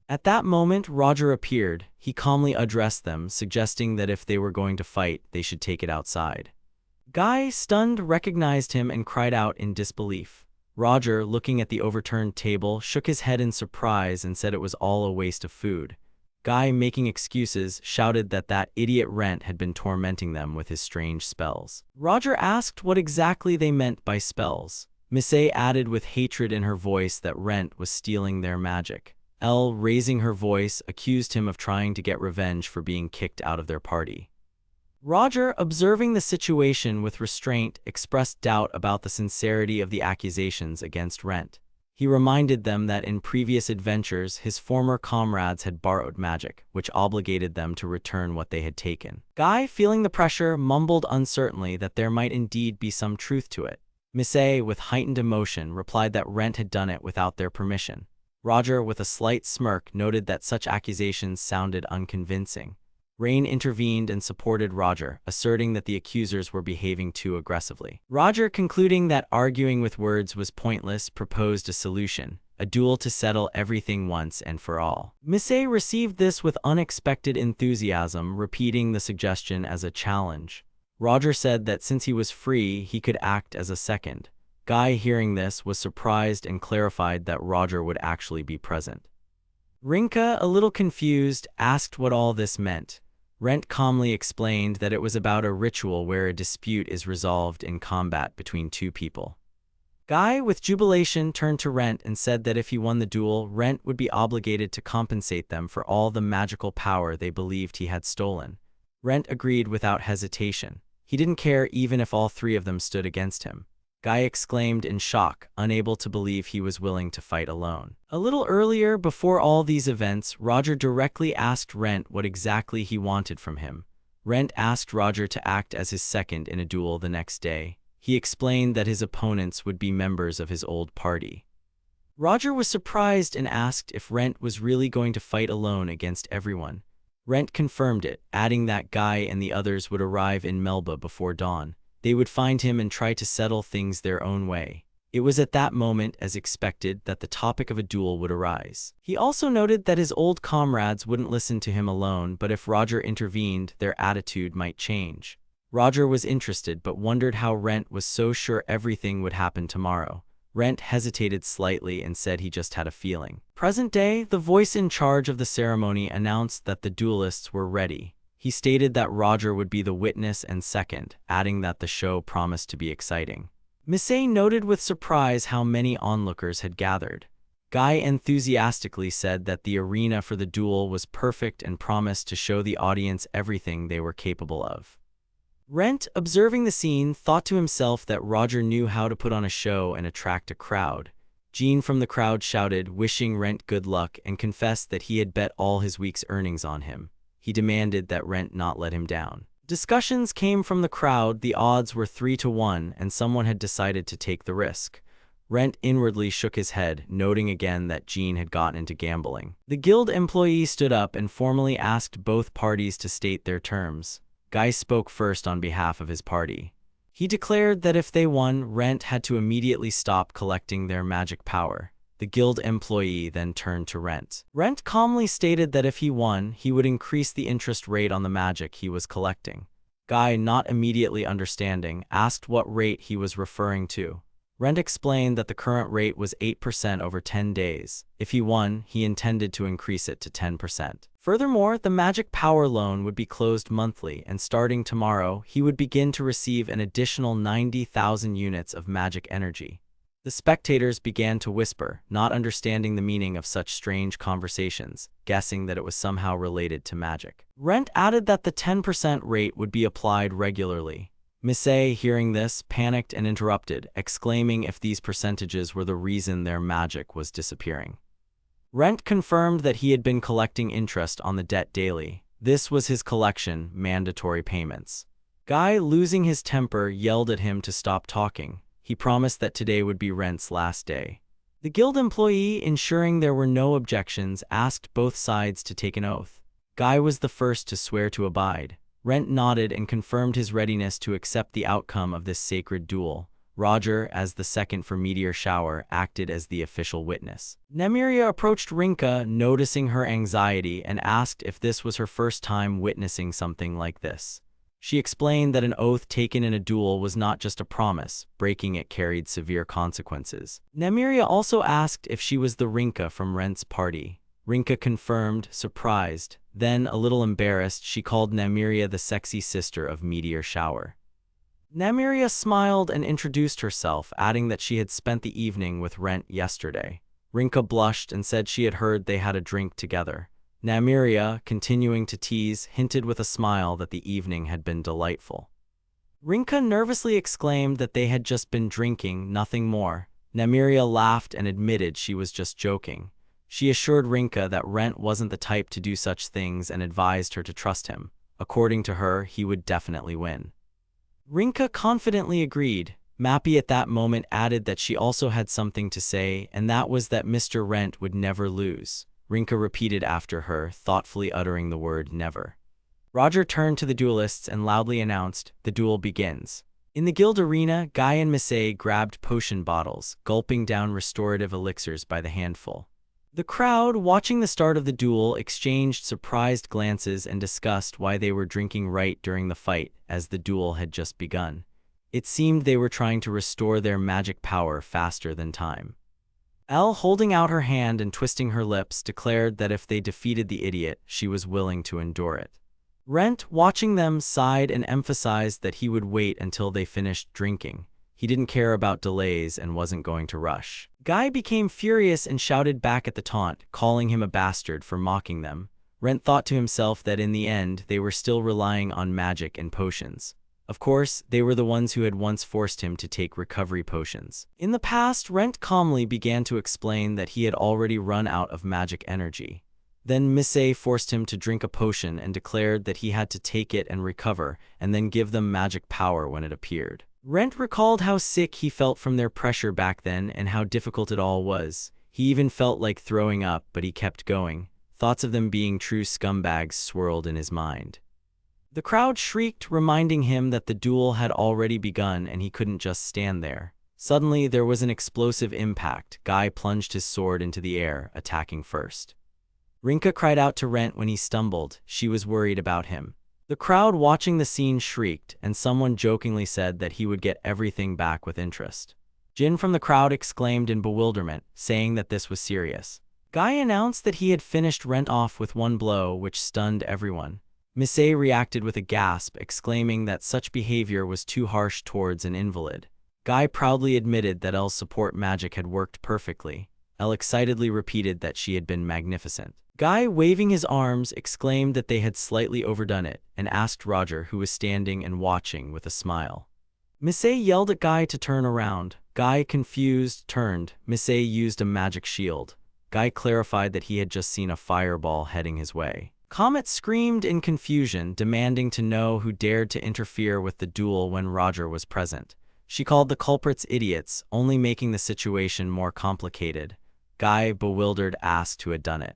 At that moment, Roger appeared. He calmly addressed them, suggesting that if they were going to fight, they should take it outside. Guy, stunned, recognized him and cried out in disbelief. Roger, looking at the overturned table, shook his head in surprise and said it was all a waste of food. Guy, making excuses, shouted that idiot Rent had been tormenting them with his strange spells. Roger asked what exactly they meant by spells. Miss A added with hatred in her voice that Rent was stealing their magic. Elle, raising her voice, accused him of trying to get revenge for being kicked out of their party. Roger, observing the situation with restraint, expressed doubt about the sincerity of the accusations against Rent. He reminded them that in previous adventures, his former comrades had borrowed magic, which obligated them to return what they had taken. Guy, feeling the pressure, mumbled uncertainly that there might indeed be some truth to it. Miss A, with heightened emotion, replied that Rent had done it without their permission. Roger, with a slight smirk, noted that such accusations sounded unconvincing. Rain intervened and supported Roger, asserting that the accusers were behaving too aggressively. Roger, concluding that arguing with words was pointless, proposed a solution: a duel to settle everything once and for all. Miss A received this with unexpected enthusiasm, repeating the suggestion as a challenge. Roger said that since he was free, he could act as a second. Guy, hearing this, was surprised and clarified that Roger would actually be present. Rinka, a little confused, asked what all this meant. Rent calmly explained that it was about a ritual where a dispute is resolved in combat between two people. Guy, with jubilation, turned to Rent and said that if he won the duel, Rent would be obligated to compensate them for all the magical power they believed he had stolen. Rent agreed without hesitation. He didn't care even if all three of them stood against him. Guy exclaimed in shock, unable to believe he was willing to fight alone. A little earlier, before all these events, Roger directly asked Rent what exactly he wanted from him. Rent asked Roger to act as his second in a duel the next day. He explained that his opponents would be members of his old party. Roger was surprised and asked if Rent was really going to fight alone against everyone. Rent confirmed it, adding that Guy and the others would arrive in Melba before dawn. They would find him and try to settle things their own way. It was at that moment, as expected, that the topic of a duel would arise. He also noted that his old comrades wouldn't listen to him alone, but if Roger intervened, their attitude might change. Roger was interested, but wondered how Rent was so sure everything would happen tomorrow. Rent hesitated slightly and said he just had a feeling. Present day, the voice in charge of the ceremony announced that the duelists were ready. He stated that Roger would be the witness and second, adding that the show promised to be exciting. Miss A noted with surprise how many onlookers had gathered. Guy enthusiastically said that the arena for the duel was perfect and promised to show the audience everything they were capable of. Rent, observing the scene, thought to himself that Roger knew how to put on a show and attract a crowd. Jean from the crowd shouted, wishing Rent good luck, and confessed that he had bet all his week's earnings on him. He demanded that Rent not let him down. Discussions came from the crowd. The odds were 3-1, and someone had decided to take the risk. Rent inwardly shook his head, noting again that Jean had gotten into gambling. The guild employee stood up and formally asked both parties to state their terms. Guy spoke first on behalf of his party. He declared that if they won, Rent had to immediately stop collecting their magic power. The guild employee then turned to Rent. Rent calmly stated that if he won, he would increase the interest rate on the magic he was collecting. Guy, not immediately understanding, asked what rate he was referring to. Rent explained that the current rate was 8% over 10 days. If he won, he intended to increase it to 10%. Furthermore, the magic power loan would be closed monthly, and starting tomorrow, he would begin to receive an additional 90,000 units of magic energy. The spectators began to whisper, not understanding the meaning of such strange conversations, guessing that it was somehow related to magic. Rent added that the 10% rate would be applied regularly. Miss A, hearing this, panicked and interrupted, exclaiming if these percentages were the reason their magic was disappearing. Rent confirmed that he had been collecting interest on the debt daily. This was his collection, mandatory payments. Guy, losing his temper, yelled at him to stop talking. He promised that today would be Rent's last day. The guild employee, ensuring there were no objections, asked both sides to take an oath. Guy was the first to swear to abide. Rent nodded and confirmed his readiness to accept the outcome of this sacred duel. Roger, as the second for Meteor Shower, acted as the official witness. Nemiria approached Rinka, noticing her anxiety, and asked if this was her first time witnessing something like this. She explained that an oath taken in a duel was not just a promise. Breaking it carried severe consequences. Nemiria also asked if she was the Rinka from Rent's party. Rinka confirmed, surprised. Then, a little embarrassed, she called Nymeria the sexy sister of Meteor Shower. Nymeria smiled and introduced herself, adding that she had spent the evening with Rent yesterday. Rinka blushed and said she had heard they had a drink together. Nymeria, continuing to tease, hinted with a smile that the evening had been delightful. Rinka nervously exclaimed that they had just been drinking, nothing more. Nymeria laughed and admitted she was just joking. She assured Rinka that Rent wasn't the type to do such things and advised her to trust him. According to her, he would definitely win. Rinka confidently agreed. Mappy at that moment added that she also had something to say, and that was that Mr. Rent would never lose. Rinka repeated after her, thoughtfully uttering the word never. Roger turned to the duelists and loudly announced, "The duel begins." In the guild arena, Guy and Misei grabbed potion bottles, gulping down restorative elixirs by the handful. The crowd, watching the start of the duel, exchanged surprised glances and discussed why they were drinking right during the fight, as the duel had just begun. It seemed they were trying to restore their magic power faster than time. Elle, holding out her hand and twisting her lips, declared that if they defeated the idiot, she was willing to endure it. Rent, watching them, sighed and emphasized that he would wait until they finished drinking. He didn't care about delays and wasn't going to rush. Guy became furious and shouted back at the taunt, calling him a bastard for mocking them. Rent thought to himself that in the end, they were still relying on magic and potions. Of course, they were the ones who had once forced him to take recovery potions. In the past, Rent calmly began to explain that he had already run out of magic energy. Then Misei forced him to drink a potion and declared that he had to take it and recover, and then give them magic power when it appeared. Rent recalled how sick he felt from their pressure back then and how difficult it all was. He even felt like throwing up, but he kept going. Thoughts of them being true scumbags swirled in his mind. The crowd shrieked, reminding him that the duel had already begun and he couldn't just stand there. Suddenly, there was an explosive impact. Guy plunged his sword into the air, attacking first. Rinka cried out to Rent when he stumbled. She was worried about him. The crowd watching the scene shrieked, and someone jokingly said that he would get everything back with interest. Jin from the crowd exclaimed in bewilderment, saying that this was serious. Guy announced that he had finished Rent off with one blow, which stunned everyone. Misei reacted with a gasp, exclaiming that such behavior was too harsh towards an invalid. Guy proudly admitted that Elle's support magic had worked perfectly. Elle excitedly repeated that she had been magnificent. Guy, waving his arms, exclaimed that they had slightly overdone it, and asked Roger, who was standing and watching, with a smile. Misei yelled at Guy to turn around. Guy, confused, turned. Misei used a magic shield. Guy clarified that he had just seen a fireball heading his way. Comet screamed in confusion, demanding to know who dared to interfere with the duel when Roger was present. She called the culprits idiots, only making the situation more complicated. Guy, bewildered, asked who had done it.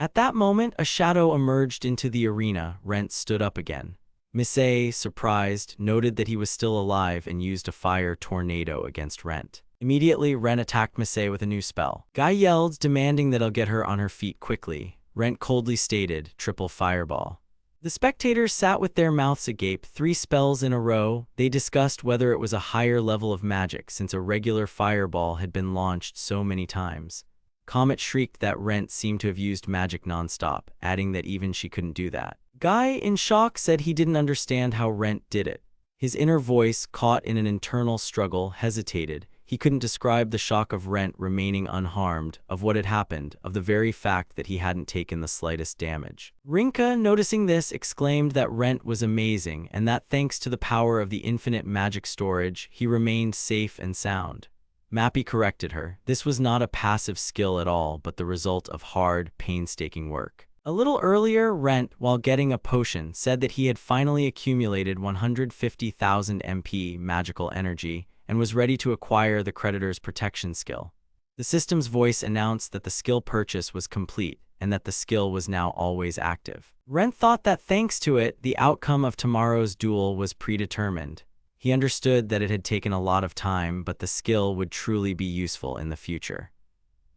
At that moment, a shadow emerged into the arena. Rent stood up again. Misei, surprised, noted that he was still alive and used a fire tornado against Rent. Immediately, Rent attacked Misei with a new spell. Guy yelled, demanding that he'll get her on her feet quickly. Rent coldly stated, "Triple fireball." The spectators sat with their mouths agape. 3 spells in a row. They discussed whether it was a higher level of magic since a regular fireball had been launched so many times. Comet shrieked that Rent seemed to have used magic nonstop, adding that even she couldn't do that. Guy, in shock, said he didn't understand how Rent did it. His inner voice, caught in an internal struggle, hesitated. He couldn't describe the shock of Rent remaining unharmed, of what had happened, of the very fact that he hadn't taken the slightest damage. Rinka, noticing this, exclaimed that Rent was amazing and that thanks to the power of the infinite magic storage, he remained safe and sound. Mappy corrected her. This was not a passive skill at all, but the result of hard, painstaking work. A little earlier, Rent, while getting a potion, said that he had finally accumulated 150,000 MP magical energy and was ready to acquire the creditor's protection skill. The system's voice announced that the skill purchase was complete and that the skill was now always active. Rent thought that thanks to it, the outcome of tomorrow's duel was predetermined. He understood that it had taken a lot of time, but the skill would truly be useful in the future.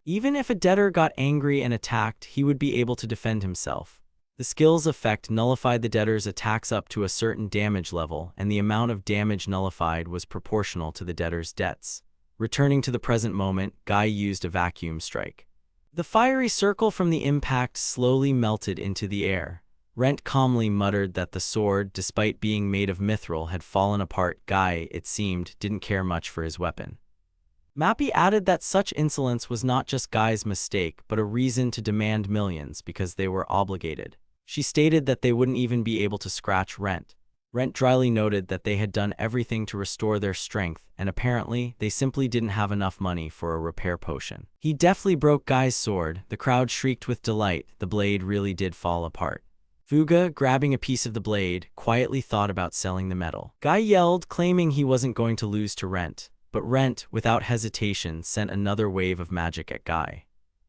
Even if a debtor got angry and attacked, he would be able to defend himself. The skill's effect nullified the debtor's attacks up to a certain damage level, and the amount of damage nullified was proportional to the debtor's debts. Returning to the present moment, Guy used a vacuum strike. The fiery circle from the impact slowly melted into the air. Rent calmly muttered that the sword, despite being made of mithril, had fallen apart. Guy, it seemed, didn't care much for his weapon. Mappy added that such insolence was not just Guy's mistake, but a reason to demand millions because they were obligated. She stated that they wouldn't even be able to scratch Rent. Rent dryly noted that they had done everything to restore their strength, and apparently, they simply didn't have enough money for a repair potion. He deftly broke Guy's sword. The crowd shrieked with delight. The blade really did fall apart. Fuga, grabbing a piece of the blade, quietly thought about selling the metal. Guy yelled, claiming he wasn't going to lose to Rent. But Rent, without hesitation, sent another wave of magic at Guy.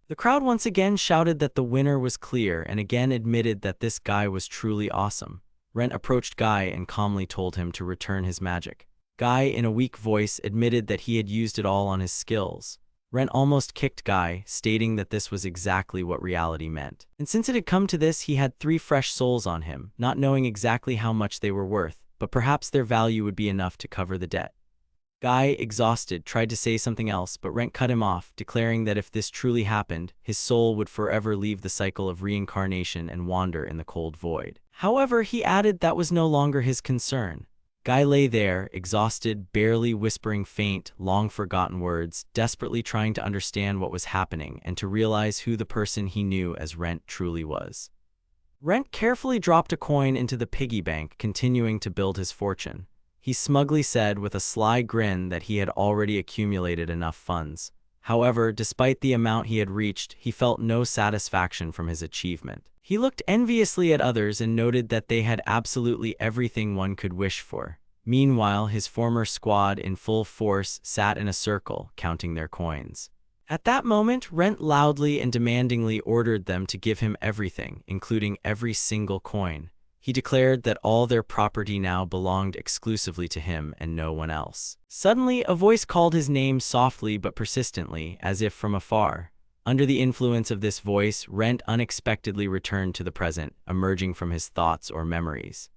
The crowd once again shouted that the winner was clear and again admitted that this guy was truly awesome. Rent approached Guy and calmly told him to return his magic. Guy, in a weak voice, admitted that he had used it all on his skills. Rent almost kicked Guy, stating that this was exactly what reality meant. And since it had come to this, he had 3 fresh souls on him, not knowing exactly how much they were worth, but perhaps their value would be enough to cover the debt. Guy, exhausted, tried to say something else, but Rent cut him off, declaring that if this truly happened, his soul would forever leave the cycle of reincarnation and wander in the cold void. However, he added that was no longer his concern. Guy lay there, exhausted, barely whispering faint, long-forgotten words, desperately trying to understand what was happening and to realize who the person he knew as Rent truly was. Rent carefully dropped a coin into the piggy bank, continuing to build his fortune. He smugly said with a sly grin that he had already accumulated enough funds. However, despite the amount he had reached, he felt no satisfaction from his achievement. He looked enviously at others and noted that they had absolutely everything one could wish for. Meanwhile, his former squad in full force sat in a circle, counting their coins. At that moment, Rent loudly and demandingly ordered them to give him everything, including every single coin. He declared that all their property now belonged exclusively to him and no one else. Suddenly, a voice called his name softly but persistently, as if from afar. Under the influence of this voice, Rent unexpectedly returned to the present, emerging from his thoughts or memories.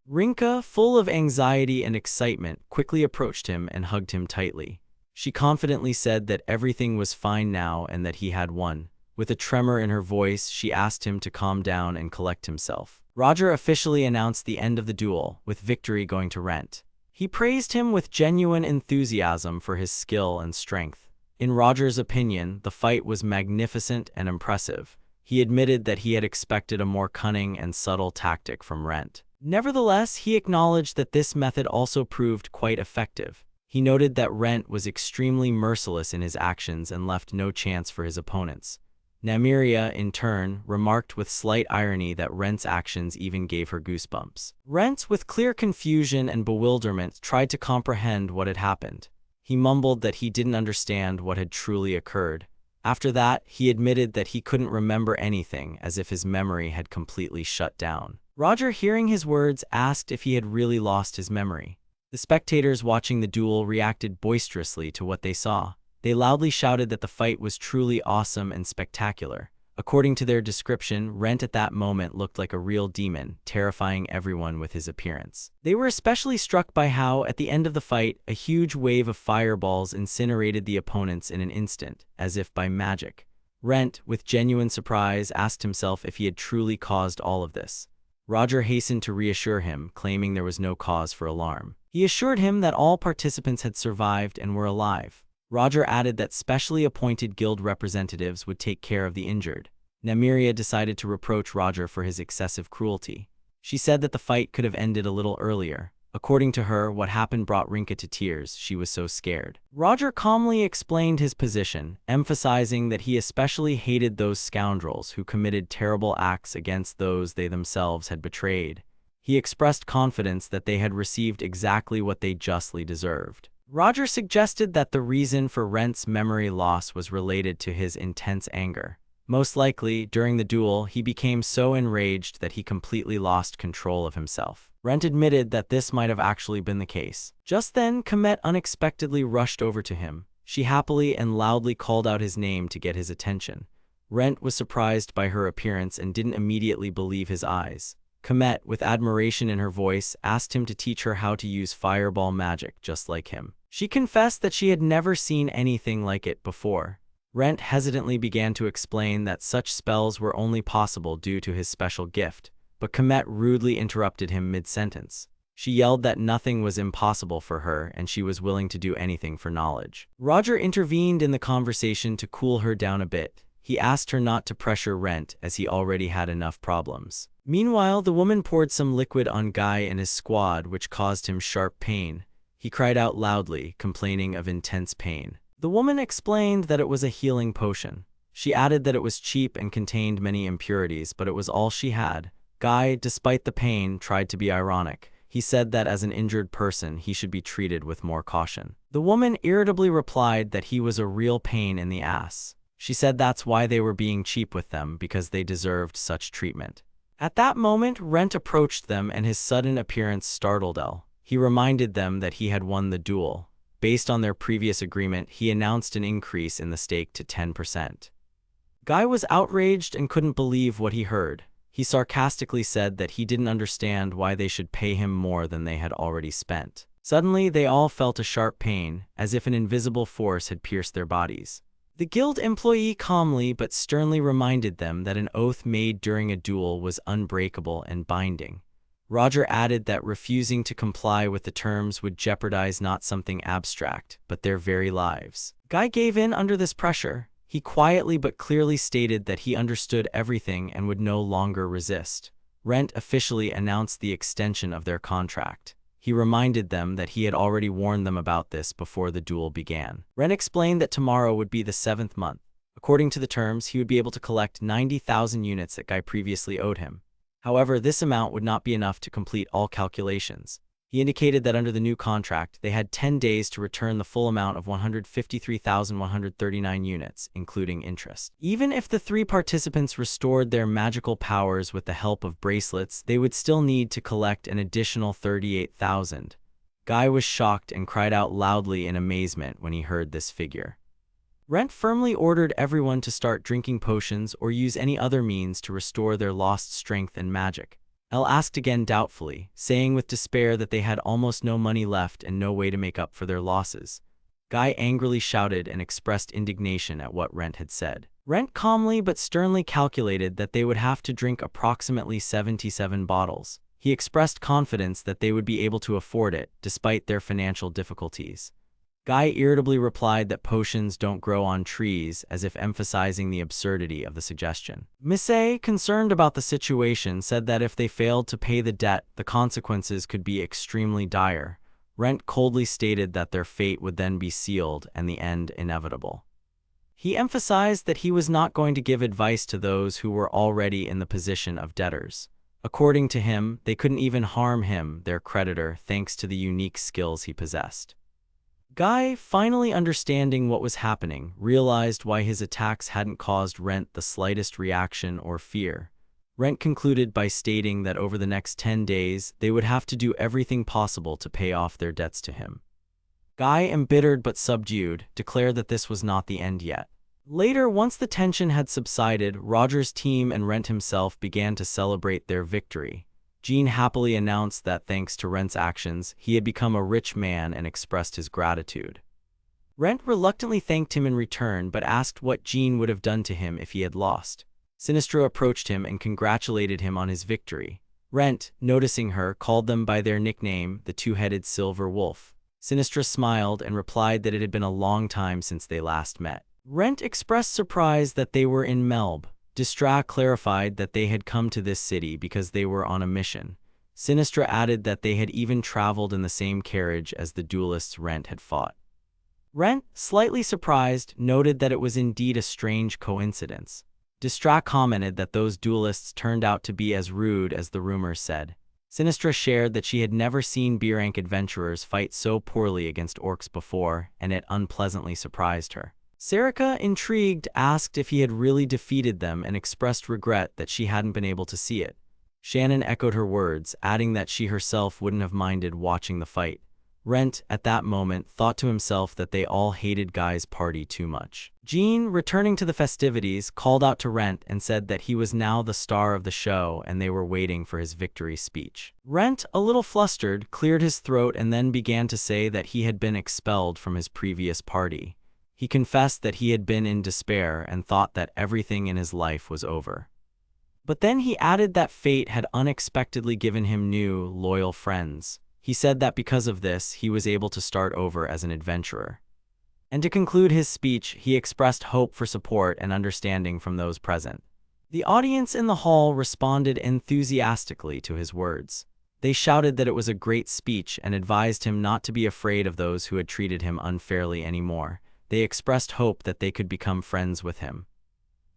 Rinka, full of anxiety and excitement, quickly approached him and hugged him tightly. She confidently said that everything was fine now and that he had won. With a tremor in her voice, she asked him to calm down and collect himself. Roger officially announced the end of the duel, with victory going to Rent. He praised him with genuine enthusiasm for his skill and strength. In Roger's opinion, the fight was magnificent and impressive. He admitted that he had expected a more cunning and subtle tactic from Rent. Nevertheless, he acknowledged that this method also proved quite effective. He noted that Rent was extremely merciless in his actions and left no chance for his opponents. Nymeria, in turn, remarked with slight irony that Rent's actions even gave her goosebumps. Rent, with clear confusion and bewilderment, tried to comprehend what had happened. He mumbled that he didn't understand what had truly occurred. After that, he admitted that he couldn't remember anything, as if his memory had completely shut down. Roger, hearing his words, asked if he had really lost his memory. The spectators watching the duel reacted boisterously to what they saw. They loudly shouted that the fight was truly awesome and spectacular. According to their description, Rent at that moment looked like a real demon, terrifying everyone with his appearance. They were especially struck by how, at the end of the fight, a huge wave of fireballs incinerated the opponents in an instant, as if by magic. Rent, with genuine surprise, asked himself if he had truly caused all of this. Roger hastened to reassure him, claiming there was no cause for alarm. He assured him that all participants had survived and were alive. Roger added that specially appointed guild representatives would take care of the injured. Nymeria decided to reproach Roger for his excessive cruelty. She said that the fight could have ended a little earlier. According to her, what happened brought Rinka to tears. She was so scared. Roger calmly explained his position, emphasizing that he especially hated those scoundrels who committed terrible acts against those they themselves had betrayed. He expressed confidence that they had received exactly what they justly deserved. Roger suggested that the reason for Rent's memory loss was related to his intense anger. Most likely, during the duel, he became so enraged that he completely lost control of himself. Rent admitted that this might have actually been the case. Just then, Komet unexpectedly rushed over to him. She happily and loudly called out his name to get his attention. Rent was surprised by her appearance and didn't immediately believe his eyes. Komet, with admiration in her voice, asked him to teach her how to use fireball magic just like him. She confessed that she had never seen anything like it before. Rent hesitantly began to explain that such spells were only possible due to his special gift, but Komet rudely interrupted him mid-sentence. She yelled that nothing was impossible for her and she was willing to do anything for knowledge. Roger intervened in the conversation to cool her down a bit. He asked her not to pressure Rent as he already had enough problems. Meanwhile, the woman poured some liquid on Guy and his squad, which caused him sharp pain. He cried out loudly, complaining of intense pain. The woman explained that it was a healing potion. She added that it was cheap and contained many impurities, but it was all she had. Guy, despite the pain, tried to be ironic. He said that as an injured person, he should be treated with more caution. The woman irritably replied that he was a real pain in the ass. She said that's why they were being cheap with them, because they deserved such treatment. At that moment, Rent approached them and his sudden appearance startled Elle. He reminded them that he had won the duel. Based on their previous agreement, he announced an increase in the stake to 10%. Guy was outraged and couldn't believe what he heard. He sarcastically said that he didn't understand why they should pay him more than they had already spent. Suddenly, they all felt a sharp pain, as if an invisible force had pierced their bodies. The guild employee calmly but sternly reminded them that an oath made during a duel was unbreakable and binding. Roger added that refusing to comply with the terms would jeopardize not something abstract, but their very lives. Guy gave in under this pressure. He quietly but clearly stated that he understood everything and would no longer resist. Rent officially announced the extension of their contract. He reminded them that he had already warned them about this before the duel began. Rent explained that tomorrow would be the 7th month. According to the terms, he would be able to collect 90,000 units that Guy previously owed him. However, this amount would not be enough to complete all calculations. He indicated that under the new contract, they had 10 days to return the full amount of 153,139 units, including interest. Even if the 3 participants restored their magical powers with the help of bracelets, they would still need to collect an additional 38,000. Guy was shocked and cried out loudly in amazement when he heard this figure. Rent firmly ordered everyone to start drinking potions or use any other means to restore their lost strength and magic. Elle asked again doubtfully, saying with despair that they had almost no money left and no way to make up for their losses. Guy angrily shouted and expressed indignation at what Rent had said. Rent calmly but sternly calculated that they would have to drink approximately 77 bottles. He expressed confidence that they would be able to afford it, despite their financial difficulties. Guy irritably replied that potions don't grow on trees, as if emphasizing the absurdity of the suggestion. Missy, concerned about the situation, said that if they failed to pay the debt, the consequences could be extremely dire. Rent coldly stated that their fate would then be sealed and the end inevitable. He emphasized that he was not going to give advice to those who were already in the position of debtors. According to him, they couldn't even harm him, their creditor, thanks to the unique skills he possessed. Guy, finally understanding what was happening, realized why his attacks hadn't caused Rent the slightest reaction or fear. Rent concluded by stating that over the next 10 days, they would have to do everything possible to pay off their debts to him. Guy, embittered but subdued, declared that this was not the end yet. Later, once the tension had subsided, Roger's team and Rent himself began to celebrate their victory. Jean happily announced that thanks to Rent's actions, he had become a rich man and expressed his gratitude. Rent reluctantly thanked him in return but asked what Jean would have done to him if he had lost. Sinistro approached him and congratulated him on his victory. Rent, noticing her, called them by their nickname, the Two-Headed Silver Wolf. Sinistra smiled and replied that it had been a long time since they last met. Rent expressed surprise that they were in Melb. Distra clarified that they had come to this city because they were on a mission. Sinistra added that they had even traveled in the same carriage as the duelists Rent had fought. Rent, slightly surprised, noted that it was indeed a strange coincidence. Distra commented that those duelists turned out to be as rude as the rumors said. Sinistra shared that she had never seen B-rank adventurers fight so poorly against orcs before, and it unpleasantly surprised her. Sarika, intrigued, asked if he had really defeated them and expressed regret that she hadn't been able to see it. Shannon echoed her words, adding that she herself wouldn't have minded watching the fight. Rent, at that moment, thought to himself that they all hated Guy's party too much. Jean, returning to the festivities, called out to Rent and said that he was now the star of the show and they were waiting for his victory speech. Rent, a little flustered, cleared his throat and then began to say that he had been expelled from his previous party. He confessed that he had been in despair and thought that everything in his life was over. But then he added that fate had unexpectedly given him new, loyal friends. He said that because of this, he was able to start over as an adventurer. And to conclude his speech, he expressed hope for support and understanding from those present. The audience in the hall responded enthusiastically to his words. They shouted that it was a great speech and advised him not to be afraid of those who had treated him unfairly anymore. They expressed hope that they could become friends with him.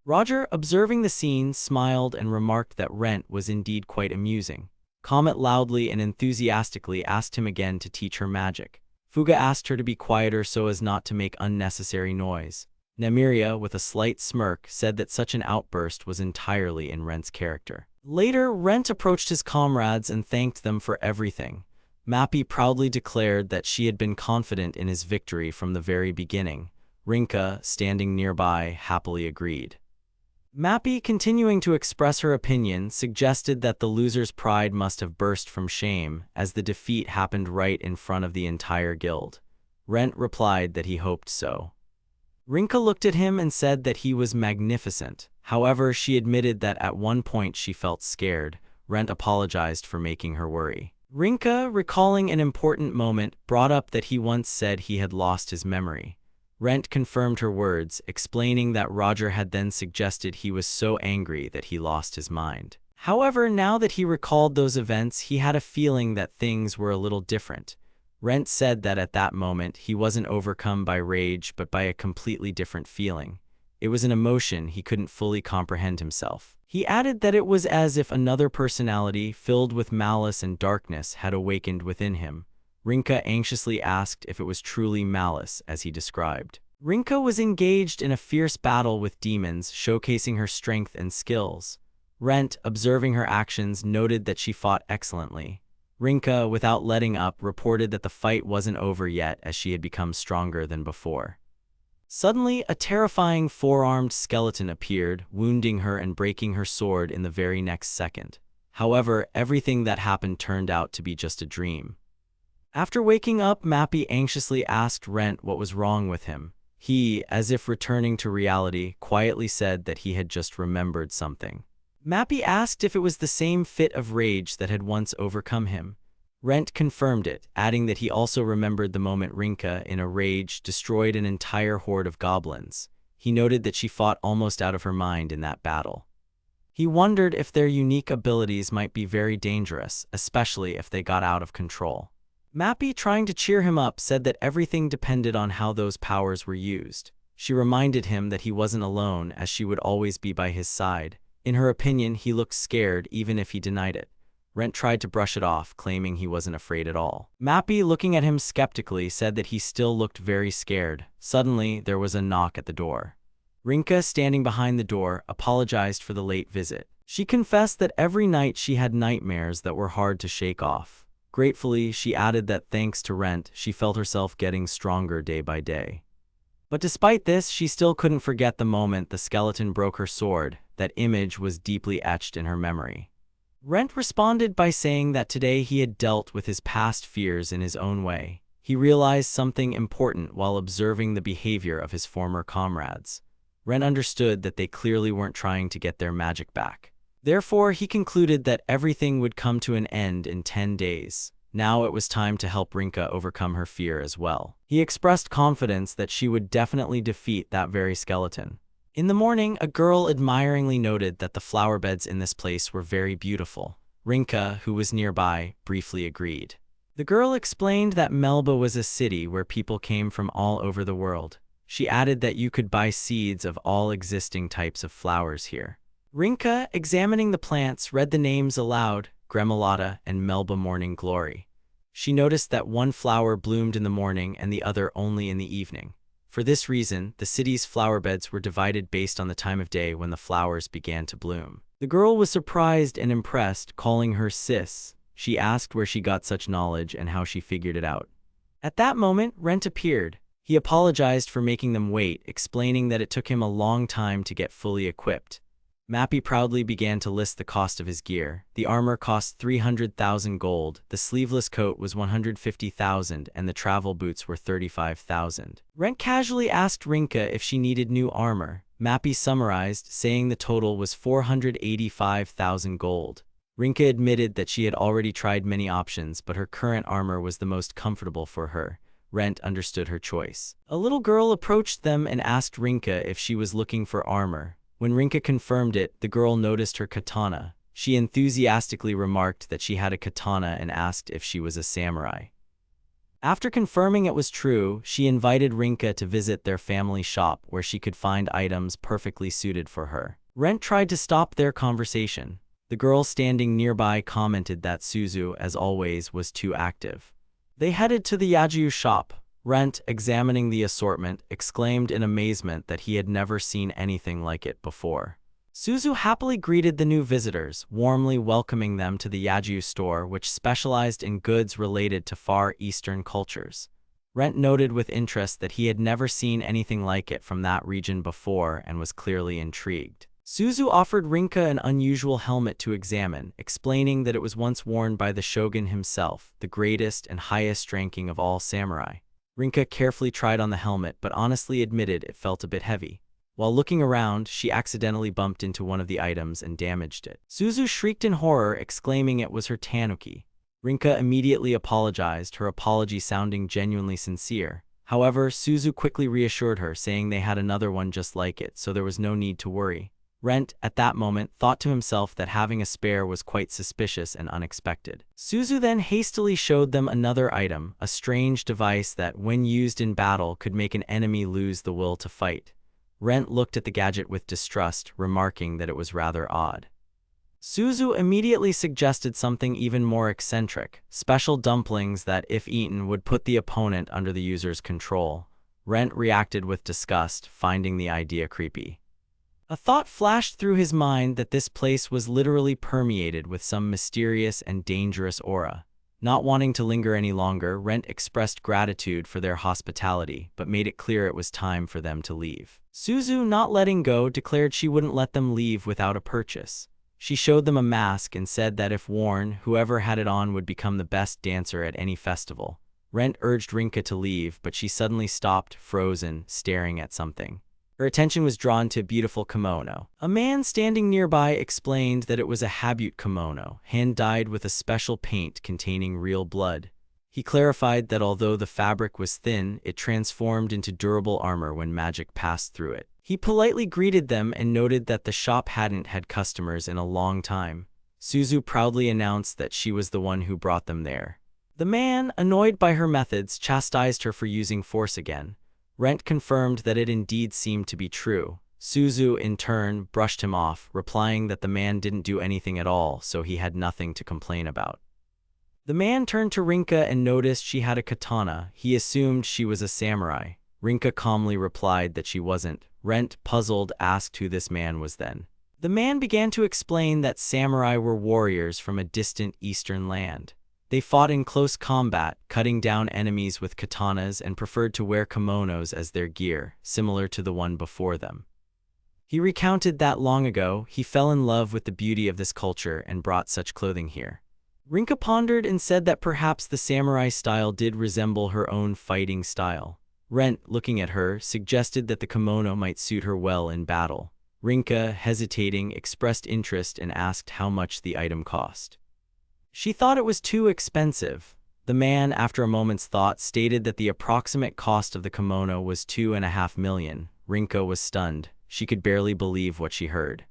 Roger, observing the scene, smiled and remarked that Rent was indeed quite amusing. Comet loudly and enthusiastically asked him again to teach her magic. Fuga asked her to be quieter so as not to make unnecessary noise. Nymeria, with a slight smirk, said that such an outburst was entirely in Rent's character. Later, Rent approached his comrades and thanked them for everything. Mappi proudly declared that she had been confident in his victory from the very beginning. Rinka, standing nearby, happily agreed. Mappi, continuing to express her opinion, suggested that the loser's pride must have burst from shame, as the defeat happened right in front of the entire guild. Rent replied that he hoped so. Rinka looked at him and said that he was magnificent. However, she admitted that at one point she felt scared. Rent apologized for making her worry. Rinka, recalling an important moment, brought up that he once said he had lost his memory. Rent confirmed her words, explaining that Roger had then suggested he was so angry that he lost his mind. However, now that he recalled those events, he had a feeling that things were a little different. Rent said that at that moment, he wasn't overcome by rage but by a completely different feeling. It was an emotion he couldn't fully comprehend himself. He added that it was as if another personality, filled with malice and darkness, had awakened within him. Rinka anxiously asked if it was truly malice, as he described. Rinka was engaged in a fierce battle with demons, showcasing her strength and skills. Rent, observing her actions, noted that she fought excellently. Rinka, without letting up, reported that the fight wasn't over yet as she had become stronger than before. Suddenly, a terrifying four-armed skeleton appeared, wounding her and breaking her sword in the very next second. However, everything that happened turned out to be just a dream. After waking up, Mappi anxiously asked Rent what was wrong with him. He, as if returning to reality, quietly said that he had just remembered something. Mappi asked if it was the same fit of rage that had once overcome him. Rent confirmed it, adding that he also remembered the moment Rinka, in a rage, destroyed an entire horde of goblins. He noted that she fought almost out of her mind in that battle. He wondered if their unique abilities might be very dangerous, especially if they got out of control. Mappi, trying to cheer him up, said that everything depended on how those powers were used. She reminded him that he wasn't alone, as she would always be by his side. In her opinion, he looked scared even if he denied it. Rent tried to brush it off, claiming he wasn't afraid at all. Mappi, looking at him skeptically, said that he still looked very scared. Suddenly, there was a knock at the door. Rinka, standing behind the door, apologized for the late visit. She confessed that every night she had nightmares that were hard to shake off. Gratefully, she added that thanks to Rent, she felt herself getting stronger day by day. But despite this, she still couldn't forget the moment the skeleton broke her sword. That image was deeply etched in her memory. Rent responded by saying that today he had dealt with his past fears in his own way. He realized something important while observing the behavior of his former comrades. Rent understood that they clearly weren't trying to get their magic back. Therefore, he concluded that everything would come to an end in 10 days. Now it was time to help Rinka overcome her fear as well. He expressed confidence that she would definitely defeat that very skeleton. In the morning, a girl admiringly noted that the flower beds in this place were very beautiful. Rinka, who was nearby, briefly agreed. The girl explained that Melba was a city where people came from all over the world. She added that you could buy seeds of all existing types of flowers here. Rinka, examining the plants, read the names aloud: Gremolata and Melba Morning Glory. She noticed that one flower bloomed in the morning and the other only in the evening. For this reason, the city's flower beds were divided based on the time of day when the flowers began to bloom. The girl was surprised and impressed, calling her sis. She asked where she got such knowledge and how she figured it out. At that moment, Rent appeared. He apologized for making them wait, explaining that it took him a long time to get fully equipped. Mappy proudly began to list the cost of his gear. The armor cost 300,000 gold, the sleeveless coat was 150,000, and the travel boots were 35,000. Rent casually asked Rinka if she needed new armor. Mappy summarized, saying the total was 485,000 gold. Rinka admitted that she had already tried many options, but her current armor was the most comfortable for her. Rent understood her choice. A little girl approached them and asked Rinka if she was looking for armor. When Rinka confirmed it, the girl noticed her katana. She enthusiastically remarked that she had a katana and asked if she was a samurai. After confirming it was true, she invited Rinka to visit their family shop where she could find items perfectly suited for her. Rent tried to stop their conversation. The girl standing nearby commented that Suzu, as always, was too active. They headed to the yahello shop. Rent, examining the assortment, exclaimed in amazement that he had never seen anything like it before. Suzu happily greeted the new visitors, warmly welcoming them to the yahello store, which specialized in goods related to Far Eastern cultures. Rent noted with interest that he had never seen anything like it from that region before and was clearly intrigued. Suzu offered Rinka an unusual helmet to examine, explaining that it was once worn by the shogun himself, the greatest and highest ranking of all samurai. Rinka carefully tried on the helmet but honestly admitted it felt a bit heavy. While looking around, she accidentally bumped into one of the items and damaged it. Suzu shrieked in horror, exclaiming it was her tanuki. Rinka immediately apologized, her apology sounding genuinely sincere. However, Suzu quickly reassured her, saying they had another one just like it, so there was no need to worry. Rent, at that moment, thought to himself that having a spare was quite suspicious and unexpected. Suzu then hastily showed them another item, a strange device that, when used in battle, could make an enemy lose the will to fight. Rent looked at the gadget with distrust, remarking that it was rather odd. Suzu immediately suggested something even more eccentric, special dumplings that, if eaten, would put the opponent under the user's control. Rent reacted with disgust, finding the idea creepy. A thought flashed through his mind that this place was literally permeated with some mysterious and dangerous aura. Not wanting to linger any longer, Rent expressed gratitude for their hospitality, but made it clear it was time for them to leave. Suzu, not letting go, declared she wouldn't let them leave without a purchase. She showed them a mask and said that if worn, whoever had it on would become the best dancer at any festival. Rent urged Rinka to leave, but she suddenly stopped, frozen, staring at something. Her attention was drawn to a beautiful kimono. A man standing nearby explained that it was a habute kimono, hand-dyed with a special paint containing real blood. He clarified that although the fabric was thin, it transformed into durable armor when magic passed through it. He politely greeted them and noted that the shop hadn't had customers in a long time. Suzu proudly announced that she was the one who brought them there. The man, annoyed by her methods, chastised her for using force again. Rent confirmed that it indeed seemed to be true. Suzu, in turn, brushed him off, replying that the man didn't do anything at all, so he had nothing to complain about. The man turned to Rinka and noticed she had a katana. He assumed she was a samurai. Rinka calmly replied that she wasn't. Rent, puzzled, asked who this man was then. The man began to explain that samurai were warriors from a distant eastern land. They fought in close combat, cutting down enemies with katanas, and preferred to wear kimonos as their gear, similar to the one before them. He recounted that long ago, he fell in love with the beauty of this culture and brought such clothing here. Rinka pondered and said that perhaps the samurai style did resemble her own fighting style. Rent, looking at her, suggested that the kimono might suit her well in battle. Rinka, hesitating, expressed interest and asked how much the item cost. She thought it was too expensive. The man, after a moment's thought, stated that the approximate cost of the kimono was 2.5 million. Rinka was stunned. She could barely believe what she heard.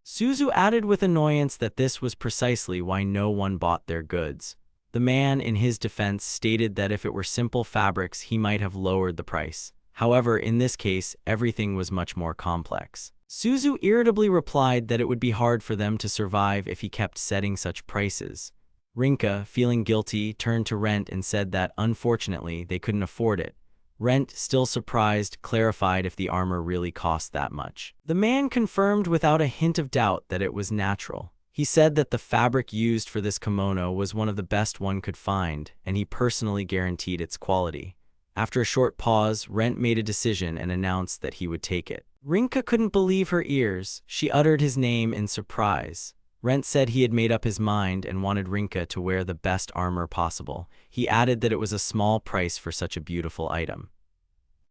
Suzu added with annoyance that this was precisely why no one bought their goods. The man, in his defense, stated that if it were simple fabrics, he might have lowered the price. However, in this case, everything was much more complex. Suzu irritably replied that it would be hard for them to survive if he kept setting such prices. Rinka, feeling guilty, turned to Rent and said that, unfortunately, they couldn't afford it. Rent, still surprised, clarified if the armor really cost that much. The man confirmed without a hint of doubt that it was natural. He said that the fabric used for this kimono was one of the best one could find, and he personally guaranteed its quality. After a short pause, Rent made a decision and announced that he would take it. Rinka couldn't believe her ears. She uttered his name in surprise. Rent said he had made up his mind and wanted Rinka to wear the best armor possible. He added that it was a small price for such a beautiful item.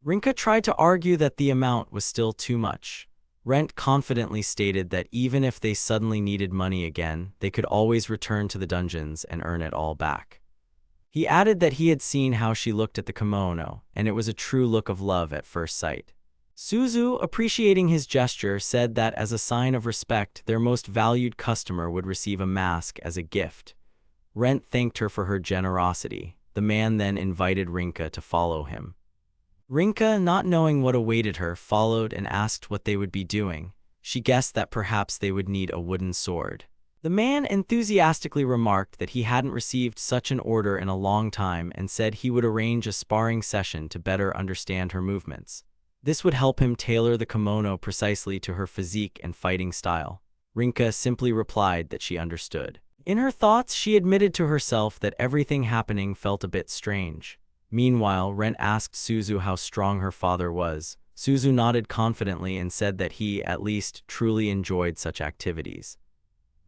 Rinka tried to argue that the amount was still too much. Rent confidently stated that even if they suddenly needed money again, they could always return to the dungeons and earn it all back. He added that he had seen how she looked at the kimono, and it was a true look of love at first sight. Suzu, appreciating his gesture, said that as a sign of respect, their most valued customer would receive a mask as a gift. Rent thanked her for her generosity. The man then invited Rinka to follow him. Rinka, not knowing what awaited her, followed and asked what they would be doing. She guessed that perhaps they would need a wooden sword. The man enthusiastically remarked that he hadn't received such an order in a long time and said he would arrange a sparring session to better understand her movements. This would help him tailor the kimono precisely to her physique and fighting style. Rinka simply replied that she understood. In her thoughts, she admitted to herself that everything happening felt a bit strange. Meanwhile, Rent asked Suzu how strong her father was. Suzu nodded confidently and said that he, at least, truly enjoyed such activities.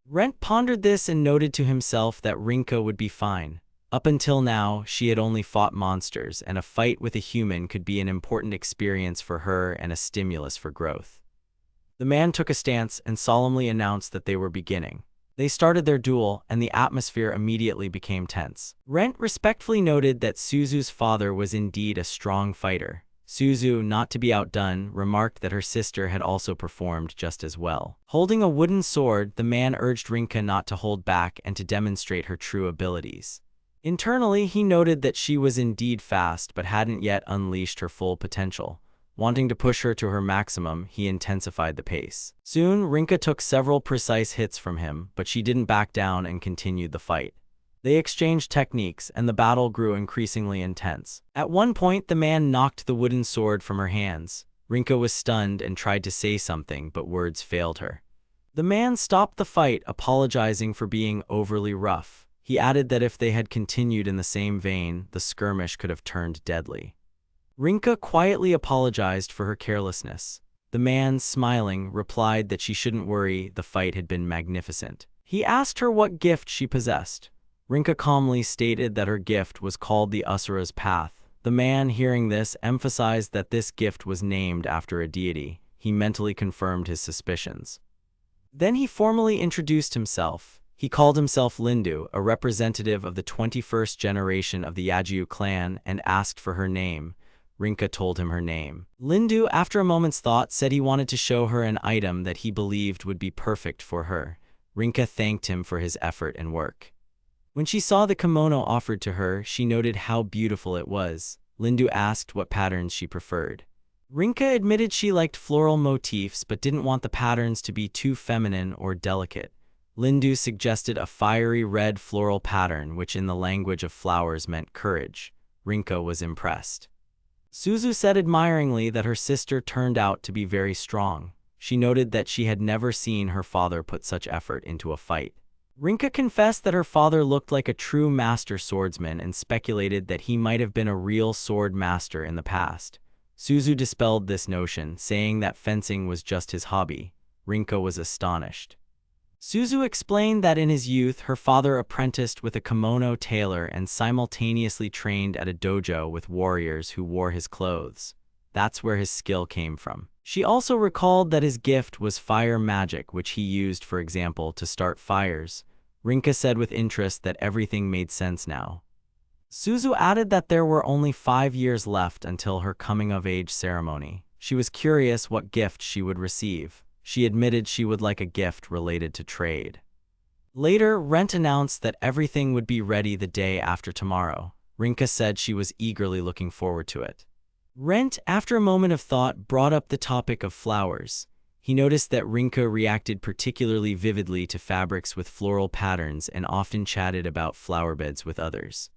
Rent pondered this and noted to himself that Rinka would be fine. Up until now, she had only fought monsters, and a fight with a human could be an important experience for her and a stimulus for growth. The man took a stance and solemnly announced that they were beginning. They started their duel, and the atmosphere immediately became tense. Rent respectfully noted that Suzu's father was indeed a strong fighter. Suzu, not to be outdone, remarked that her sister had also performed just as well. Holding a wooden sword, the man urged Rinka not to hold back and to demonstrate her true abilities. Internally, he noted that she was indeed fast but hadn't yet unleashed her full potential. Wanting to push her to her maximum, he intensified the pace. Soon, Rinka took several precise hits from him, but she didn't back down and continued the fight. They exchanged techniques, and the battle grew increasingly intense. At one point, the man knocked the wooden sword from her hands. Rinka was stunned and tried to say something, but words failed her. The man stopped the fight, apologizing for being overly rough. He added that if they had continued in the same vein, the skirmish could have turned deadly. Rinka quietly apologized for her carelessness. The man, smiling, replied that she shouldn't worry, the fight had been magnificent. He asked her what gift she possessed. Rinka calmly stated that her gift was called the Asura's Path. The man, hearing this, emphasized that this gift was named after a deity. He mentally confirmed his suspicions. Then he formally introduced himself. He called himself Lindu, a representative of the 21st generation of the Yahello clan, and asked for her name. Rinka told him her name. Lindu, after a moment's thought, said he wanted to show her an item that he believed would be perfect for her. Rinka thanked him for his effort and work. When she saw the kimono offered to her, she noted how beautiful it was. Lindu asked what patterns she preferred. Rinka admitted she liked floral motifs but didn't want the patterns to be too feminine or delicate. Lindu suggested a fiery red floral pattern, which in the language of flowers meant courage. Rinka was impressed. Suzu said admiringly that her sister turned out to be very strong. She noted that she had never seen her father put such effort into a fight. Rinka confessed that her father looked like a true master swordsman and speculated that he might have been a real sword master in the past. Suzu dispelled this notion, saying that fencing was just his hobby. Rinka was astonished. Suzu explained that in his youth, her father apprenticed with a kimono tailor and simultaneously trained at a dojo with warriors who wore his clothes. That's where his skill came from. She also recalled that his gift was fire magic, which he used, for example, to start fires. Rinka said with interest that everything made sense now. Suzu added that there were only 5 years left until her coming-of-age ceremony. She was curious what gift she would receive. She admitted she would like a gift related to trade. Later, Rent announced that everything would be ready the day after tomorrow. Rinka said she was eagerly looking forward to it. Rent, after a moment of thought, brought up the topic of flowers. He noticed that Rinka reacted particularly vividly to fabrics with floral patterns and often chatted about flowerbeds with others.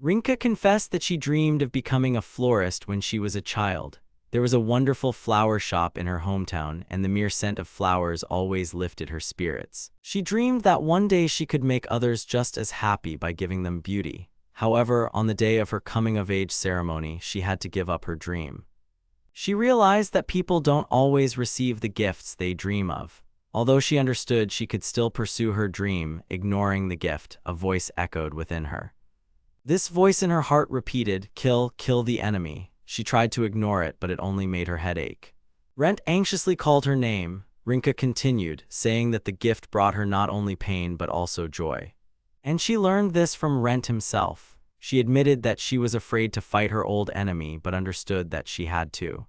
Rinka confessed that she dreamed of becoming a florist when she was a child. There was a wonderful flower shop in her hometown, and the mere scent of flowers always lifted her spirits. She dreamed that one day she could make others just as happy by giving them beauty. However, on the day of her coming-of-age ceremony, she had to give up her dream. She realized that people don't always receive the gifts they dream of. Although she understood she could still pursue her dream, ignoring the gift, a voice echoed within her. This voice in her heart repeated, "Kill, kill the enemy." She tried to ignore it, but it only made her head ache. Rent anxiously called her name. Rinka continued, saying that the gift brought her not only pain but also joy. And she learned this from Rent himself. She admitted that she was afraid to fight her old enemy but understood that she had to.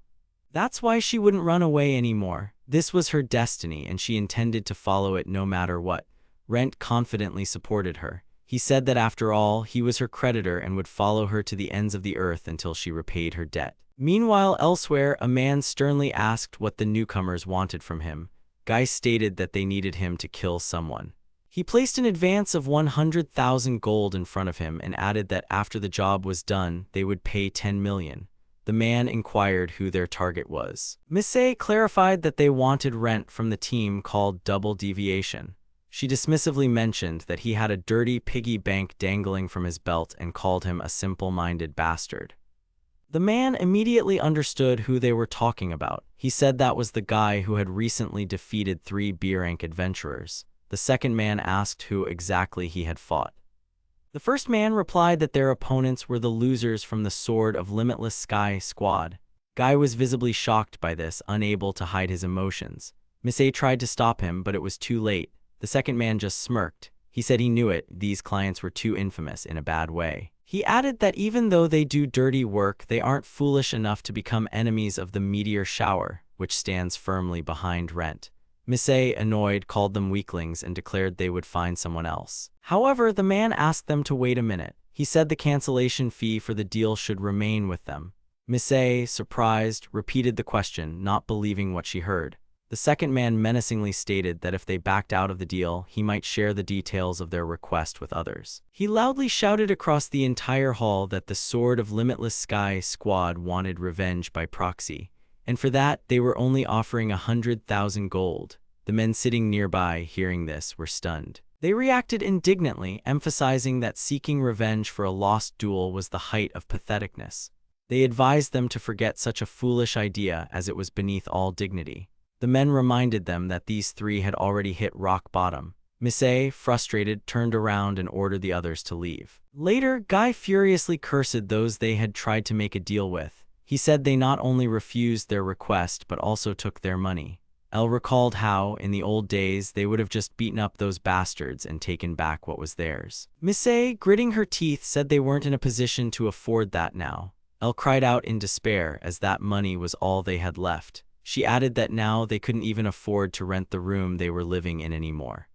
That's why she wouldn't run away anymore. This was her destiny and she intended to follow it no matter what. Rent confidently supported her. He said that after all, he was her creditor and would follow her to the ends of the earth until she repaid her debt. Meanwhile, elsewhere, a man sternly asked what the newcomers wanted from him. Guy stated that they needed him to kill someone. He placed an advance of 100,000 gold in front of him and added that after the job was done, they would pay 10 million. The man inquired who their target was. Mise clarified that they wanted Rent from the team called Double Deviation. She dismissively mentioned that he had a dirty piggy bank dangling from his belt and called him a simple-minded bastard. The man immediately understood who they were talking about. He said that was the guy who had recently defeated 3 B-rank adventurers. The second man asked who exactly he had fought. The first man replied that their opponents were the losers from the Sword of Limitless Sky squad. Guy was visibly shocked by this, unable to hide his emotions. Mise tried to stop him, but it was too late. The second man just smirked. He said he knew it, these clients were too infamous in a bad way. He added that even though they do dirty work, they aren't foolish enough to become enemies of the meteor shower, which stands firmly behind Rent. Mise, annoyed, called them weaklings and declared they would find someone else. However, the man asked them to wait a minute. He said the cancellation fee for the deal should remain with them. Mise, surprised, repeated the question, not believing what she heard. The second man menacingly stated that if they backed out of the deal, he might share the details of their request with others. He loudly shouted across the entire hall that the Sword of Limitless Sky squad wanted revenge by proxy, and for that they were only offering 100,000 gold. The men sitting nearby, hearing this, were stunned. They reacted indignantly, emphasizing that seeking revenge for a lost duel was the height of patheticness. They advised them to forget such a foolish idea as it was beneath all dignity. The men reminded them that these 3 had already hit rock bottom. Mise, frustrated, turned around and ordered the others to leave. Later, Guy furiously cursed those they had tried to make a deal with. He said they not only refused their request but also took their money. Elle recalled how, in the old days, they would have just beaten up those bastards and taken back what was theirs. Mise, gritting her teeth, said they weren't in a position to afford that now. Elle cried out in despair as that money was all they had left. She added that now they couldn't even afford to rent the room they were living in anymore.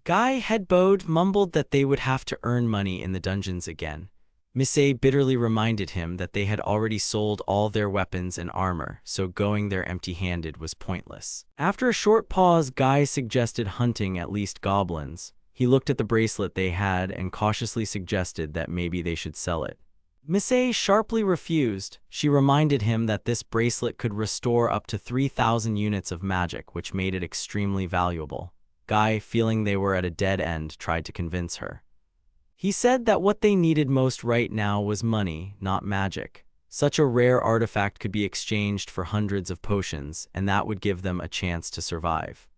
Guy, head bowed, mumbled that they would have to earn money in the dungeons again. Mise bitterly reminded him that they had already sold all their weapons and armor, so going there empty-handed was pointless. After a short pause, Guy suggested hunting at least goblins. He looked at the bracelet they had and cautiously suggested that maybe they should sell it. Mise sharply refused. She reminded him that this bracelet could restore up to 3,000 units of magic, which made it extremely valuable. Guy, feeling they were at a dead end, tried to convince her. He said that what they needed most right now was money, not magic. Such a rare artifact could be exchanged for hundreds of potions, and that would give them a chance to survive.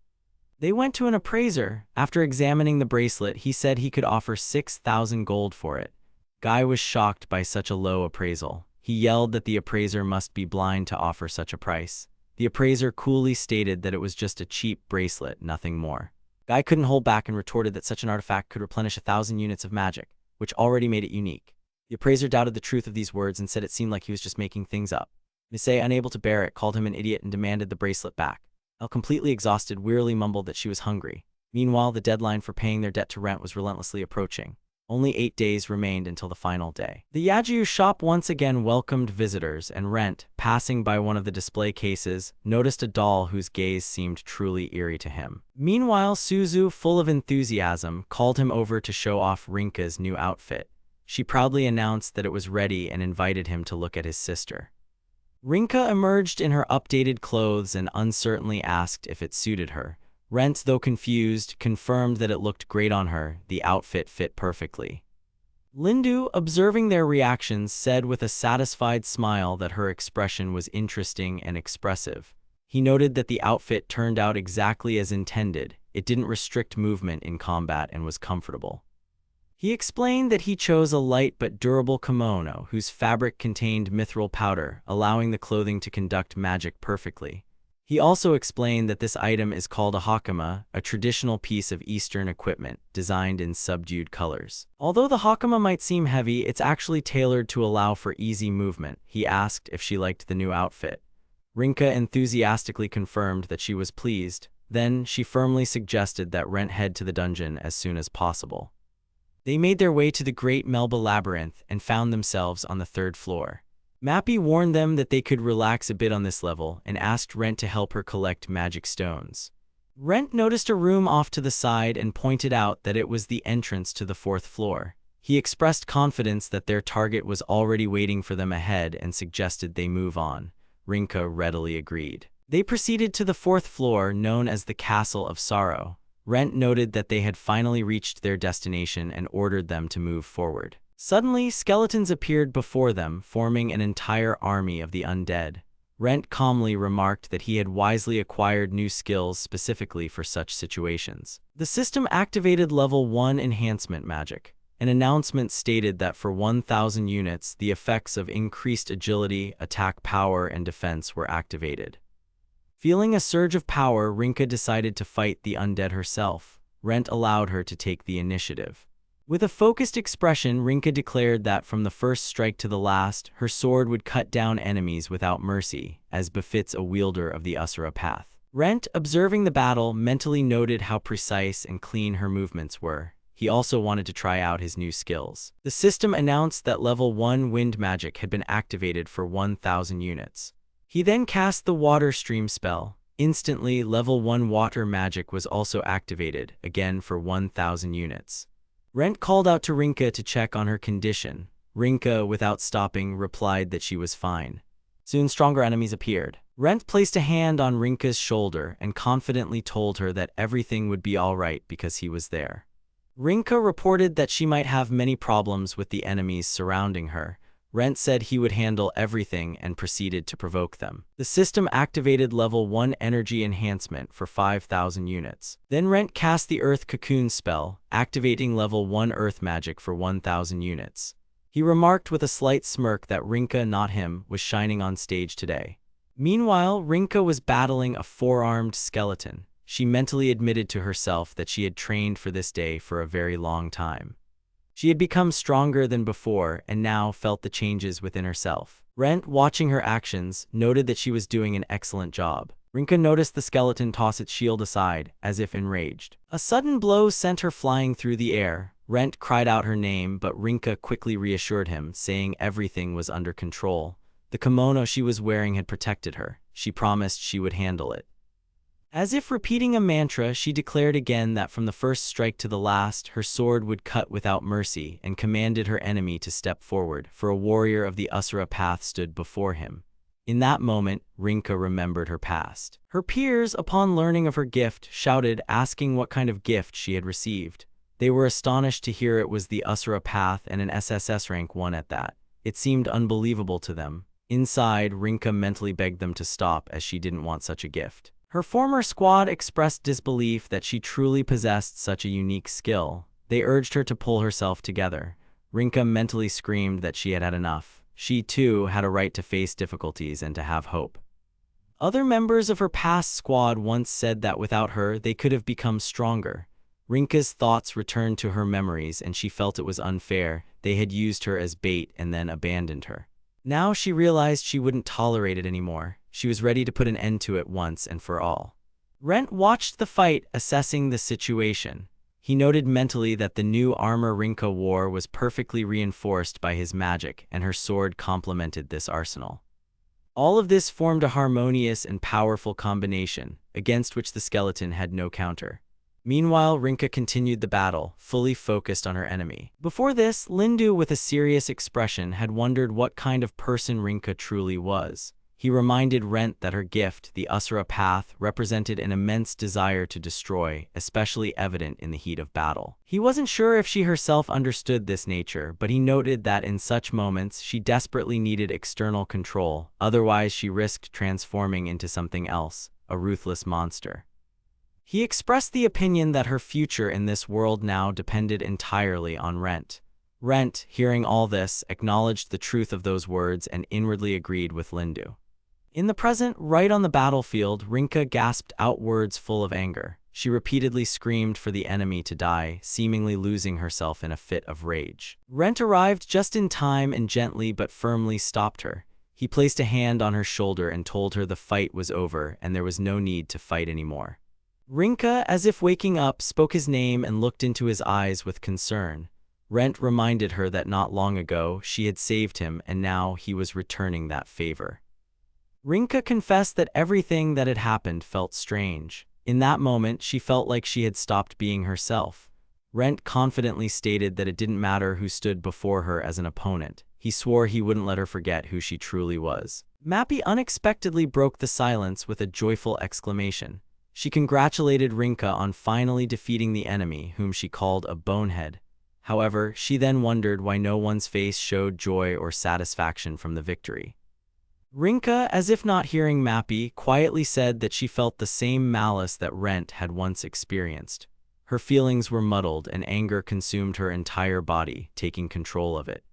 They went to an appraiser. After examining the bracelet, he said he could offer 6,000 gold for it. Guy was shocked by such a low appraisal. He yelled that the appraiser must be blind to offer such a price. The appraiser coolly stated that it was just a cheap bracelet, nothing more. Guy couldn't hold back and retorted that such an artifact could replenish 1,000 units of magic, which already made it unique. The appraiser doubted the truth of these words and said it seemed like he was just making things up. Mise, unable to bear it, called him an idiot and demanded the bracelet back. Elle, completely exhausted, wearily mumbled that she was hungry. Meanwhile, the deadline for paying their debt to Rent was relentlessly approaching. Only 8 days remained until the final day. The yahello shop once again welcomed visitors, and Rent, passing by one of the display cases, noticed a doll whose gaze seemed truly eerie to him. Meanwhile, Suzu, full of enthusiasm, called him over to show off Rinka's new outfit. She proudly announced that it was ready and invited him to look at his sister. Rinka emerged in her updated clothes and uncertainly asked if it suited her. Rent, though confused, confirmed that it looked great on her. The outfit fit perfectly. Lindu, observing their reactions, said with a satisfied smile that her expression was interesting and expressive. He noted that the outfit turned out exactly as intended. It didn't restrict movement in combat and was comfortable. He explained that he chose a light but durable kimono whose fabric contained mithril powder, allowing the clothing to conduct magic perfectly. He also explained that this item is called a hakama, a traditional piece of Eastern equipment designed in subdued colors. Although the hakama might seem heavy, it's actually tailored to allow for easy movement. He asked if she liked the new outfit. Rinka enthusiastically confirmed that she was pleased. Then she firmly suggested that Rent head to the dungeon as soon as possible. They made their way to the Great Melba Labyrinth and found themselves on the 3rd floor. Mappy warned them that they could relax a bit on this level and asked Rent to help her collect magic stones. Rent noticed a room off to the side and pointed out that it was the entrance to the 4th floor. He expressed confidence that their target was already waiting for them ahead and suggested they move on. Rinka readily agreed. They proceeded to the 4th floor, known as the Castle of Sorrow. Rent noted that they had finally reached their destination and ordered them to move forward. Suddenly, skeletons appeared before them, forming an entire army of the undead. Rent calmly remarked that he had wisely acquired new skills specifically for such situations. The system activated level 1 enhancement magic. An announcement stated that for 1,000 units, the effects of increased agility, attack power, and defense were activated. Feeling a surge of power, Rinka decided to fight the undead herself. Rent allowed her to take the initiative. With a focused expression, Rinka declared that from the first strike to the last, her sword would cut down enemies without mercy, as befits a wielder of the Asura path. Rent, observing the battle, mentally noted how precise and clean her movements were. He also wanted to try out his new skills. The system announced that level 1 wind magic had been activated for 1,000 units. He then cast the water stream spell. Instantly, level 1 water magic was also activated, again for 1,000 units. Rent called out to Rinka to check on her condition. Rinka, without stopping, replied that she was fine. Soon stronger enemies appeared. Rent placed a hand on Rinka's shoulder and confidently told her that everything would be all right because he was there. Rinka reported that she might have many problems with the enemies surrounding her. Rent said he would handle everything and proceeded to provoke them. The system activated level 1 energy enhancement for 5,000 units. Then Rent cast the Earth Cocoon spell, activating level 1 earth magic for 1,000 units. He remarked with a slight smirk that Rinka, not him, was shining on stage today. Meanwhile, Rinka was battling a 4-armed skeleton. She mentally admitted to herself that she had trained for this day for a very long time. She had become stronger than before and now felt the changes within herself. Rent, watching her actions, noted that she was doing an excellent job. Rinka noticed the skeleton toss its shield aside, as if enraged. A sudden blow sent her flying through the air. Rent cried out her name, but Rinka quickly reassured him, saying everything was under control. The kimono she was wearing had protected her. She promised she would handle it. As if repeating a mantra, she declared again that from the first strike to the last, her sword would cut without mercy and commanded her enemy to step forward, for a warrior of the Asura path stood before him. In that moment, Rinka remembered her past. Her peers, upon learning of her gift, shouted, asking what kind of gift she had received. They were astonished to hear it was the Asura path and an SSS rank 1 at that. It seemed unbelievable to them. Inside, Rinka mentally begged them to stop as she didn't want such a gift. Her former squad expressed disbelief that she truly possessed such a unique skill. They urged her to pull herself together. Rinka mentally screamed that she had had enough. She, too, had a right to face difficulties and to have hope. Other members of her past squad once said that without her, they could have become stronger. Rinka's thoughts returned to her memories and she felt it was unfair. They had used her as bait and then abandoned her. Now she realized she wouldn't tolerate it anymore. She was ready to put an end to it once and for all. Rent watched the fight, assessing the situation. He noted mentally that the new armor Rinka wore was perfectly reinforced by his magic, and her sword complemented this arsenal. All of this formed a harmonious and powerful combination, against which the skeleton had no counter. Meanwhile, Rinka continued the battle, fully focused on her enemy. Before this, Lindu, with a serious expression, had wondered what kind of person Rinka truly was. He reminded Rent that her gift, the Usura path, represented an immense desire to destroy, especially evident in the heat of battle. He wasn't sure if she herself understood this nature, but he noted that in such moments she desperately needed external control, otherwise she risked transforming into something else, a ruthless monster. He expressed the opinion that her future in this world now depended entirely on Rent. Rent, hearing all this, acknowledged the truth of those words and inwardly agreed with Lindu. In the present, right on the battlefield, Rinka gasped out words full of anger. She repeatedly screamed for the enemy to die, seemingly losing herself in a fit of rage. Rent arrived just in time and gently but firmly stopped her. He placed a hand on her shoulder and told her the fight was over and there was no need to fight anymore. Rinka, as if waking up, spoke his name and looked into his eyes with concern. Rent reminded her that not long ago she had saved him and now he was returning that favor. Rinka confessed that everything that had happened felt strange. In that moment, she felt like she had stopped being herself. Rent confidently stated that it didn't matter who stood before her as an opponent. He swore he wouldn't let her forget who she truly was. Mappy unexpectedly broke the silence with a joyful exclamation. She congratulated Rinka on finally defeating the enemy, whom she called a bonehead. However, she then wondered why no one's face showed joy or satisfaction from the victory. Rinka, as if not hearing Mappy, quietly said that she felt the same malice that Rent had once experienced. Her feelings were muddled and anger consumed her entire body, taking control of it.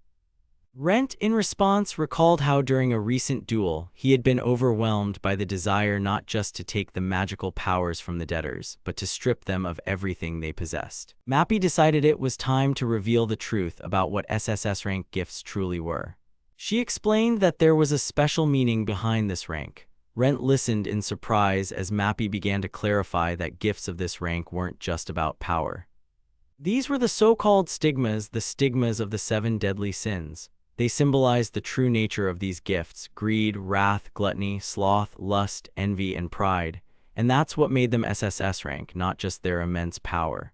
Rent, in response, recalled how during a recent duel, he had been overwhelmed by the desire not just to take the magical powers from the debtors, but to strip them of everything they possessed. Mappy decided it was time to reveal the truth about what SSS rank gifts truly were. She explained that there was a special meaning behind this rank. Rent listened in surprise as Mappy began to clarify that gifts of this rank weren't just about power. These were the so-called stigmas, the stigmas of the 7 deadly sins. They symbolized the true nature of these gifts: greed, wrath, gluttony, sloth, lust, envy, and pride. And that's what made them SSS rank, not just their immense power.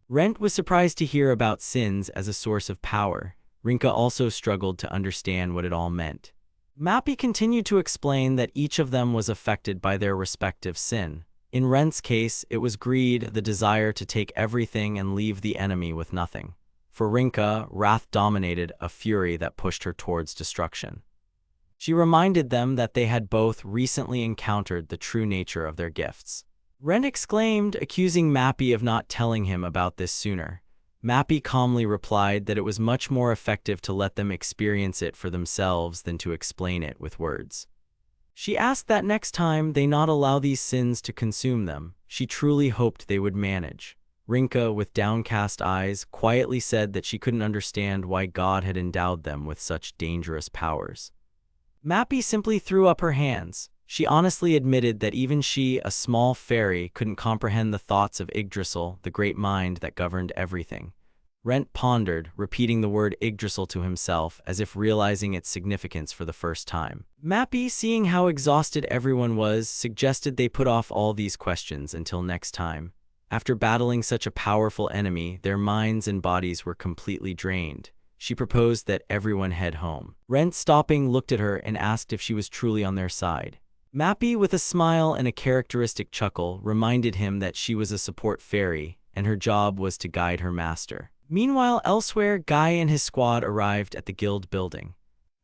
Rent was surprised to hear about sins as a source of power. Rinka also struggled to understand what it all meant. Mappy continued to explain that each of them was affected by their respective sin. In Rent's case, it was greed, the desire to take everything and leave the enemy with nothing. For Rinka, wrath dominated, a fury that pushed her towards destruction. She reminded them that they had both recently encountered the true nature of their gifts. Rent exclaimed, accusing Mappy of not telling him about this sooner. Mappy calmly replied that it was much more effective to let them experience it for themselves than to explain it with words. She asked that next time they not allow these sins to consume them. She truly hoped they would manage. Rinka, with downcast eyes, quietly said that she couldn't understand why God had endowed them with such dangerous powers. Mappy simply threw up her hands. She honestly admitted that even she, a small fairy, couldn't comprehend the thoughts of Yggdrasil, the great mind that governed everything. Rent pondered, repeating the word Yggdrasil to himself, as if realizing its significance for the first time. Mappy, seeing how exhausted everyone was, suggested they put off all these questions until next time. After battling such a powerful enemy, their minds and bodies were completely drained. She proposed that everyone head home. Rent, stopping, looked at her and asked if she was truly on their side. Mappy, with a smile and a characteristic chuckle, reminded him that she was a support fairy, and her job was to guide her master. Meanwhile, elsewhere, Guy and his squad arrived at the guild building.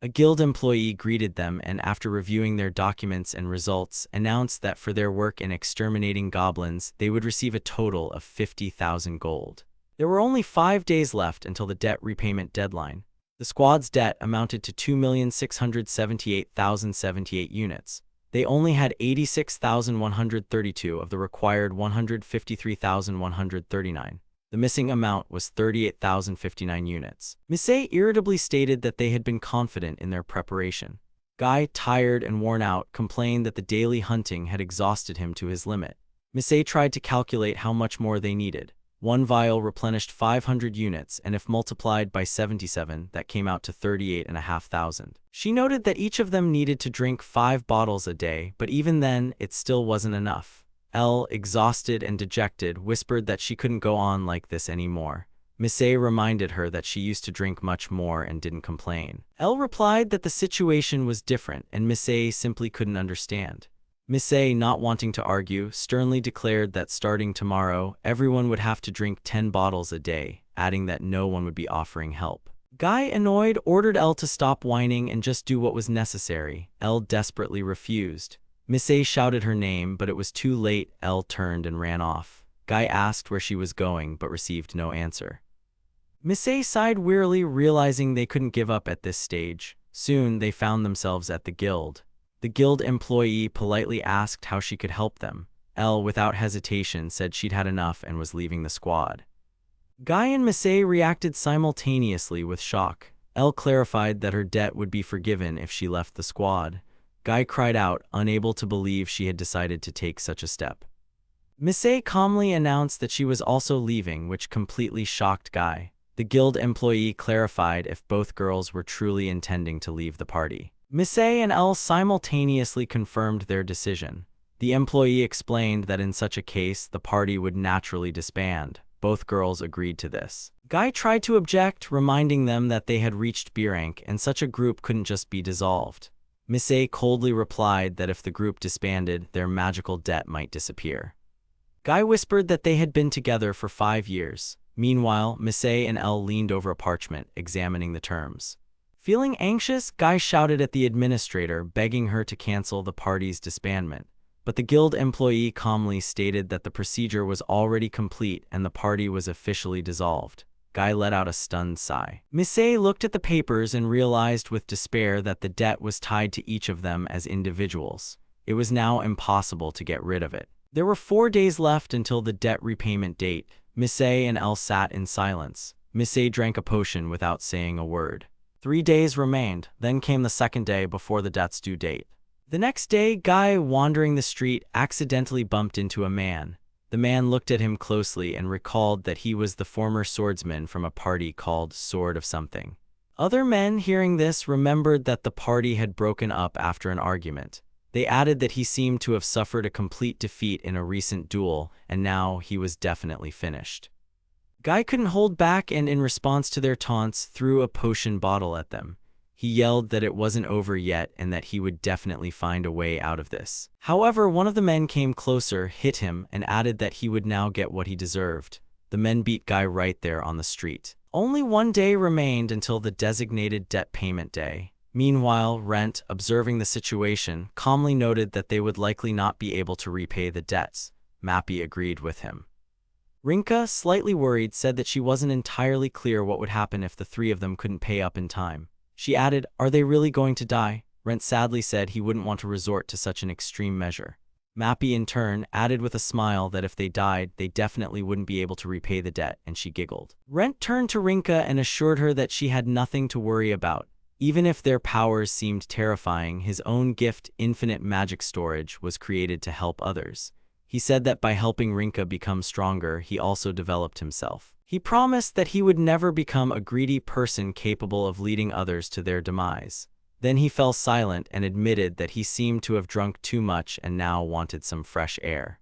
A guild employee greeted them and, after reviewing their documents and results, announced that for their work in exterminating goblins, they would receive a total of 50,000 gold. There were only 5 days left until the debt repayment deadline. The squad's debt amounted to 2,678,078 units. They only had 86,132 of the required 153,139. The missing amount was 38,059 units. Misei irritably stated that they had been confident in their preparation. Guy, tired and worn out, complained that the daily hunting had exhausted him to his limit. Misei tried to calculate how much more they needed. 1 vial replenished 500 units, and if multiplied by 77, that came out to 38,500. She noted that each of them needed to drink 5 bottles a day, but even then, it still wasn't enough. Elle, exhausted and dejected, whispered that she couldn't go on like this anymore. Misei reminded her that she used to drink much more and didn't complain. Elle replied that the situation was different and Misei simply couldn't understand. Misei, not wanting to argue, sternly declared that starting tomorrow, everyone would have to drink 10 bottles a day, adding that no one would be offering help. Guy, annoyed, ordered Elle to stop whining and just do what was necessary. Elle desperately refused. Misei shouted her name, but it was too late. Elle turned and ran off. Guy asked where she was going, but received no answer. Misei sighed wearily, realizing they couldn't give up at this stage. Soon, they found themselves at the guild. The guild employee politely asked how she could help them. Elle, without hesitation, said she'd had enough and was leaving the squad. Guy and Misei reacted simultaneously with shock. Elle clarified that her debt would be forgiven if she left the squad. Guy cried out, unable to believe she had decided to take such a step. Misei calmly announced that she was also leaving, which completely shocked Guy. The guild employee clarified if both girls were truly intending to leave the party. Misei and Elle simultaneously confirmed their decision. The employee explained that in such a case, the party would naturally disband. Both girls agreed to this. Guy tried to object, reminding them that they had reached B rank and such a group couldn't just be dissolved. Misei coldly replied that if the group disbanded, their magical debt might disappear. Guy whispered that they had been together for 5 years. Meanwhile, Misei and Elle leaned over a parchment, examining the terms. Feeling anxious, Guy shouted at the administrator, begging her to cancel the party's disbandment. But the guild employee calmly stated that the procedure was already complete and the party was officially dissolved. Guy let out a stunned sigh. Misei looked at the papers and realized with despair that the debt was tied to each of them as individuals. It was now impossible to get rid of it. There were 4 days left until the debt repayment date. Misei and Elle sat in silence. Misei drank a potion without saying a word. 3 days remained, then came the second day before the debt's due date. The next day, Guy, wandering the street, accidentally bumped into a man. The man looked at him closely and recalled that he was the former swordsman from a party called Sword of Something. Other men, hearing this, remembered that the party had broken up after an argument. They added that he seemed to have suffered a complete defeat in a recent duel, and now he was definitely finished. Guy couldn't hold back and, in response to their taunts, threw a potion bottle at them. He yelled that it wasn't over yet and that he would definitely find a way out of this. However, one of the men came closer, hit him, and added that he would now get what he deserved. The men beat Guy right there on the street. Only 1 day remained until the designated debt payment day. Meanwhile, Rent, observing the situation, calmly noted that they would likely not be able to repay the debts. Mappy agreed with him. Rinka, slightly worried, said that she wasn't entirely clear what would happen if the 3 of them couldn't pay up in time. She added, "Are they really going to die?" Rent sadly said he wouldn't want to resort to such an extreme measure. Mappy, in turn, added with a smile that if they died, they definitely wouldn't be able to repay the debt, and she giggled. Rent turned to Rinka and assured her that she had nothing to worry about. Even if their powers seemed terrifying, his own gift, infinite magic storage, was created to help others. He said that by helping Rinka become stronger, he also developed himself. He promised that he would never become a greedy person capable of leading others to their demise. Then he fell silent and admitted that he seemed to have drunk too much and now wanted some fresh air.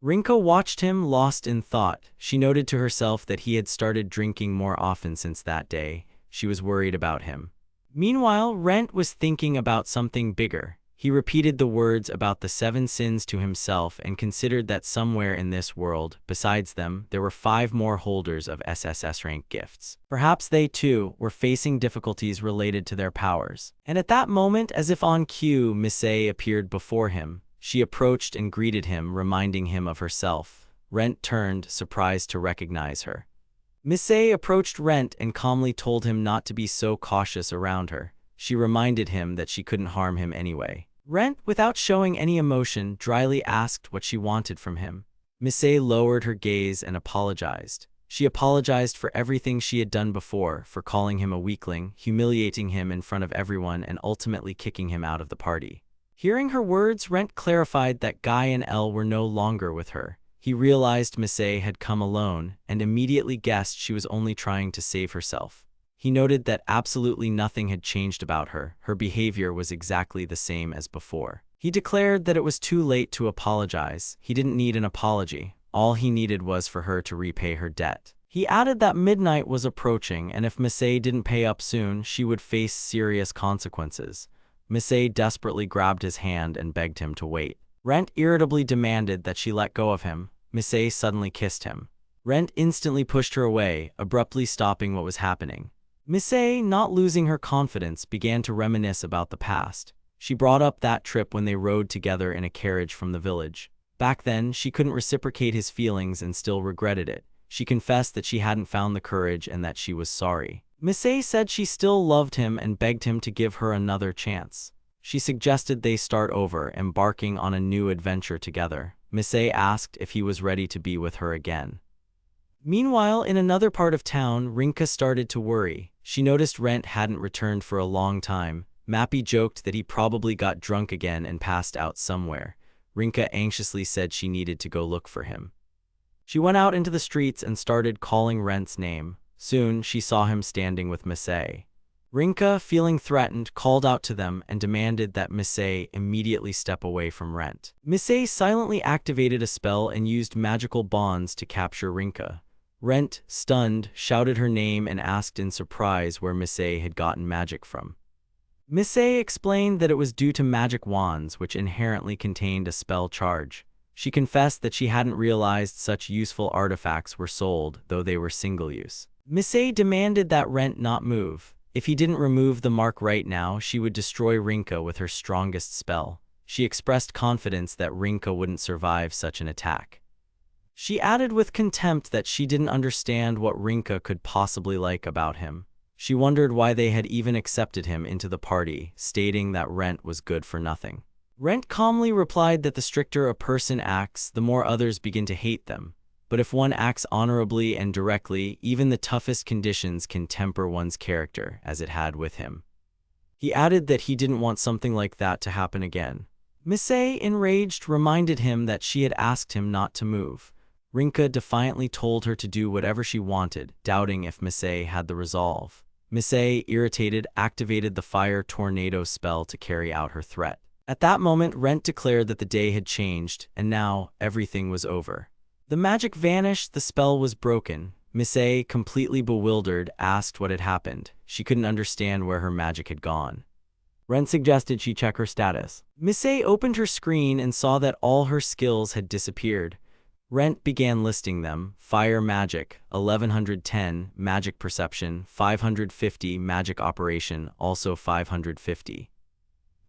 Rinka watched him, lost in thought. She noted to herself that he had started drinking more often since that day. She was worried about him. Meanwhile, Rent was thinking about something bigger. He repeated the words about the 7 sins to himself and considered that somewhere in this world, besides them, there were 5 more holders of SSS rank gifts. Perhaps they, too, were facing difficulties related to their powers. And at that moment, as if on cue, Misei appeared before him. She approached and greeted him, reminding him of herself. Rent turned, surprised to recognize her. Misei approached Rent and calmly told him not to be so cautious around her. She reminded him that she couldn't harm him anyway. Rent, without showing any emotion, dryly asked what she wanted from him. Misei lowered her gaze and apologized. She apologized for everything she had done before, for calling him a weakling, humiliating him in front of everyone, and ultimately kicking him out of the party. Hearing her words, Rent clarified that Guy and Elle were no longer with her. He realized Misei had come alone and immediately guessed she was only trying to save herself. He noted that absolutely nothing had changed about her. Her behavior was exactly the same as before. He declared that it was too late to apologize. He didn't need an apology. All he needed was for her to repay her debt. He added that midnight was approaching, and if Misei didn't pay up soon, she would face serious consequences. Misei desperately grabbed his hand and begged him to wait. Rent irritably demanded that she let go of him. Misei suddenly kissed him. Rent instantly pushed her away, abruptly stopping what was happening. Misei, not losing her confidence, began to reminisce about the past. She brought up that trip when they rode together in a carriage from the village. Back then, she couldn't reciprocate his feelings and still regretted it. She confessed that she hadn't found the courage and that she was sorry. Misei said she still loved him and begged him to give her another chance. She suggested they start over, embarking on a new adventure together. Misei asked if he was ready to be with her again. Meanwhile, in another part of town, Rinka started to worry. She noticed Rent hadn't returned for a long time. Mappy joked that he probably got drunk again and passed out somewhere. Rinka anxiously said she needed to go look for him. She went out into the streets and started calling Rent's name. Soon, she saw him standing with Misei. Rinka, feeling threatened, called out to them and demanded that Misei immediately step away from Rent. Misei silently activated a spell and used magical bonds to capture Rinka. Rent, stunned, shouted her name and asked in surprise where Misei had gotten magic from. Misei explained that it was due to magic wands, which inherently contained a spell charge. She confessed that she hadn't realized such useful artifacts were sold, though they were single-use. Misei demanded that Rent not move. If he didn't remove the mark right now, she would destroy Rinka with her strongest spell. She expressed confidence that Rinka wouldn't survive such an attack. She added with contempt that she didn't understand what Rinka could possibly like about him. She wondered why they had even accepted him into the party, stating that Rent was good for nothing. Rent calmly replied that the stricter a person acts, the more others begin to hate them. But if one acts honorably and directly, even the toughest conditions can temper one's character, as it had with him. He added that he didn't want something like that to happen again. Misei, enraged, reminded him that she had asked him not to move. Rinka defiantly told her to do whatever she wanted, doubting if Misei had the resolve. Misei, irritated, activated the fire tornado spell to carry out her threat. At that moment, Rent declared that the day had changed, and now everything was over. The magic vanished, the spell was broken. Misei, completely bewildered, asked what had happened. She couldn't understand where her magic had gone. Rent suggested she check her status. Misei opened her screen and saw that all her skills had disappeared. Rent began listing them: Fire Magic, 1110, Magic Perception, 550, Magic Operation, also 550.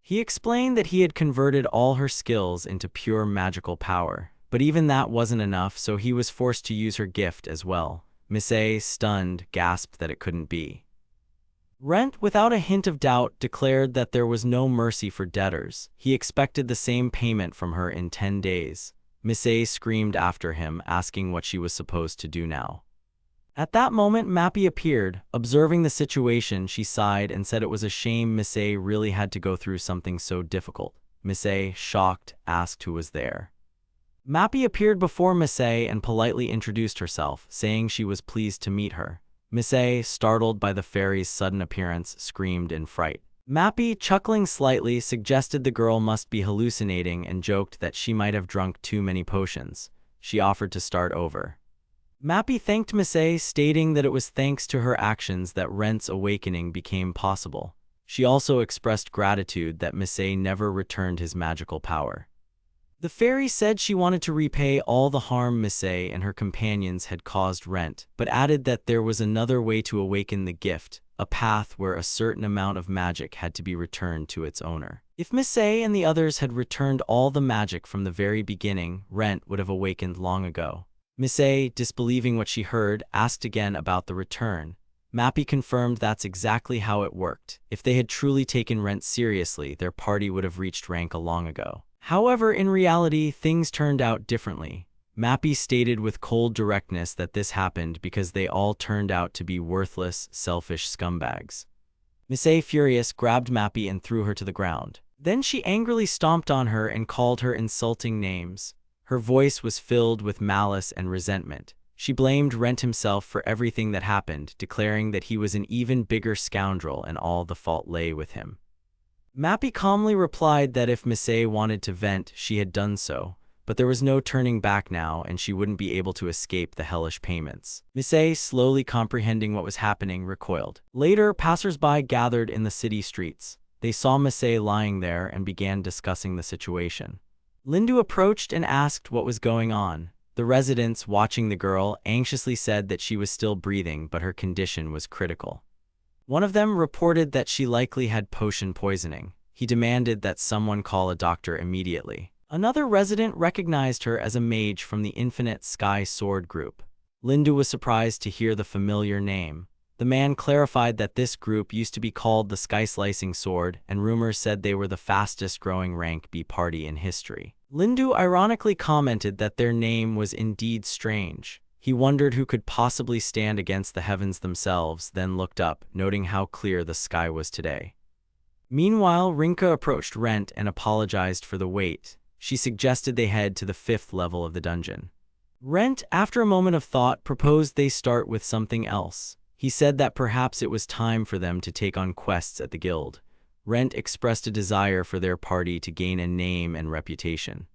He explained that he had converted all her skills into pure magical power. But even that wasn't enough, so he was forced to use her gift as well. Misei, stunned, gasped that it couldn't be. Rent, without a hint of doubt, declared that there was no mercy for debtors. He expected the same payment from her in 10 days. Misei screamed after him, asking what she was supposed to do now. At that moment, Mappy appeared. Observing the situation, she sighed and said it was a shame Misei really had to go through something so difficult. Misei, shocked, asked who was there. Mappy appeared before Misei and politely introduced herself, saying she was pleased to meet her. Misei, startled by the fairy's sudden appearance, screamed in fright. Mappy, chuckling slightly, suggested the girl must be hallucinating and joked that she might have drunk too many potions. She offered to start over. Mappy thanked Misei, stating that it was thanks to her actions that Rent's awakening became possible. She also expressed gratitude that Misei never returned his magical power. The fairy said she wanted to repay all the harm Misei and her companions had caused Rent, but added that there was another way to awaken the gift, a path where a certain amount of magic had to be returned to its owner. If Misei and the others had returned all the magic from the very beginning, Rent would have awakened long ago. Misei, disbelieving what she heard, asked again about the return. Mappy confirmed that's exactly how it worked. If they had truly taken Rent seriously, their party would have reached rank long ago. However, in reality, things turned out differently. Mappy stated with cold directness that this happened because they all turned out to be worthless, selfish scumbags. Misei, furious, grabbed Mappy and threw her to the ground. Then she angrily stomped on her and called her insulting names. Her voice was filled with malice and resentment. She blamed Rent himself for everything that happened, declaring that he was an even bigger scoundrel and all the fault lay with him. Mappy calmly replied that if Misei wanted to vent, she had done so, but there was no turning back now, and she wouldn't be able to escape the hellish payments. Misei, slowly comprehending what was happening, recoiled. Later, passers-by gathered in the city streets. They saw Misei lying there and began discussing the situation. Lindu approached and asked what was going on. The residents, watching the girl, anxiously said that she was still breathing, but her condition was critical. One of them reported that she likely had potion poisoning. He demanded that someone call a doctor immediately. Another resident recognized her as a mage from the Infinite Sky Sword group. Lindu was surprised to hear the familiar name. The man clarified that this group used to be called the Sky Slicing Sword, and rumors said they were the fastest-growing rank B party in history. Lindu ironically commented that their name was indeed strange. He wondered who could possibly stand against the heavens themselves, then looked up, noting how clear the sky was today. Meanwhile, Rinka approached Rent and apologized for the wait. She suggested they head to the 5th level of the dungeon. Rent, after a moment of thought, proposed they start with something else. He said that perhaps it was time for them to take on quests at the guild. Rent expressed a desire for their party to gain a name and reputation.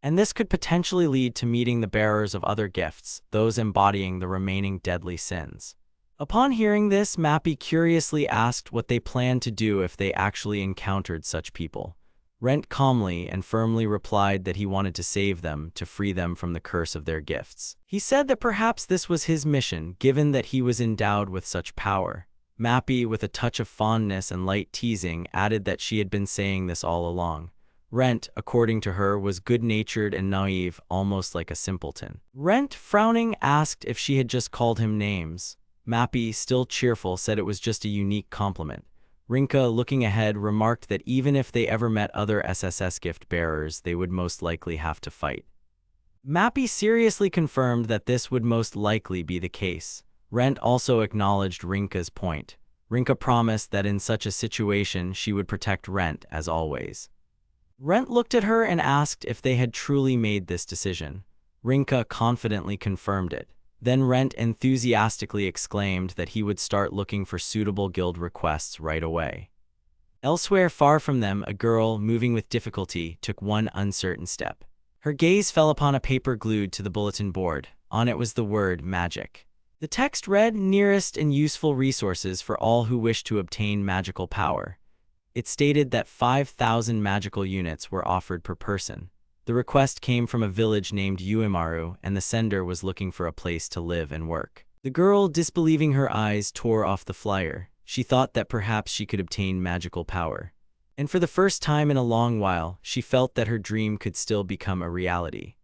And this could potentially lead to meeting the bearers of other gifts, those embodying the remaining deadly sins. Upon hearing this, Mappy curiously asked what they planned to do if they actually encountered such people. Rent calmly and firmly replied that he wanted to save them, to free them from the curse of their gifts. He said that perhaps this was his mission, given that he was endowed with such power. Mappy, with a touch of fondness and light teasing, added that she had been saying this all along. Rent, according to her, was good-natured and naive, almost like a simpleton. Rent, frowning, asked if she had just called him names. Mappy, still cheerful, said it was just a unique compliment. Rinka, looking ahead, remarked that even if they ever met other SSS gift bearers, they would most likely have to fight. Mappy seriously confirmed that this would most likely be the case. Rent also acknowledged Rinka's point. Rinka promised that in such a situation she would protect Rent as always. Rent looked at her and asked if they had truly made this decision. Rinka confidently confirmed it. Then Rent enthusiastically exclaimed that he would start looking for suitable guild requests right away. Elsewhere, far from them, a girl, moving with difficulty, took one uncertain step. Her gaze fell upon a paper glued to the bulletin board. On it was the word magic. The text read, "Nearest and useful resources for all who wish to obtain magical power." It stated that 5,000 magical units were offered per person. The request came from a village named Uemaru, and the sender was looking for a place to live and work. The girl, disbelieving her eyes, tore off the flyer. She thought that perhaps she could obtain magical power. And for the first time in a long while, she felt that her dream could still become a reality.